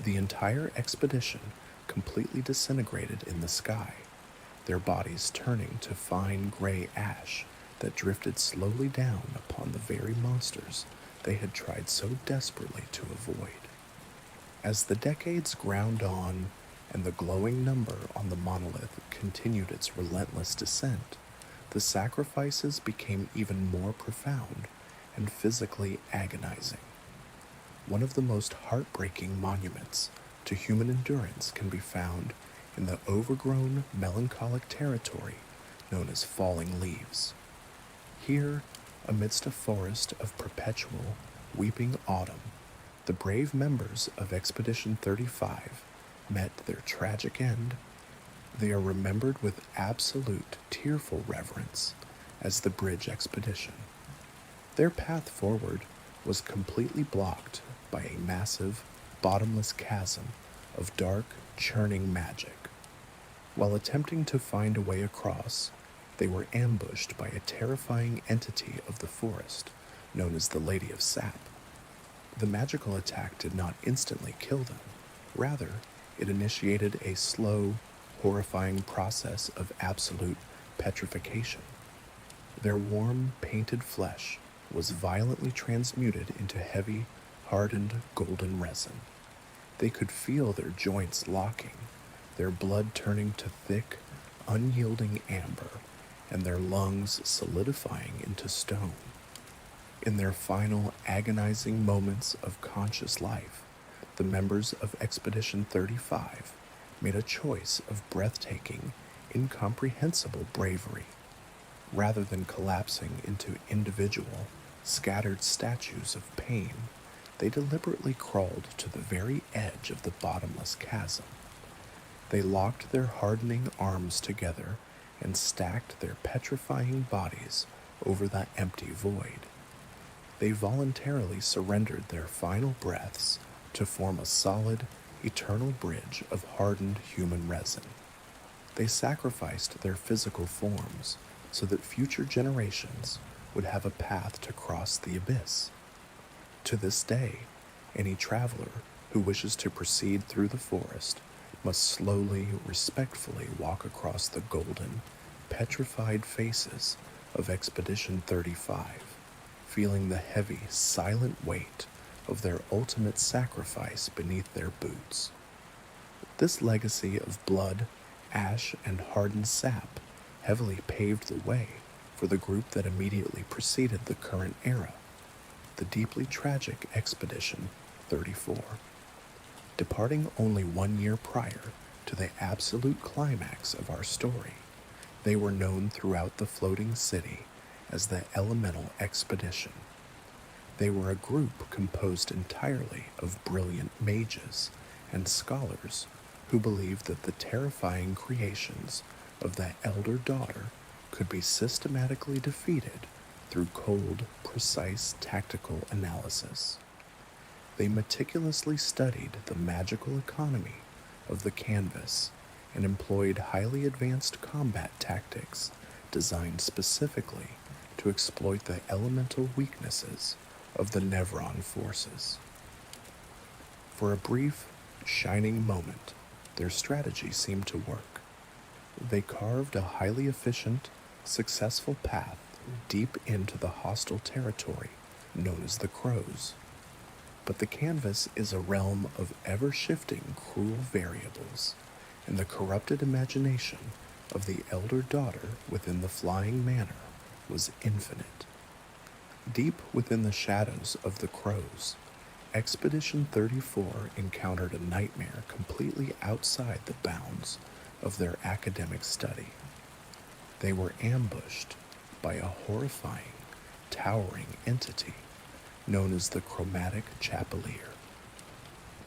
The entire expedition completely disintegrated in the sky, their bodies turning to fine gray ash that drifted slowly down upon the very monsters they had tried so desperately to avoid. As the decades ground on and the glowing number on the monolith continued its relentless descent, the sacrifices became even more profound and physically agonizing. One of the most heartbreaking monuments to human endurance can be found in the overgrown, melancholic territory known as Falling Leaves. Here, amidst a forest of perpetual, weeping autumn, the brave members of Expedition 35 met their tragic end. They are remembered with absolute, tearful reverence as the Bridge Expedition. Their path forward was completely blocked by a massive, bottomless chasm of dark, churning magic. While attempting to find a way across, they were ambushed by a terrifying entity of the forest known as the Lady of Sap. The magical attack did not instantly kill them. Rather, it initiated a slow, horrifying process of absolute petrification. Their warm, painted flesh was violently transmuted into heavy, hardened golden resin. They could feel their joints locking, their blood turning to thick, unyielding amber, and their lungs solidifying into stone. In their final agonizing moments of conscious life, the members of Expedition 35 made a choice of breathtaking, incomprehensible bravery. Rather than collapsing into individual, scattered statues of pain, they deliberately crawled to the very edge of the bottomless chasm. They locked their hardening arms together and stacked their petrifying bodies over the empty void. They voluntarily surrendered their final breaths to form a solid, eternal bridge of hardened human resin. They sacrificed their physical forms so that future generations would have a path to cross the abyss. To this day, any traveler who wishes to proceed through the forest must slowly, respectfully walk across the golden, petrified faces of Expedition 35, feeling the heavy, silent weight of their ultimate sacrifice beneath their boots. This legacy of blood, ash, and hardened sap heavily paved the way for the group that immediately preceded the current era, the deeply tragic Expedition 34. Departing only 1 year prior to the absolute climax of our story, they were known throughout the floating city as the Elemental Expedition. They were a group composed entirely of brilliant mages and scholars who believed that the terrifying creations of the Elder Daughter could be systematically defeated through cold, precise tactical analysis. They meticulously studied the magical economy of the canvas and employed highly advanced combat tactics designed specifically to exploit the elemental weaknesses of the Nevron forces. For a brief, shining moment, their strategy seemed to work. They carved a highly efficient, successful path deep into the hostile territory known as the Crows. But the canvas is a realm of ever-shifting cruel variables, and the corrupted imagination of the Elder Daughter within the flying manor was infinite. Deep within the shadows of the Crows, Expedition 34 encountered a nightmare completely outside the bounds of their academic study. They were ambushed by a horrifying, towering entity known as the Chromatic Chapelier.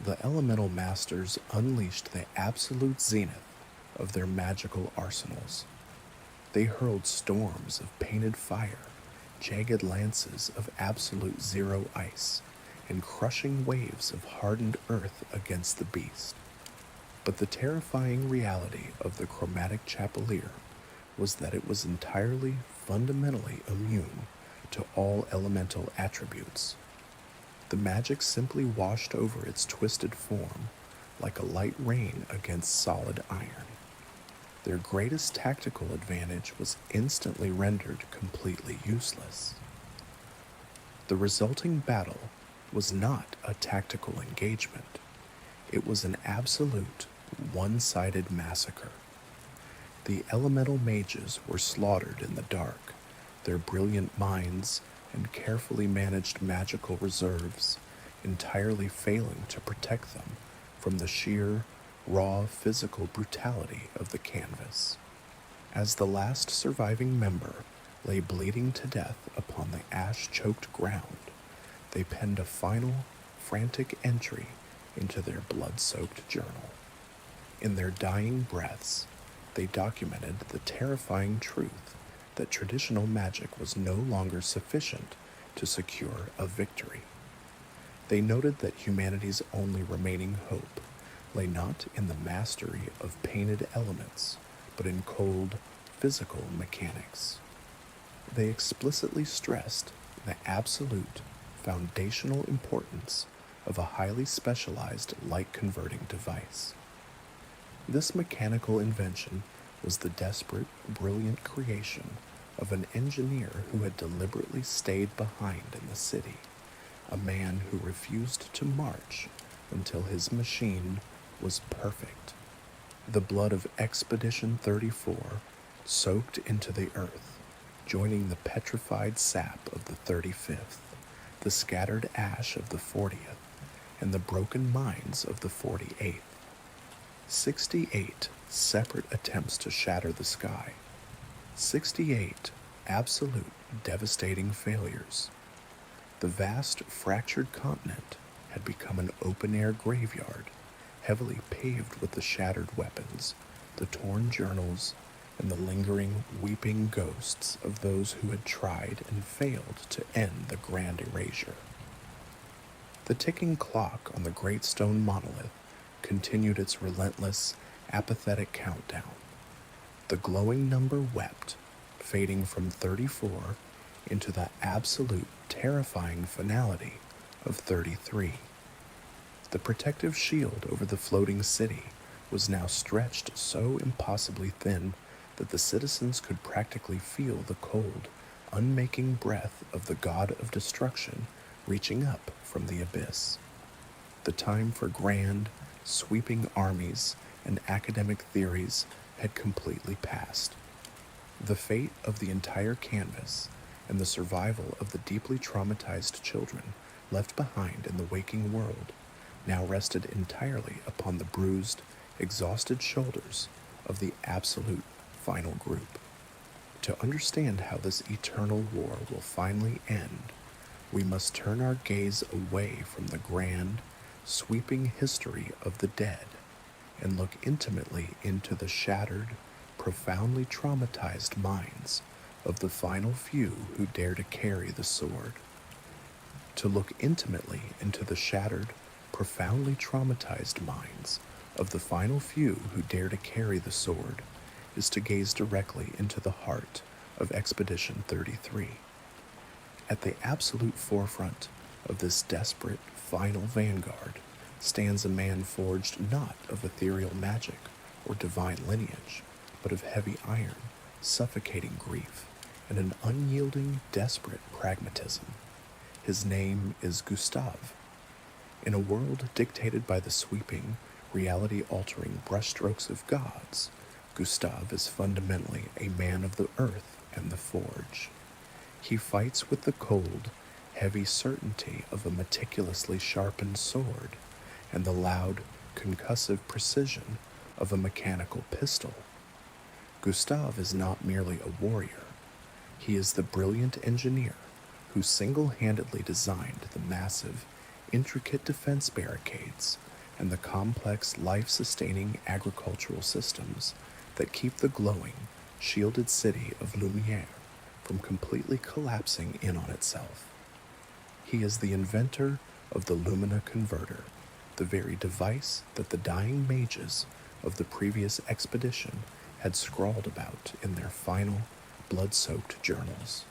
The elemental masters unleashed the absolute zenith of their magical arsenals. They hurled storms of painted fire, jagged lances of absolute zero ice, and crushing waves of hardened earth against the beast. But the terrifying reality of the Chromatic Chapelier was that it was entirely, fundamentally immune to all elemental attributes. The magic simply washed over its twisted form like a light rain against solid iron. Their greatest tactical advantage was instantly rendered completely useless. The resulting battle was not a tactical engagement. It was an absolute, one-sided massacre. The elemental mages were slaughtered in the dark, their brilliant minds and carefully managed magical reserves entirely failing to protect them from the sheer, raw physical brutality of the canvas. As the last surviving member lay bleeding to death upon the ash-choked ground, they penned a final, frantic entry into their blood-soaked journal. In their dying breaths, they documented the terrifying truth that traditional magic was no longer sufficient to secure a victory. They noted that humanity's only remaining hope lay not in the mastery of painted elements, but in cold, physical mechanics. They explicitly stressed the absolute, foundational importance of a highly specialized light-converting device. This mechanical invention was the desperate, brilliant creation of an engineer who had deliberately stayed behind in the city, a man who refused to march until his machine was perfect. The blood of Expedition 34 soaked into the earth, joining the petrified sap of the 35th, the scattered ash of the 40th, and the broken minds of the 48th. 68 separate attempts to shatter the sky. 68 absolute, devastating failures. The vast, fractured continent had become an open-air graveyard, heavily paved with the shattered weapons, the torn journals, and the lingering, weeping ghosts of those who had tried and failed to end the grand erasure. The ticking clock on the great stone monolith continued its relentless, apathetic countdown. The glowing number wept, fading from 34 into the absolute, terrifying finality of 33. The protective shield over the floating city was now stretched so impossibly thin that the citizens could practically feel the cold, unmaking breath of the god of destruction reaching up from the abyss. The time for grand, sweeping armies and academic theories had completely passed. The fate of the entire canvas and the survival of the deeply traumatized children left behind in the waking world now rested entirely upon the bruised, exhausted shoulders of the absolute final group. To understand how this eternal war will finally end, we must turn our gaze away from the grand, sweeping history of the dead and look intimately into the shattered, profoundly traumatized minds of the final few who dare to carry the sword. To look intimately into the shattered, profoundly traumatized minds of the final few who dare to carry the sword is to gaze directly into the heart of Expedition 33. At the absolute forefront of this desperate, final vanguard stands a man forged not of ethereal magic or divine lineage, but of heavy iron, suffocating grief, and an unyielding, desperate pragmatism. His name is Gustave. In a world dictated by the sweeping, reality-altering brushstrokes of gods, Gustave is fundamentally a man of the earth and the forge. He fights with the cold, heavy certainty of a meticulously sharpened sword and the loud, concussive precision of a mechanical pistol. Gustave is not merely a warrior. He is the brilliant engineer who single-handedly designed the massive, intricate defense barricades and the complex, life-sustaining agricultural systems that keep the glowing, shielded city of Lumière from completely collapsing in on itself. He is the inventor of the Lumina Converter, the very device that the dying mages of the previous expedition had scrawled about in their final, blood-soaked journals.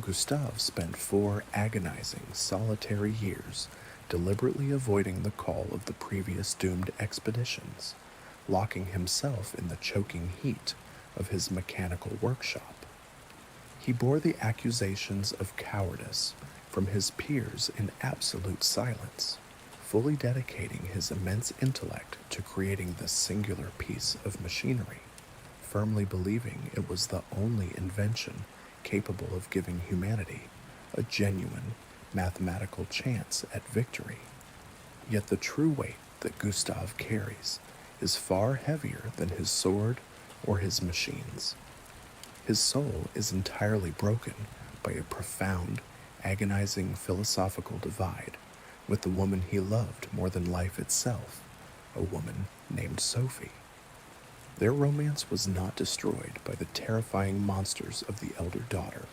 Gustave spent 4 agonizing, solitary years deliberately avoiding the call of the previous doomed expeditions, locking himself in the choking heat of his mechanical workshop. He bore the accusations of cowardice from his peers in absolute silence, fully dedicating his immense intellect to creating this singular piece of machinery, firmly believing it was the only invention capable of giving humanity a genuine mathematical chance at victory. Yet the true weight that Gustave carries is far heavier than his sword or his machines. His soul is entirely broken by a profound, agonizing philosophical divide with the woman he loved more than life itself, a woman named Sophie. Their romance was not destroyed by the terrifying monsters of the elder daughter,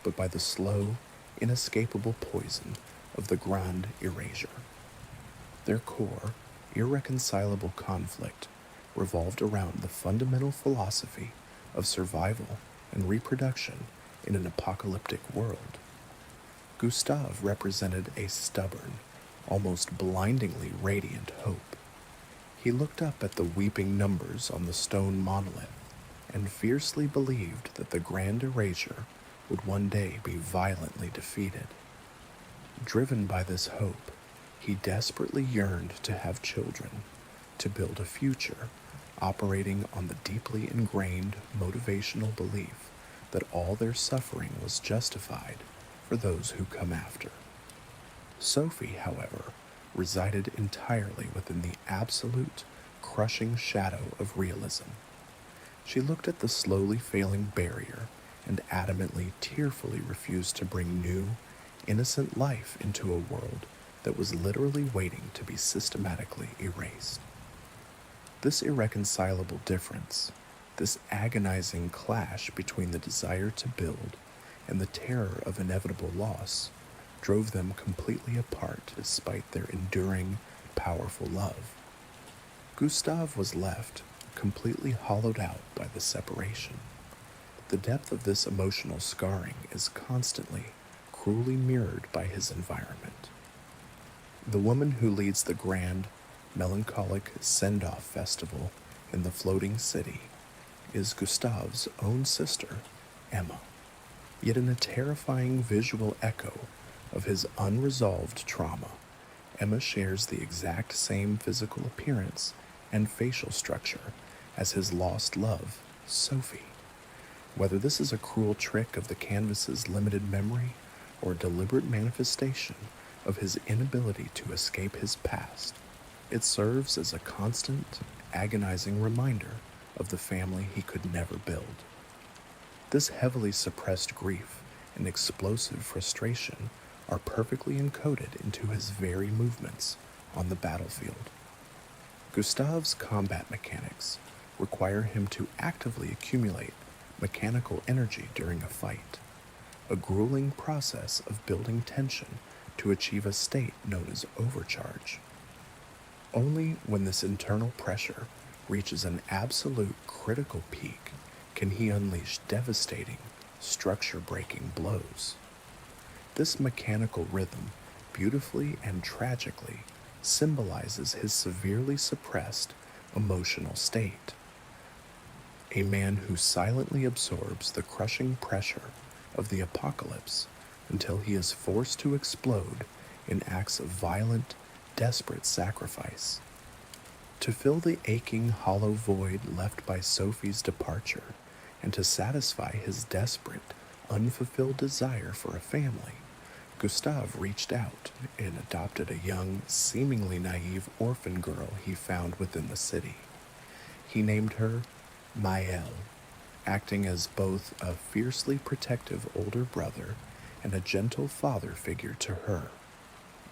but by the slow, inescapable poison of the grand erasure. Their core, irreconcilable conflict revolved around the fundamental philosophy of survival and reproduction in an apocalyptic world. Gustave represented a stubborn, almost blindingly radiant hope. He looked up at the weeping numbers on the stone monolith and fiercely believed that the grand erasure would one day be violently defeated. Driven by this hope, he desperately yearned to have children, to build a future, operating on the deeply ingrained motivational belief that all their suffering was justified for those who come after. Sophie, however, resided entirely within the absolute, crushing shadow of realism. She looked at the slowly failing barrier and adamantly, tearfully refused to bring new, innocent life into a world that was literally waiting to be systematically erased. This irreconcilable difference, this agonizing clash between the desire to build and the terror of inevitable loss, drove them completely apart despite their enduring, powerful love. Gustave was left completely hollowed out by the separation. The depth of this emotional scarring is constantly, cruelly mirrored by his environment. The woman who leads the grand, melancholic send-off festival in the floating city is Gustave's own sister, Emma. Yet in a terrifying visual echo of his unresolved trauma, Emma shares the exact same physical appearance and facial structure as his lost love, Sophie. Whether this is a cruel trick of the canvas's limited memory or a deliberate manifestation of his inability to escape his past, it serves as a constant, agonizing reminder of the family he could never build. This heavily suppressed grief and explosive frustration are perfectly encoded into his very movements on the battlefield. Gustave's combat mechanics require him to actively accumulate mechanical energy during a fight, a grueling process of building tension to achieve a state known as overcharge. Only when this internal pressure reaches an absolute critical peak can he unleash devastating, structure-breaking blows. This mechanical rhythm beautifully and tragically symbolizes his severely suppressed emotional state. A man who silently absorbs the crushing pressure of the apocalypse until he is forced to explode in acts of violent, desperate sacrifice. To fill the aching, hollow void left by Sophie's departure, and to satisfy his desperate, unfulfilled desire for a family, Gustave reached out and adopted a young, seemingly naive orphan girl he found within the city. He named her Maëlle, acting as both a fiercely protective older brother and a gentle father figure to her.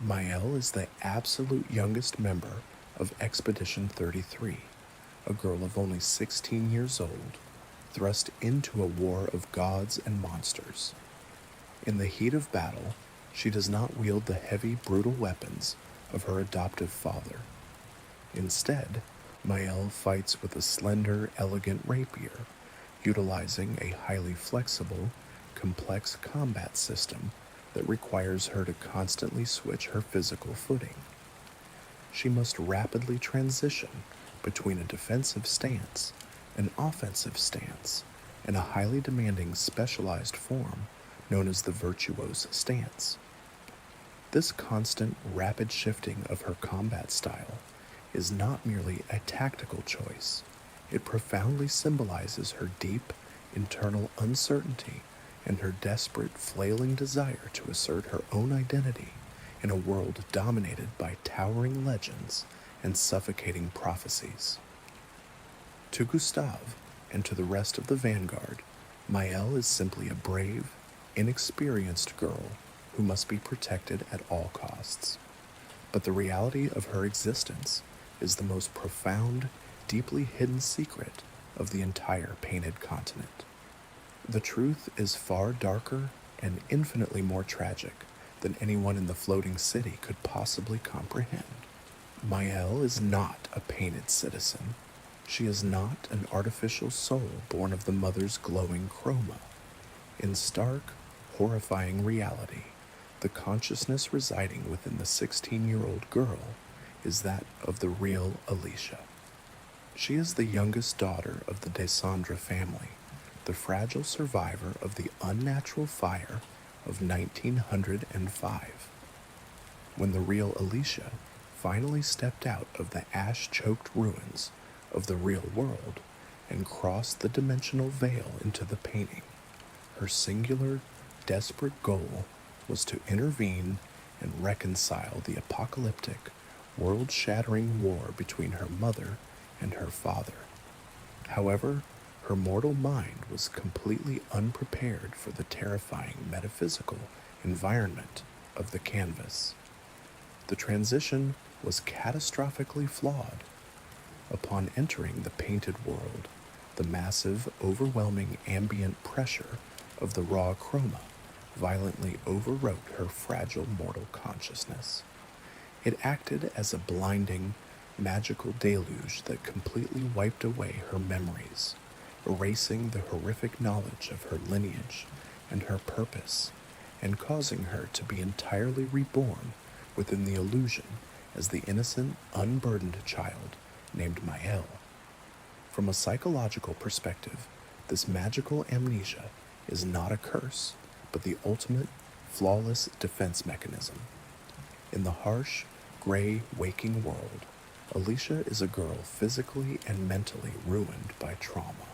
Maëlle is the absolute youngest member of Expedition 33, a girl of only 16 years old, thrust into a war of gods and monsters. In the heat of battle, she does not wield the heavy, brutal weapons of her adoptive father. Instead, Maëlle fights with a slender, elegant rapier, utilizing a highly flexible, complex combat system that requires her to constantly switch her physical footing. She must rapidly transition between a defensive stance, an offensive stance, and a highly demanding specialized form known as the virtuose stance. This constant, rapid shifting of her combat style is not merely a tactical choice. It profoundly symbolizes her deep, internal uncertainty and her desperate, flailing desire to assert her own identity in a world dominated by towering legends and suffocating prophecies. To Gustave and to the rest of the vanguard, Maëlle is simply a brave, inexperienced girl who must be protected at all costs. But the reality of her existence is the most profound, deeply hidden secret of the entire painted continent. The truth is far darker and infinitely more tragic than anyone in the floating city could possibly comprehend. Maëlle is not a painted citizen. She is not an artificial soul born of the mother's glowing chroma. In stark, horrifying reality, the consciousness residing within the 16-year-old girl is that of the real Alicia. She is the youngest daughter of the Descendre family, the fragile survivor of the unnatural fire of 1905. When the real Alicia finally stepped out of the ash-choked ruins of the real world and crossed the dimensional veil into the painting, her singular, desperate goal was to intervene and reconcile the apocalyptic, world-shattering war between her mother and her father. However, Her mortal mind was completely unprepared for the terrifying metaphysical environment of the canvas. The transition was catastrophically flawed. Upon entering the painted world, the massive, overwhelming ambient pressure of the raw chroma violently overwrote her fragile mortal consciousness. It acted as a blinding, magical deluge that completely wiped away her memories, erasing the horrific knowledge of her lineage and her purpose, and causing her to be entirely reborn within the illusion as the innocent, unburdened child named Maëlle. From a psychological perspective, this magical amnesia is not a curse, but the ultimate, flawless defense mechanism. In the harsh, gray, waking world, Alicia is a girl physically and mentally ruined by trauma.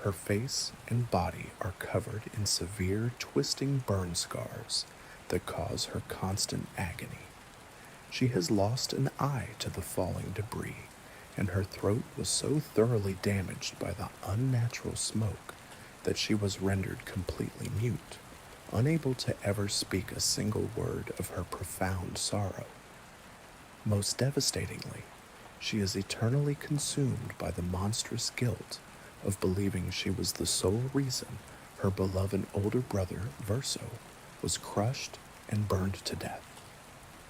Her face and body are covered in severe, twisting burn scars that cause her constant agony. She has lost an eye to the falling debris, and her throat was so thoroughly damaged by the unnatural smoke that she was rendered completely mute, unable to ever speak a single word of her profound sorrow. Most devastatingly, she is eternally consumed by the monstrous guilt of believing she was the sole reason her beloved older brother, Verso, was crushed and burned to death.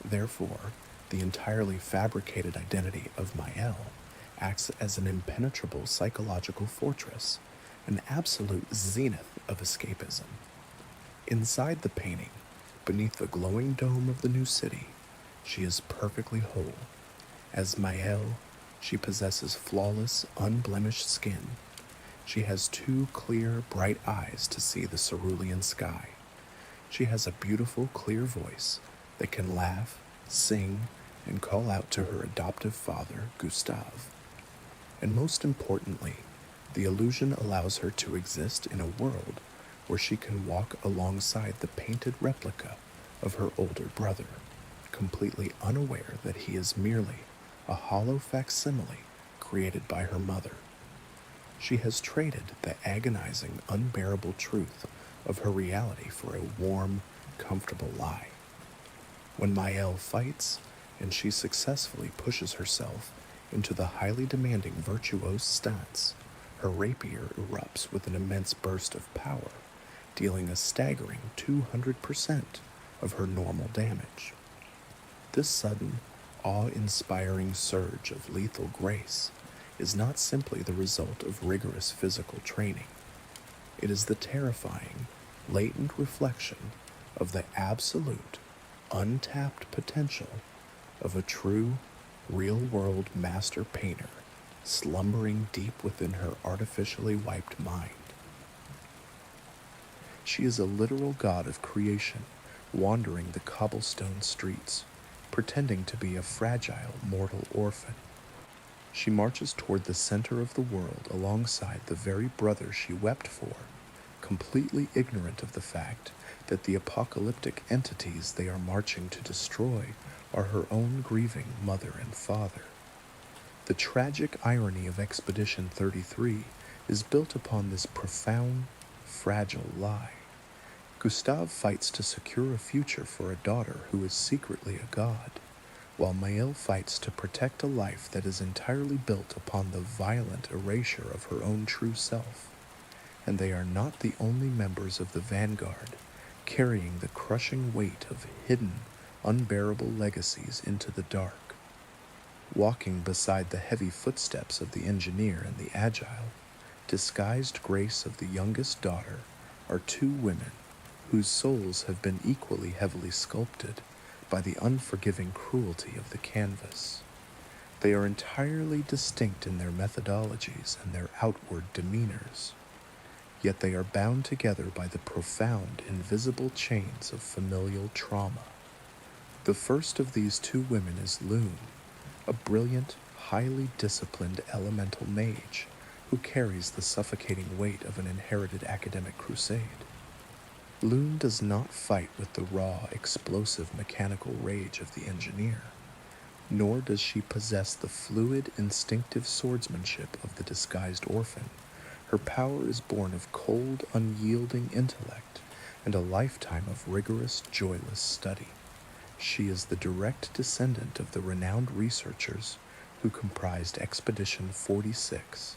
Therefore, the entirely fabricated identity of Maëlle acts as an impenetrable psychological fortress, an absolute zenith of escapism. Inside the painting, beneath the glowing dome of the new city, she is perfectly whole. As Maëlle, she possesses flawless, unblemished skin. She has two clear, bright eyes to see the cerulean sky. She has a beautiful, clear voice that can laugh, sing, and call out to her adoptive father, Gustave. And most importantly, the illusion allows her to exist in a world where she can walk alongside the painted replica of her older brother, completely unaware that he is merely a hollow facsimile created by her mother. She has traded the agonizing, unbearable truth of her reality for a warm, comfortable lie. When Maëlle fights, and she successfully pushes herself into the highly demanding virtuose stance, her rapier erupts with an immense burst of power, dealing a staggering 200% of her normal damage. This sudden, awe-inspiring surge of lethal grace is not simply the result of rigorous physical training. It is the terrifying, latent reflection of the absolute, untapped potential of a true, real-world master painter slumbering deep within her artificially wiped mind. She is a literal god of creation, wandering the cobblestone streets, pretending to be a fragile mortal orphan. She marches toward the center of the world alongside the very brother she wept for, completely ignorant of the fact that the apocalyptic entities they are marching to destroy are her own grieving mother and father. The tragic irony of Expedition 33 is built upon this profound, fragile lie. Gustave fights to secure a future for a daughter who is secretly a god, while Maëlle fights to protect a life that is entirely built upon the violent erasure of her own true self. And they are not the only members of the vanguard, carrying the crushing weight of hidden, unbearable legacies into the dark. Walking beside the heavy footsteps of the engineer and the agile, disguised grace of the youngest daughter are two women whose souls have been equally heavily sculpted by the unforgiving cruelty of the canvas. They are entirely distinct in their methodologies and their outward demeanors, yet they are bound together by the profound, invisible chains of familial trauma. The first of these two women is Lune, a brilliant, highly disciplined elemental mage who carries the suffocating weight of an inherited academic crusade. Lune does not fight with the raw, explosive mechanical rage of the engineer, nor does she possess the fluid, instinctive swordsmanship of the disguised orphan, Her power is born of cold, unyielding intellect and a lifetime of rigorous, joyless study. She is the direct descendant of the renowned researchers who comprised Expedition 46,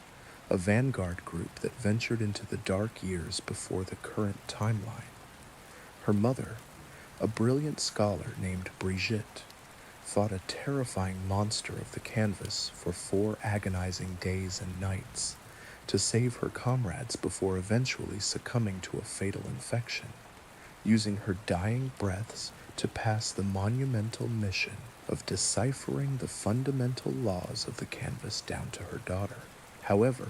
a vanguard group that ventured into the dark years before the current timeline. Her mother, a brilliant scholar named Brigitte, fought a terrifying monster of the canvas for 4 agonizing days and nights to save her comrades before eventually succumbing to a fatal infection, using her dying breaths to pass the monumental mission of deciphering the fundamental laws of the canvas down to her daughter. However,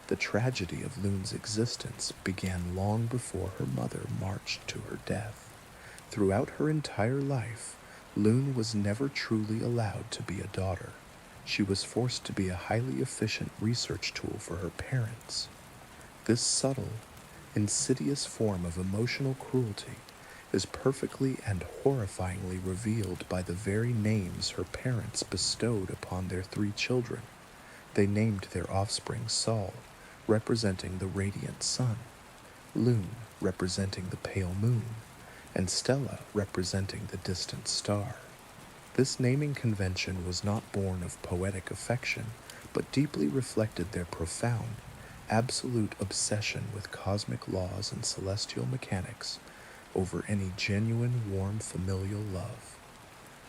the tragedy of Lune's existence began long before her mother marched to her death. Throughout her entire life, Lune was never truly allowed to be a daughter. She was forced to be a highly efficient research tool for her parents. This subtle, insidious form of emotional cruelty is perfectly and horrifyingly revealed by the very names her parents bestowed upon their 3 children. They named their offspring Sol, representing the radiant sun, Lune, representing the pale moon, and Stella, representing the distant star. This naming convention was not born of poetic affection, but deeply reflected their profound, absolute obsession with cosmic laws and celestial mechanics over any genuine, warm, familial love.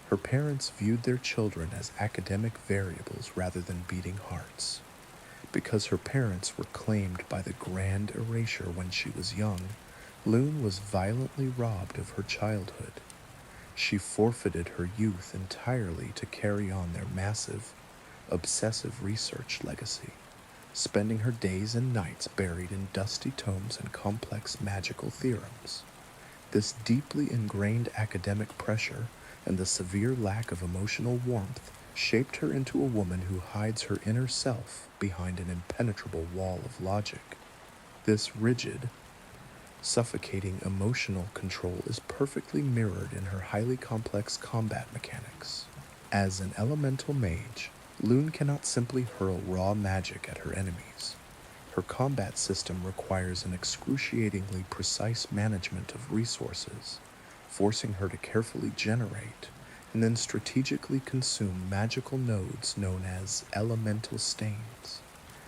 Her parents viewed their children as academic variables rather than beating hearts. Because her parents were claimed by the grand Erasure when she was young, Lune was violently robbed of her childhood. She forfeited her youth entirely to carry on their massive, obsessive research legacy, spending her days and nights buried in dusty tomes and complex magical theorems. This deeply ingrained academic pressure and the severe lack of emotional warmth shaped her into a woman who hides her inner self behind an impenetrable wall of logic. This rigid, suffocating emotional control is perfectly mirrored in her highly complex combat mechanics. As an elemental mage, Lune cannot simply hurl raw magic at her enemies. Her combat system requires an excruciatingly precise management of resources, forcing her to carefully generate and then strategically consume magical nodes known as elemental stains.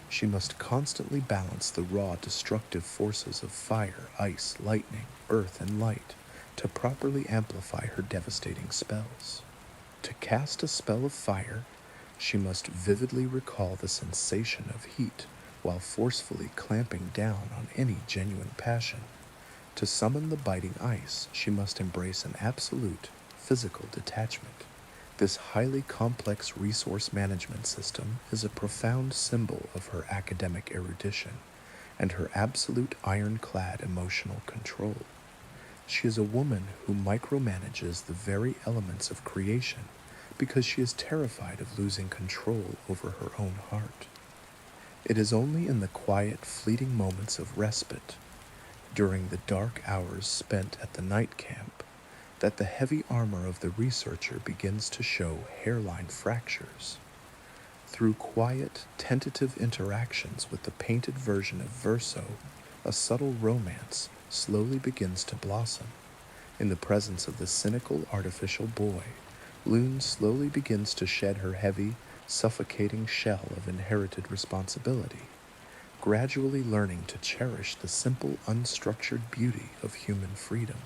She must constantly balance the raw destructive forces of fire, ice, lightning, earth, and light to properly amplify her devastating spells. To cast a spell of fire, she must vividly recall the sensation of heat while forcefully clamping down on any genuine passion. To summon the biting ice, she must embrace an absolute physical detachment. This highly complex resource management system is a profound symbol of her academic erudition and her absolute ironclad emotional control. She is a woman who micromanages the very elements of creation because she is terrified of losing control over her own heart. It is only in the quiet, fleeting moments of respite, during the dark hours spent at the night camp, that the heavy armor of the researcher begins to show hairline fractures. Through quiet, tentative interactions with the painted version of Verso, a subtle romance slowly begins to blossom. In the presence of the cynical, artificial boy, Lune slowly begins to shed her heavy, suffocating shell of inherited responsibility, gradually learning to cherish the simple, unstructured beauty of human freedom.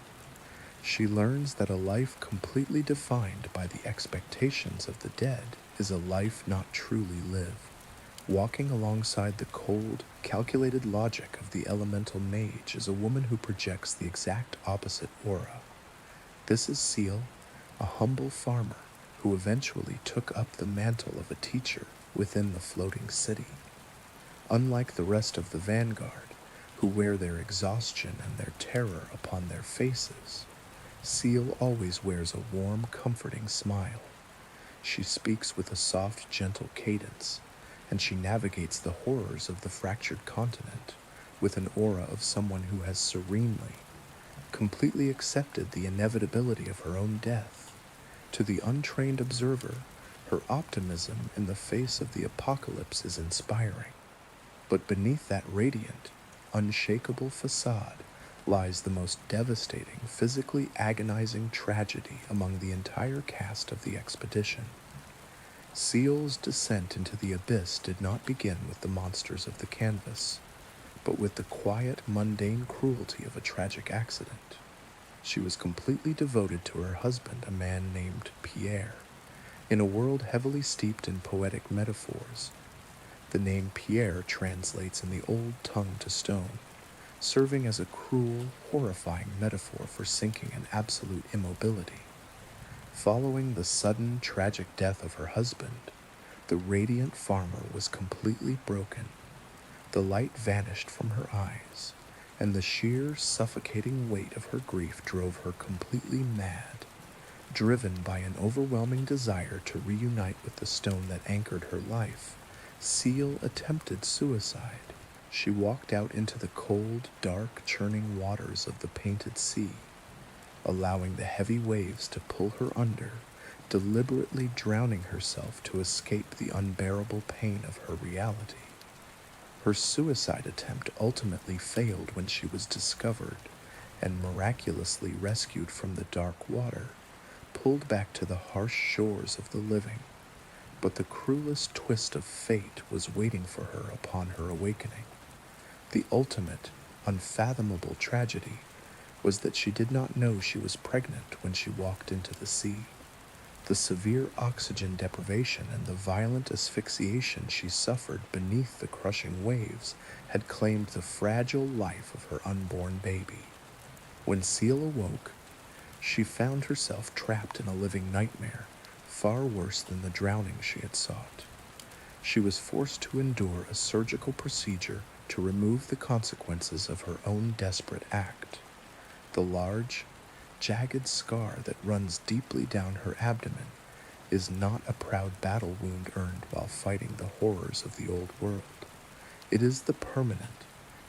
She learns that a life completely defined by the expectations of the dead is a life not truly lived. Walking alongside the cold, calculated logic of the elemental mage is a woman who projects the exact opposite aura. This is Seal, a humble farmer who eventually took up the mantle of a teacher within the floating city. Unlike the rest of the vanguard, who wear their exhaustion and their terror upon their faces, Seal always wears a warm, comforting smile. She speaks with a soft, gentle cadence, and she navigates the horrors of the fractured continent with an aura of someone who has serenely, completely accepted the inevitability of her own death. To the untrained observer, her optimism in the face of the apocalypse is inspiring. But beneath that radiant, unshakable facade lies the most devastating, physically agonizing tragedy among the entire cast of the expedition. Seal's descent into the abyss did not begin with the monsters of the canvas, but with the quiet, mundane cruelty of a tragic accident. She was completely devoted to her husband, a man named Pierre. In a world heavily steeped in poetic metaphors, the name Pierre translates in the old tongue to stone, serving as a cruel, horrifying metaphor for sinking in absolute immobility. Following the sudden, tragic death of her husband, the radiant farmer was completely broken. The light vanished from her eyes, and the sheer, suffocating weight of her grief drove her completely mad. Driven by an overwhelming desire to reunite with the stone that anchored her life, Seal attempted suicide. She walked out into the cold, dark, churning waters of the painted sea, allowing the heavy waves to pull her under, deliberately drowning herself to escape the unbearable pain of her reality. Her suicide attempt ultimately failed when she was discovered and miraculously rescued from the dark water, pulled back to the harsh shores of the living. But the cruelest twist of fate was waiting for her upon her awakening. The ultimate, unfathomable tragedy was that she did not know she was pregnant when she walked into the sea. The severe oxygen deprivation and the violent asphyxiation she suffered beneath the crushing waves had claimed the fragile life of her unborn baby. When Seal awoke, she found herself trapped in a living nightmare, far worse than the drowning she had sought. She was forced to endure a surgical procedure to remove the consequences of her own desperate act. The large, jagged scar that runs deeply down her abdomen is not a proud battle wound earned while fighting the horrors of the old world. It is the permanent,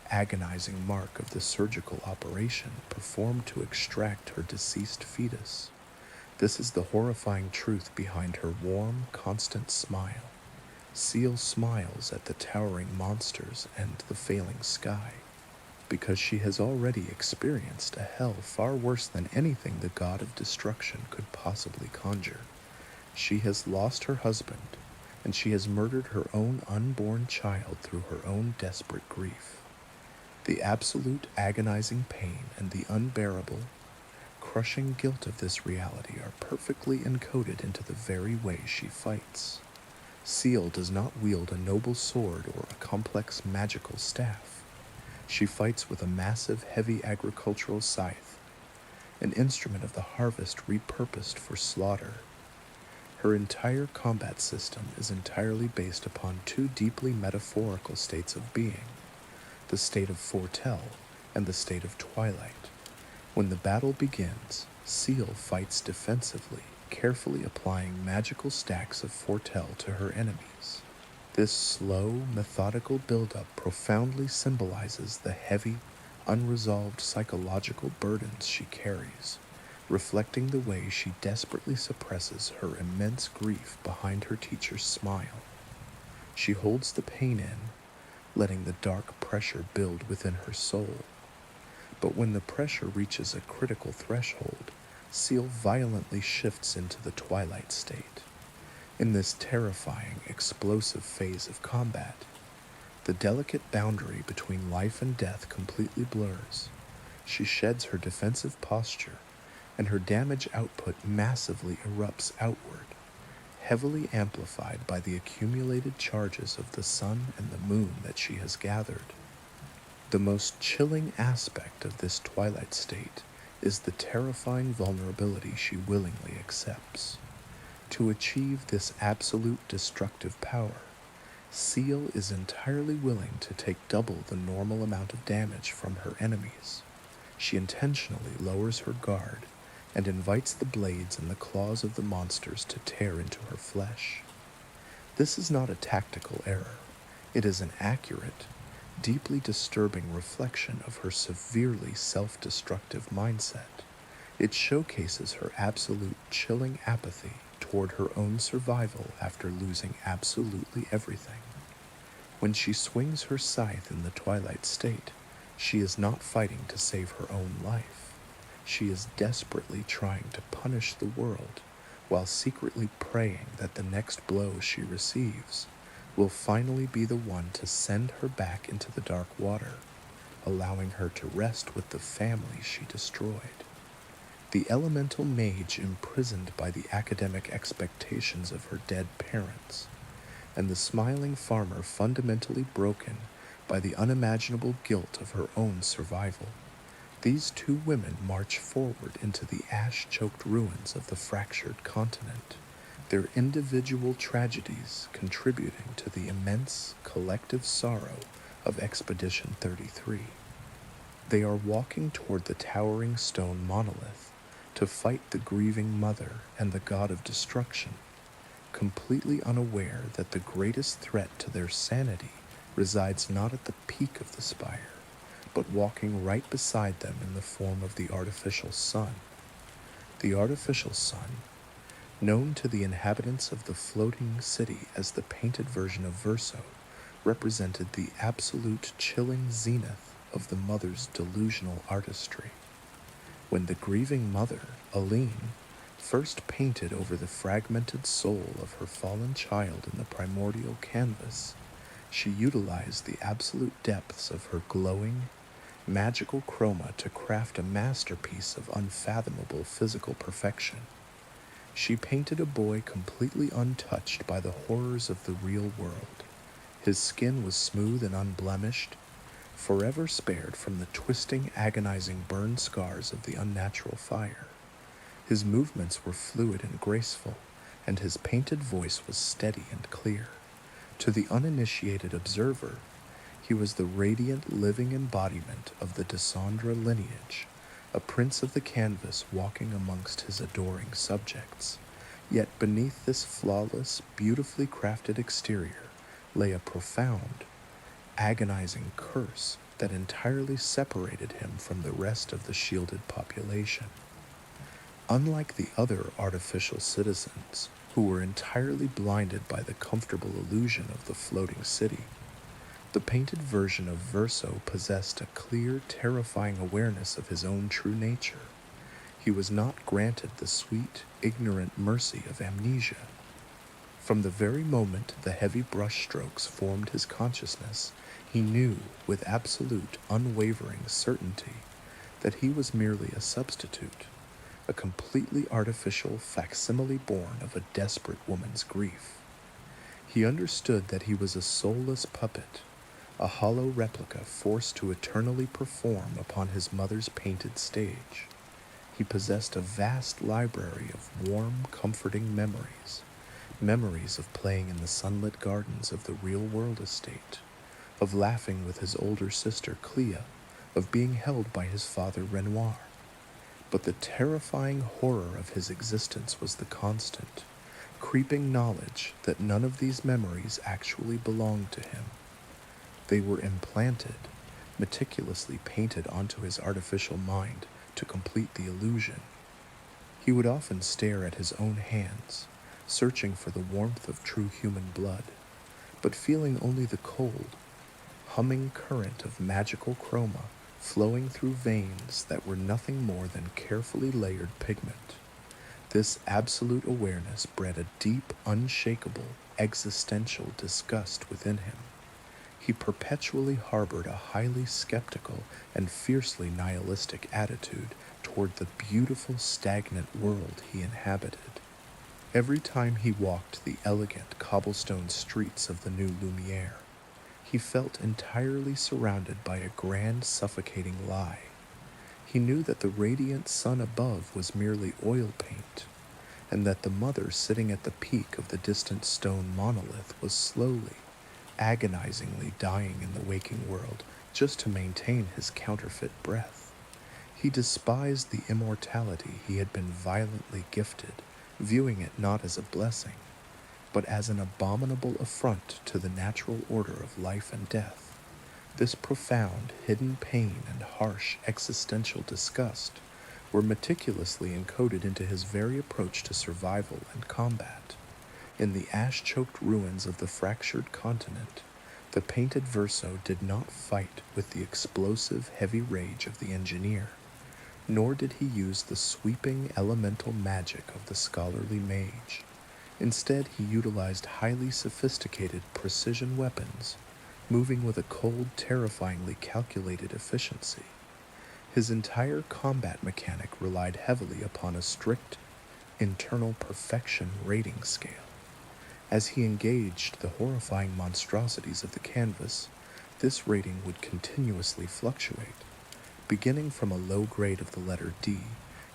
agonizing mark of the surgical operation performed to extract her deceased fetus. This is the horrifying truth behind her warm, constant smile. Seal smiles at the towering monsters and the failing sky, because she has already experienced a hell far worse than anything the god of destruction could possibly conjure. She has lost her husband, and she has murdered her own unborn child through her own desperate grief. The absolute agonizing pain and the unbearable, crushing guilt of this reality are perfectly encoded into the very way she fights. Seal does not wield a noble sword or a complex magical staff. She fights with a massive, heavy agricultural scythe, an instrument of the harvest repurposed for slaughter. Her entire combat system is entirely based upon two deeply metaphorical states of being, the state of foretell and the state of twilight. When the battle begins, Seal fights defensively, carefully applying magical stacks of foretell to her enemies. This slow, methodical buildup profoundly symbolizes the heavy, unresolved psychological burdens she carries, reflecting the way she desperately suppresses her immense grief behind her teacher's smile. She holds the pain in, letting the dark pressure build within her soul. But when the pressure reaches a critical threshold, Seal violently shifts into the twilight state. In this terrifying, explosive phase of combat, the delicate boundary between life and death completely blurs. She sheds her defensive posture, and her damage output massively erupts outward, heavily amplified by the accumulated charges of the sun and the moon that she has gathered. The most chilling aspect of this twilight state is the terrifying vulnerability she willingly accepts. To achieve this absolute destructive power, Seal is entirely willing to take double the normal amount of damage from her enemies. She intentionally lowers her guard and invites the blades and the claws of the monsters to tear into her flesh. This is not a tactical error. It is an accurate, deeply disturbing reflection of her severely self-destructive mindset. It showcases her absolute chilling apathy toward her own survival after losing absolutely everything. When she swings her scythe in the twilight state, she is not fighting to save her own life. She is desperately trying to punish the world, while secretly praying that the next blow she receives will finally be the one to send her back into the dark water, allowing her to rest with the family she destroyed. The elemental mage imprisoned by the academic expectations of her dead parents, and the smiling farmer fundamentally broken by the unimaginable guilt of her own survival. These two women march forward into the ash-choked ruins of the fractured continent, their individual tragedies contributing to the immense collective sorrow of Expedition 33. They are walking toward the towering stone monolith to fight the grieving mother and the god of destruction, completely unaware that the greatest threat to their sanity resides not at the peak of the spire, but walking right beside them in the form of the artificial sun. The artificial sun, known to the inhabitants of the floating city as the painted version of Verso, represented the absolute chilling zenith of the mother's delusional artistry. When the grieving mother, Aline, first painted over the fragmented soul of her fallen child in the primordial canvas, she utilized the absolute depths of her glowing, magical chroma to craft a masterpiece of unfathomable physical perfection. She painted a boy completely untouched by the horrors of the real world. His skin was smooth and unblemished, forever spared from the twisting, agonizing burn scars of the unnatural fire. His movements were fluid and graceful, and his painted voice was steady and clear. To the uninitiated observer, he was the radiant living embodiment of the Descendre lineage, a prince of the canvas walking amongst his adoring subjects. Yet beneath this flawless, beautifully crafted exterior lay a profound, agonizing curse that entirely separated him from the rest of the shielded population. Unlike the other artificial citizens, who were entirely blinded by the comfortable illusion of the floating city, the painted version of Verso possessed a clear, terrifying awareness of his own true nature. He was not granted the sweet, ignorant mercy of amnesia. From the very moment the heavy brushstrokes formed his consciousness, he knew with absolute, unwavering certainty that he was merely a substitute, a completely artificial facsimile born of a desperate woman's grief. He understood that he was a soulless puppet, a hollow replica forced to eternally perform upon his mother's painted stage. He possessed a vast library of warm, comforting memories, memories of playing in the sunlit gardens of the real-world estate, of laughing with his older sister Clea, of being held by his father Renoir. But the terrifying horror of his existence was the constant, creeping knowledge that none of these memories actually belonged to him. They were implanted, meticulously painted onto his artificial mind to complete the illusion. He would often stare at his own hands, searching for the warmth of true human blood, but feeling only the cold, humming current of magical chroma flowing through veins that were nothing more than carefully layered pigment. This absolute awareness bred a deep, unshakable, existential disgust within him. He perpetually harbored a highly skeptical and fiercely nihilistic attitude toward the beautiful, stagnant world he inhabited. Every time he walked the elegant cobblestone streets of the new Lumière, he felt entirely surrounded by a grand, suffocating lie. He knew that the radiant sun above was merely oil paint, and that the mother sitting at the peak of the distant stone monolith was slowly, agonizingly dying in the waking world just to maintain his counterfeit breath. He despised the immortality he had been violently gifted, viewing it not as a blessing, but as an abominable affront to the natural order of life and death. This profound, hidden pain and harsh existential disgust were meticulously encoded into his very approach to survival and combat. In the ash-choked ruins of the fractured continent, The painted Verso did not fight with the explosive, heavy rage of the engineer, nor did he use the sweeping elemental magic of the scholarly mage. Instead, he utilized highly sophisticated precision weapons, moving with a cold, terrifyingly calculated efficiency. His entire combat mechanic relied heavily upon a strict, internal perfection rating scale. As he engaged the horrifying monstrosities of the canvas, this rating would continuously fluctuate, beginning from a low grade of the letter D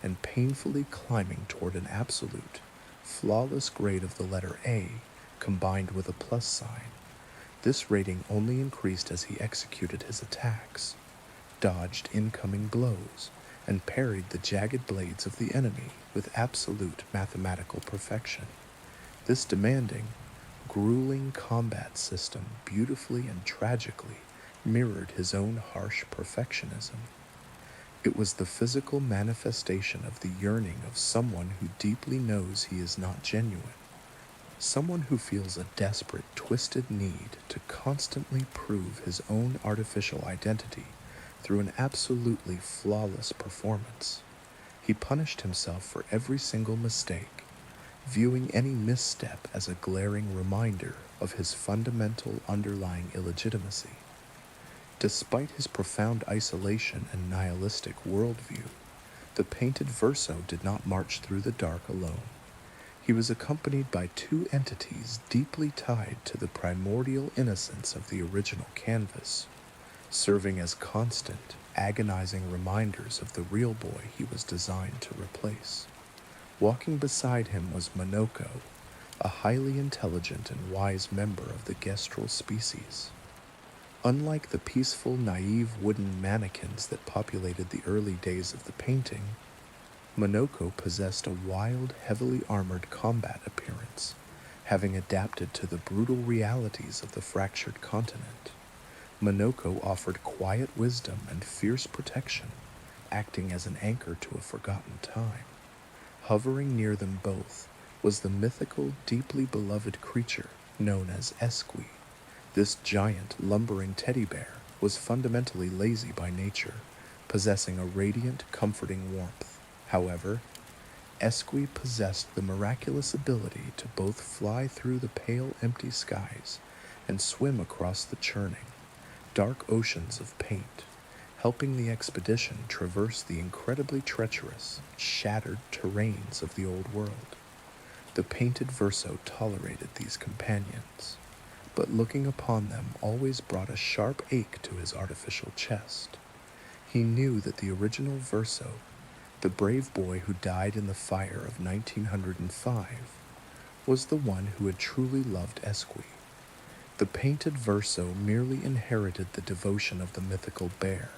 and painfully climbing toward an absolute, flawless grade of the letter A combined with a plus sign. This rating only increased as he executed his attacks, dodged incoming blows, and parried the jagged blades of the enemy with absolute mathematical perfection. This demanding, grueling combat system beautifully and tragically mirrored his own harsh perfectionism. It was the physical manifestation of the yearning of someone who deeply knows he is not genuine, someone who feels a desperate, twisted need to constantly prove his own artificial identity through an absolutely flawless performance. He punished himself for every single mistake, viewing any misstep as a glaring reminder of his fundamental underlying illegitimacy. Despite his profound isolation and nihilistic worldview, the painted Verso did not march through the dark alone. He was accompanied by two entities deeply tied to the primordial innocence of the original canvas, serving as constant, agonizing reminders of the real boy he was designed to replace. Walking beside him was Monoko, a highly intelligent and wise member of the Gestral species. Unlike the peaceful, naive wooden mannequins that populated the early days of the painting, Monoko possessed a wild, heavily armored combat appearance, having adapted to the brutal realities of the fractured continent. Monoko offered quiet wisdom and fierce protection, acting as an anchor to a forgotten time. Hovering near them both was the mythical, deeply beloved creature known as Esqui. This giant, lumbering teddy bear was fundamentally lazy by nature, possessing a radiant, comforting warmth. However, Esqui possessed the miraculous ability to both fly through the pale, empty skies and swim across the churning, dark oceans of paint, helping the expedition traverse the incredibly treacherous, shattered terrains of the old world. The painted Verso tolerated these companions, but looking upon them always brought a sharp ache to his artificial chest. He knew that the original Verso, the brave boy who died in the fire of 1905, was the one who had truly loved Esqui. The painted Verso merely inherited the devotion of the mythical bear,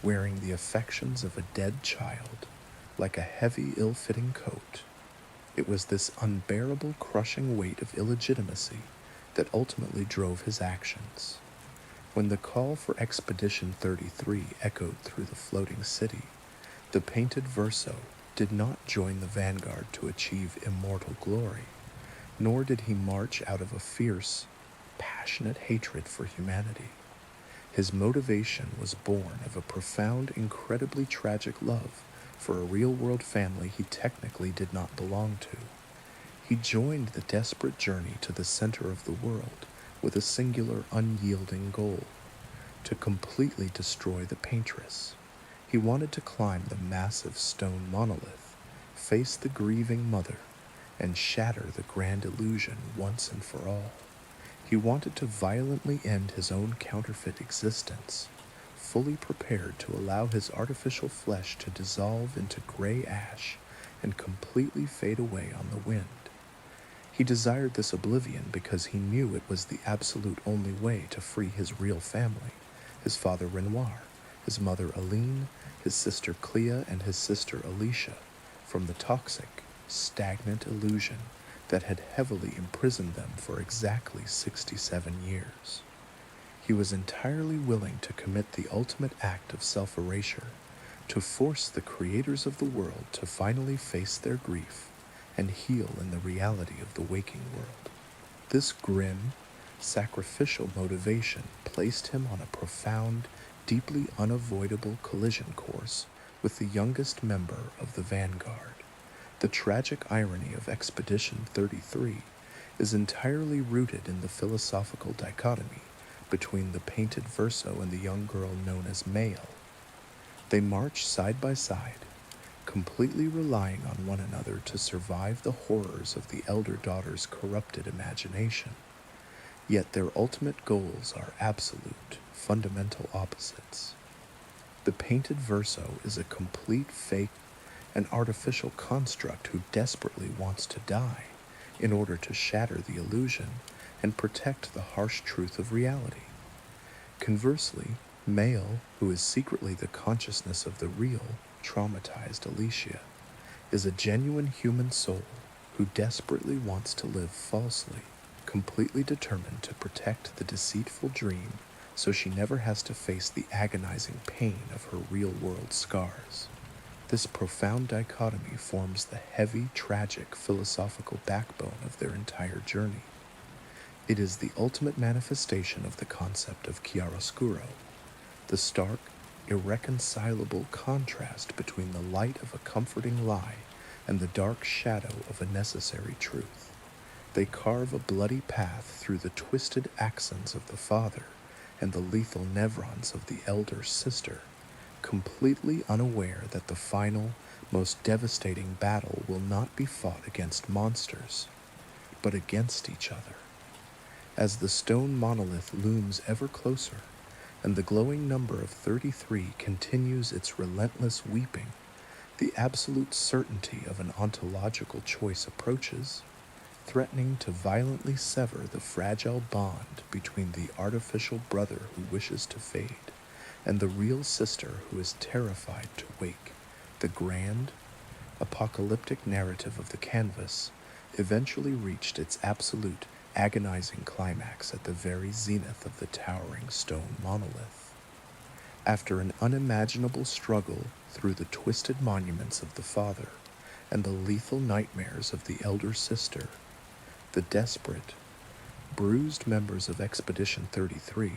wearing the affections of a dead child like a heavy, ill-fitting coat. It was this unbearable, crushing weight of illegitimacy that ultimately drove his actions. When the call for Expedition 33 echoed through the floating city, the painted Verso did not join the vanguard to achieve immortal glory, nor did he march out of a fierce, passionate hatred for humanity. His motivation was born of a profound, incredibly tragic love for a real-world family he technically did not belong to. He joined the desperate journey to the center of the world with a singular, unyielding goal: to completely destroy the Paintress. He wanted to climb the massive stone monolith, face the grieving mother, and shatter the grand illusion once and for all. He wanted to violently end his own counterfeit existence, fully prepared to allow his artificial flesh to dissolve into gray ash and completely fade away on the wind. He desired this oblivion because he knew it was the absolute only way to free his real family, his father Renoir, his mother Aline, his sister Clea, and his sister Alicia, from the toxic, stagnant illusion that had heavily imprisoned them for exactly 67 years. He was entirely willing to commit the ultimate act of self-erasure, to force the creators of the world to finally face their grief and heal in the reality of the waking world. This grim, sacrificial motivation placed him on a profound, deeply unavoidable collision course with the youngest member of the vanguard. The tragic irony of Expedition 33 is entirely rooted in the philosophical dichotomy between the painted Verso and the young girl known as Male. They march side by side, completely relying on one another to survive the horrors of the elder daughter's corrupted imagination. Yet their ultimate goals are absolute, fundamental opposites. The painted Verso is a complete fake, an artificial construct who desperately wants to die in order to shatter the illusion and protect the harsh truth of reality. Conversely, Male, who is secretly the consciousness of the real, traumatized Alicia, is a genuine human soul who desperately wants to live falsely, completely determined to protect the deceitful dream so she never has to face the agonizing pain of her real-world scars. This profound dichotomy forms the heavy, tragic, philosophical backbone of their entire journey. It is the ultimate manifestation of the concept of chiaroscuro, the stark, irreconcilable contrast between the light of a comforting lie and the dark shadow of a necessary truth. They carve a bloody path through the twisted axons of the father and the lethal nevrons of the elder sister, completely unaware that the final, most devastating battle will not be fought against monsters, but against each other. As the stone monolith looms ever closer, and the glowing number of 33 continues its relentless weeping, the absolute certainty of an ontological choice approaches, threatening to violently sever the fragile bond between the artificial brother who wishes to fade and the real sister who is terrified to wake. The grand, apocalyptic narrative of the canvas eventually reached its absolute, agonizing climax at the very zenith of the towering stone monolith. After an unimaginable struggle through the twisted monuments of the father and the lethal nightmares of the elder sister, the desperate, bruised members of Expedition 33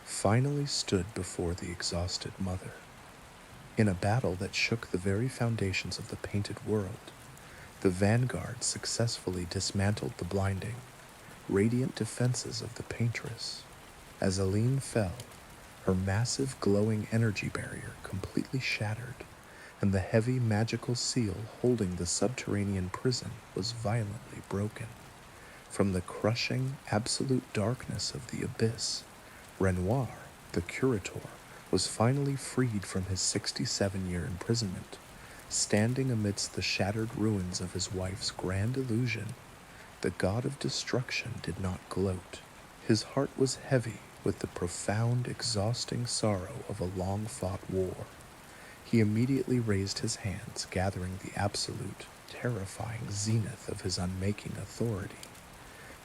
finally stood before the exhausted mother. In a battle that shook the very foundations of the painted world, the vanguard successfully dismantled the blinding, radiant defenses of the Paintress. As Aline fell, her massive glowing energy barrier completely shattered, and the heavy magical seal holding the subterranean prison was violently broken. From the crushing, absolute darkness of the abyss, Renoir, the Curator, was finally freed from his 67-year imprisonment. Standing amidst the shattered ruins of his wife's grand illusion, the god of destruction did not gloat. His heart was heavy with the profound, exhausting sorrow of a long-fought war. He immediately raised his hands, gathering the absolute, terrifying zenith of his unmaking authority.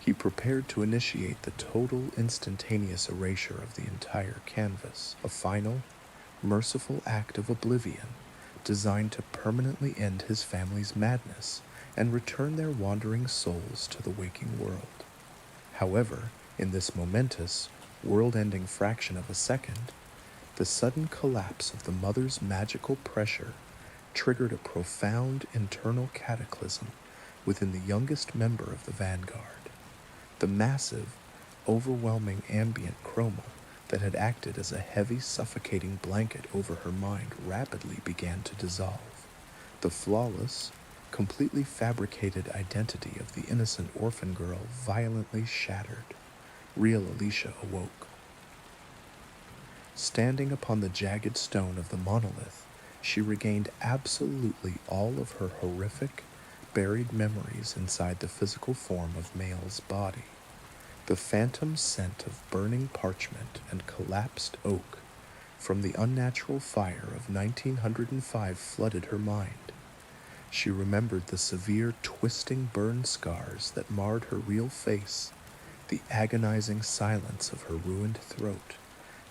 He prepared to initiate the total, instantaneous erasure of the entire canvas, a final, merciful act of oblivion designed to permanently end his family's madness and return their wandering souls to the waking world. However, in this momentous, world-ending fraction of a second, the sudden collapse of the mother's magical pressure triggered a profound internal cataclysm within the youngest member of the vanguard. The massive, overwhelming ambient chroma that had acted as a heavy, suffocating blanket over her mind rapidly began to dissolve. The flawless, completely fabricated identity of the innocent orphan girl violently shattered. Real Alicia awoke. Standing upon the jagged stone of the monolith, she regained absolutely all of her horrific, buried memories inside the physical form of Male's body. The phantom scent of burning parchment and collapsed oak from the unnatural fire of 1905 flooded her mind. She remembered the severe, twisting burn scars that marred her real face, the agonizing silence of her ruined throat,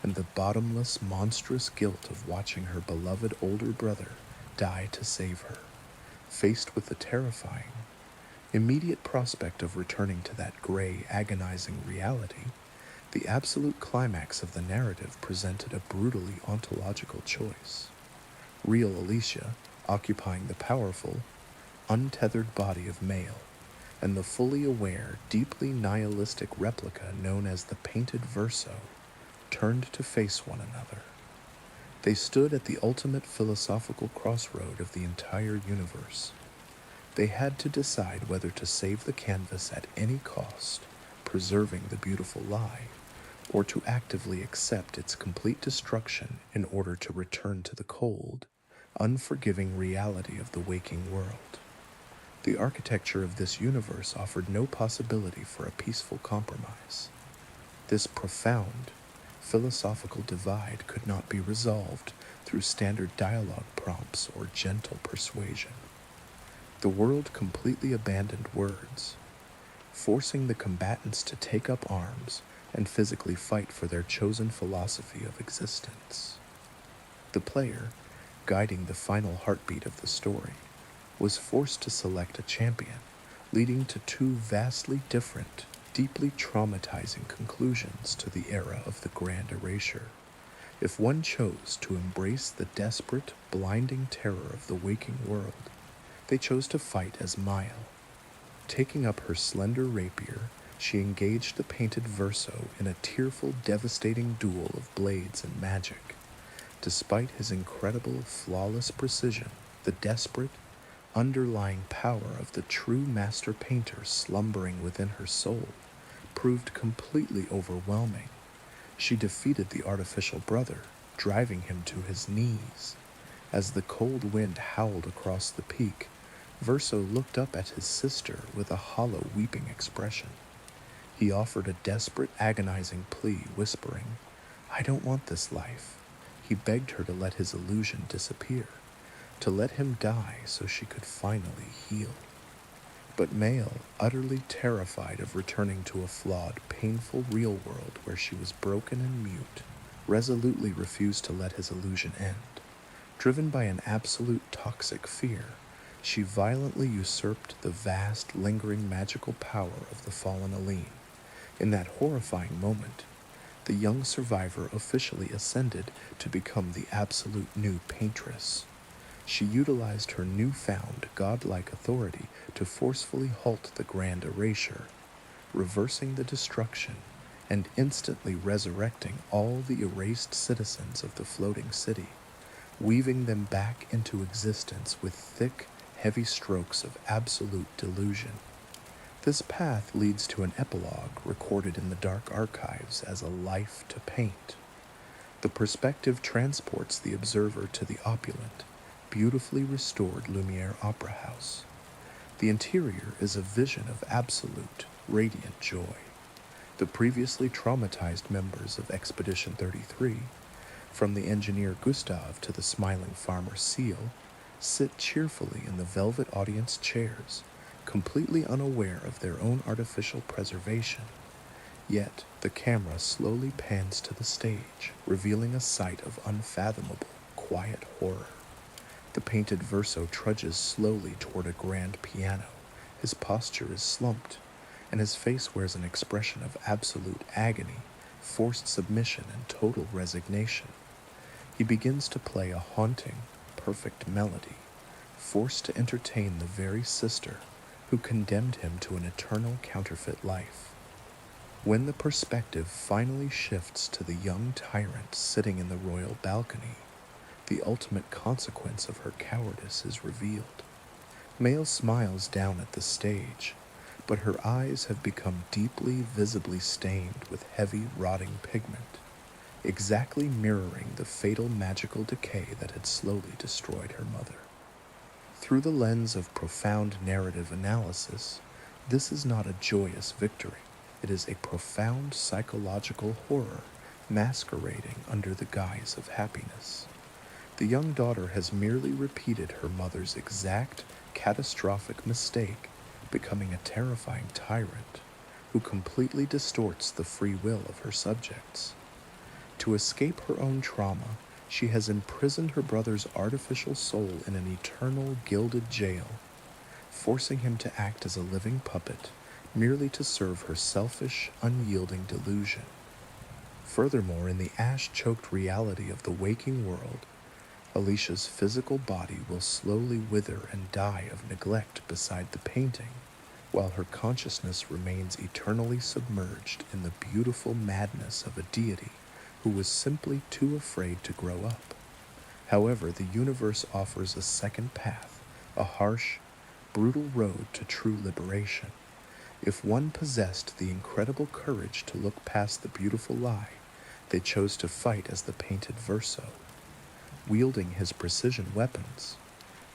and the bottomless, monstrous guilt of watching her beloved older brother die to save her. Faced with the terrifying, immediate prospect of returning to that gray, agonizing reality, the absolute climax of the narrative presented a brutally ontological choice. Real Alicia occupying the powerful, untethered body of male, and the fully aware, deeply nihilistic replica known as the painted Verso turned to face one another. They stood at the ultimate philosophical crossroad of the entire universe. They had to decide whether to save the canvas at any cost, preserving the beautiful lie, or to actively accept its complete destruction in order to return to the cold, unforgiving reality of the waking world. The architecture of this universe offered no possibility for a peaceful compromise. This profound, philosophical divide could not be resolved through standard dialogue prompts or gentle persuasion. The world completely abandoned words, forcing the combatants to take up arms and physically fight for their chosen philosophy of existence. The player, guiding the final heartbeat of the story, was forced to select a champion, leading to two vastly different, deeply traumatizing conclusions to the era of the Grand Erasure. If one chose to embrace the desperate, blinding terror of the waking world, they chose to fight as Maya. Taking up her slender rapier, she engaged the painted Verso in a tearful, devastating duel of blades and magic. Despite his incredible, flawless precision, the desperate, underlying power of the true master painter slumbering within her soul proved completely overwhelming. She defeated the artificial brother, driving him to his knees. As the cold wind howled across the peak, Verso looked up at his sister with a hollow, weeping expression. He offered a desperate, agonizing plea, whispering, "I don't want this life." He begged her to let his illusion disappear, to let him die so she could finally heal. But Mael, utterly terrified of returning to a flawed, painful real world where she was broken and mute, resolutely refused to let his illusion end. Driven by an absolute toxic fear, she violently usurped the vast, lingering magical power of the fallen Aline. In that horrifying moment, the young survivor officially ascended to become the absolute new Paintress. She utilized her newfound godlike authority to forcefully halt the Grand Erasure, reversing the destruction and instantly resurrecting all the erased citizens of the floating city, weaving them back into existence with thick, heavy strokes of absolute delusion. This path leads to an epilogue recorded in the dark archives as a life to paint. The perspective transports the observer to the opulent, beautifully restored Lumière Opera House. The interior is a vision of absolute, radiant joy. The previously traumatized members of Expedition 33, from the engineer Gustav to the smiling farmer Seal, sit cheerfully in the velvet audience chairs, completely unaware of their own artificial preservation. Yet the camera slowly pans to the stage, revealing a sight of unfathomable, quiet horror. The painted Verso trudges slowly toward a grand piano. His posture is slumped, and his face wears an expression of absolute agony, forced submission, and total resignation. He begins to play a haunting, perfect melody, forced to entertain the very sister who condemned him to an eternal counterfeit life. When the perspective finally shifts to the young tyrant sitting in the royal balcony, the ultimate consequence of her cowardice is revealed. Mael smiles down at the stage, but her eyes have become deeply, visibly stained with heavy, rotting pigment, exactly mirroring the fatal magical decay that had slowly destroyed her mother. Through the lens of profound narrative analysis, this is not a joyous victory. It is a profound psychological horror masquerading under the guise of happiness. The young daughter has merely repeated her mother's exact, catastrophic mistake, becoming a terrifying tyrant who completely distorts the free will of her subjects. To escape her own trauma, she has imprisoned her brother's artificial soul in an eternal gilded jail. forcing him to act as a living puppet merely to serve her selfish, unyielding delusion. Furthermore, in the ash-choked reality of the waking world, Alicia's physical body will slowly wither and die of neglect beside the painting, while her consciousness remains eternally submerged in the beautiful madness of a deity who was simply too afraid to grow up. However, the universe offers a second path, a harsh, brutal road to true liberation. If one possessed the incredible courage to look past the beautiful lie, they chose to fight as the painted Verso. Wielding his precision weapons,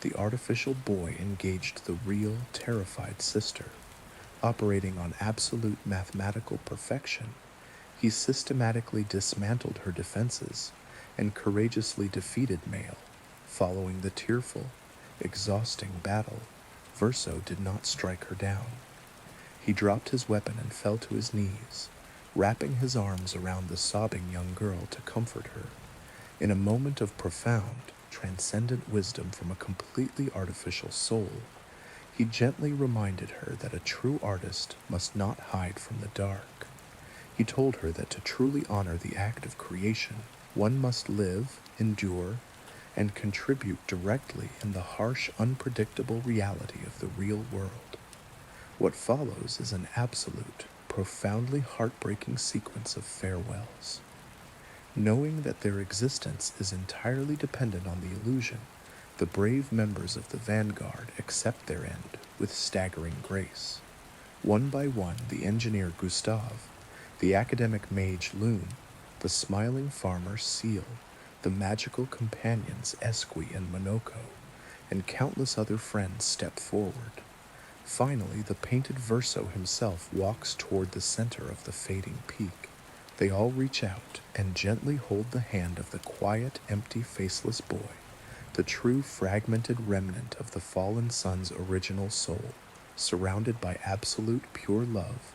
the artificial boy engaged the real, terrified sister. Operating on absolute mathematical perfection, he systematically dismantled her defenses and courageously defeated Male. Following the tearful, exhausting battle, Verso did not strike her down. He dropped his weapon and fell to his knees, wrapping his arms around the sobbing young girl to comfort her. In a moment of profound, transcendent wisdom from a completely artificial soul, he gently reminded her that a true artist must not hide from the dark. He told her that to truly honor the act of creation, one must live, endure, and contribute directly in the harsh, unpredictable reality of the real world. What follows is an absolute, profoundly heartbreaking sequence of farewells. Knowing that their existence is entirely dependent on the illusion, the brave members of the vanguard accept their end with staggering grace. One by one, the engineer Gustave, the academic mage Loon, the smiling farmer Seal, the magical companions Esqui and Monoko, and countless other friends step forward. Finally, the painted Verso himself walks toward the center of the fading peak. They all reach out and gently hold the hand of the quiet, empty, faceless boy, the true fragmented remnant of the fallen sun's original soul. Surrounded by absolute pure love,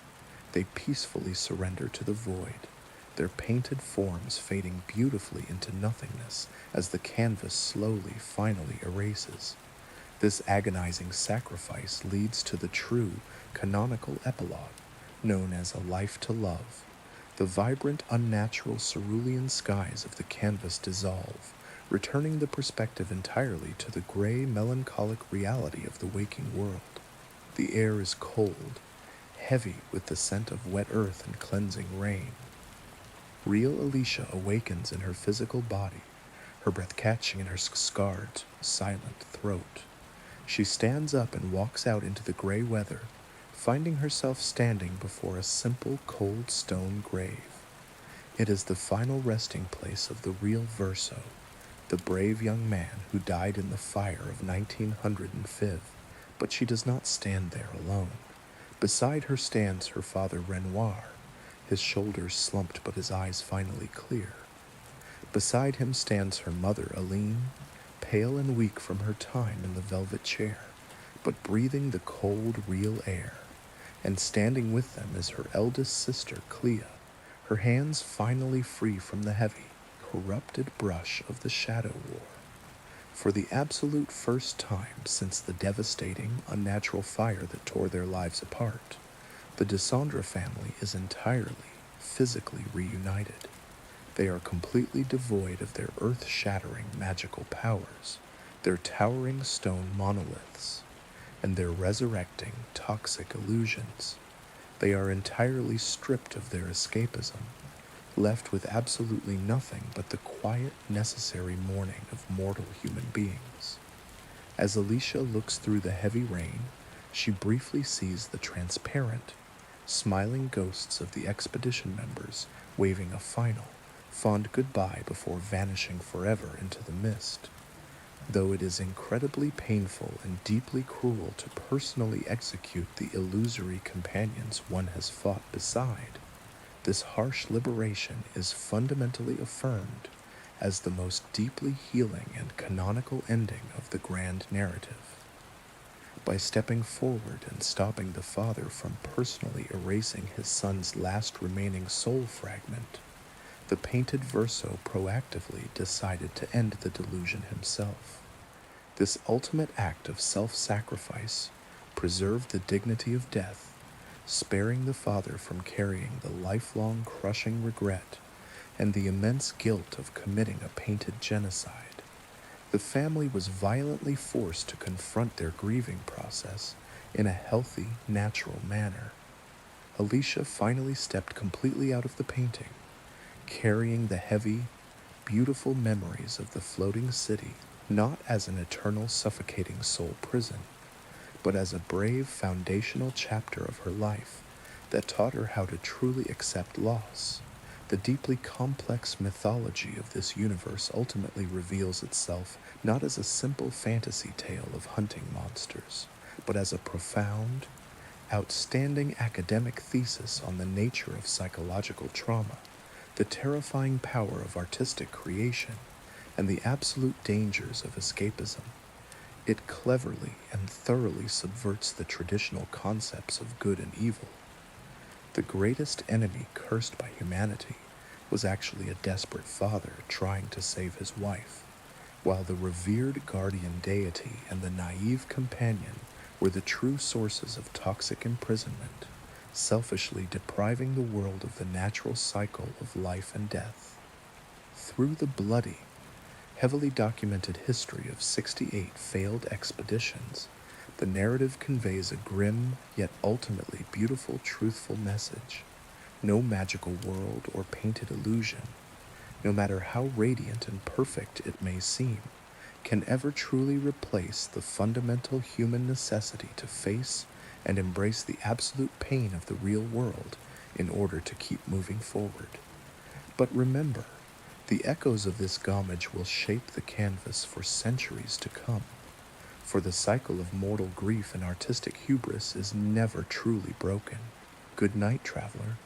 they peacefully surrender to the void, their painted forms fading beautifully into nothingness as the canvas slowly, finally erases. This agonizing sacrifice leads to the true, canonical epilogue, known as a life to love. The vibrant, unnatural cerulean skies of the canvas dissolve, returning the perspective entirely to the gray, melancholic reality of the waking world. The air is cold, heavy with the scent of wet earth and cleansing rain. Real Alicia awakens in her physical body, her breath catching in her scarred, silent throat. She stands up and walks out into the gray weather, finding herself standing before a simple, cold stone grave. It is the final resting place of the real Verso, the brave young man who died in the fire of 1905, but she does not stand there alone. Beside her stands her father Renoir, his shoulders slumped but his eyes finally clear. Beside him stands her mother Aline, pale and weak from her time in the velvet chair, but breathing the cold, real air. And standing with them is her eldest sister Clea, her hands finally free from the heavy, corrupted brush of the Shadow War. For the absolute first time since the devastating, unnatural fire that tore their lives apart, the Descendre family is entirely, physically reunited. They are completely devoid of their earth-shattering magical powers, their towering stone monoliths, and their resurrecting, toxic illusions. They are entirely stripped of their escapism, left with absolutely nothing but the quiet, necessary mourning of mortal human beings. As Alicia looks through the heavy rain, she briefly sees the transparent, smiling ghosts of the expedition members waving a final, fond goodbye before vanishing forever into the mist. Though it is incredibly painful and deeply cruel to personally execute the illusory companions one has fought beside, this harsh liberation is fundamentally affirmed as the most deeply healing and canonical ending of the grand narrative. By stepping forward and stopping the father from personally erasing his son's last remaining soul fragment, the painted Verso proactively decided to end the delusion himself. This ultimate act of self-sacrifice preserved the dignity of death, sparing the father from carrying the lifelong crushing regret and the immense guilt of committing a painted genocide. The family was violently forced to confront their grieving process in a healthy, natural manner. Alicia finally stepped completely out of the painting, carrying the heavy, beautiful memories of the floating city not as an eternal suffocating soul prison, but as a brave foundational chapter of her life that taught her how to truly accept loss. The deeply complex mythology of this universe ultimately reveals itself not as a simple fantasy tale of hunting monsters, but as a profound, outstanding academic thesis on the nature of psychological trauma, the terrifying power of artistic creation, and the absolute dangers of escapism. It cleverly and thoroughly subverts the traditional concepts of good and evil. The greatest enemy cursed by humanity was actually a desperate father trying to save his wife, while the revered guardian deity and the naive companion were the true sources of toxic imprisonment, selfishly depriving the world of the natural cycle of life and death. Through the bloody, heavily documented history of 68 failed expeditions, the narrative conveys a grim yet ultimately beautiful, truthful message. No magical world or painted illusion, no matter how radiant and perfect it may seem, can ever truly replace the fundamental human necessity to face and embrace the absolute pain of the real world in order to keep moving forward. But remember, the echoes of this Gommage will shape the canvas for centuries to come, for the cycle of mortal grief and artistic hubris is never truly broken. Good night, traveler.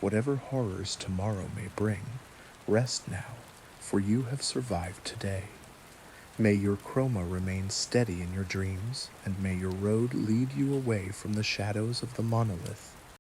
Whatever horrors tomorrow may bring, rest now, for you have survived today. May your chroma remain steady in your dreams, and may your road lead you away from the shadows of the monolith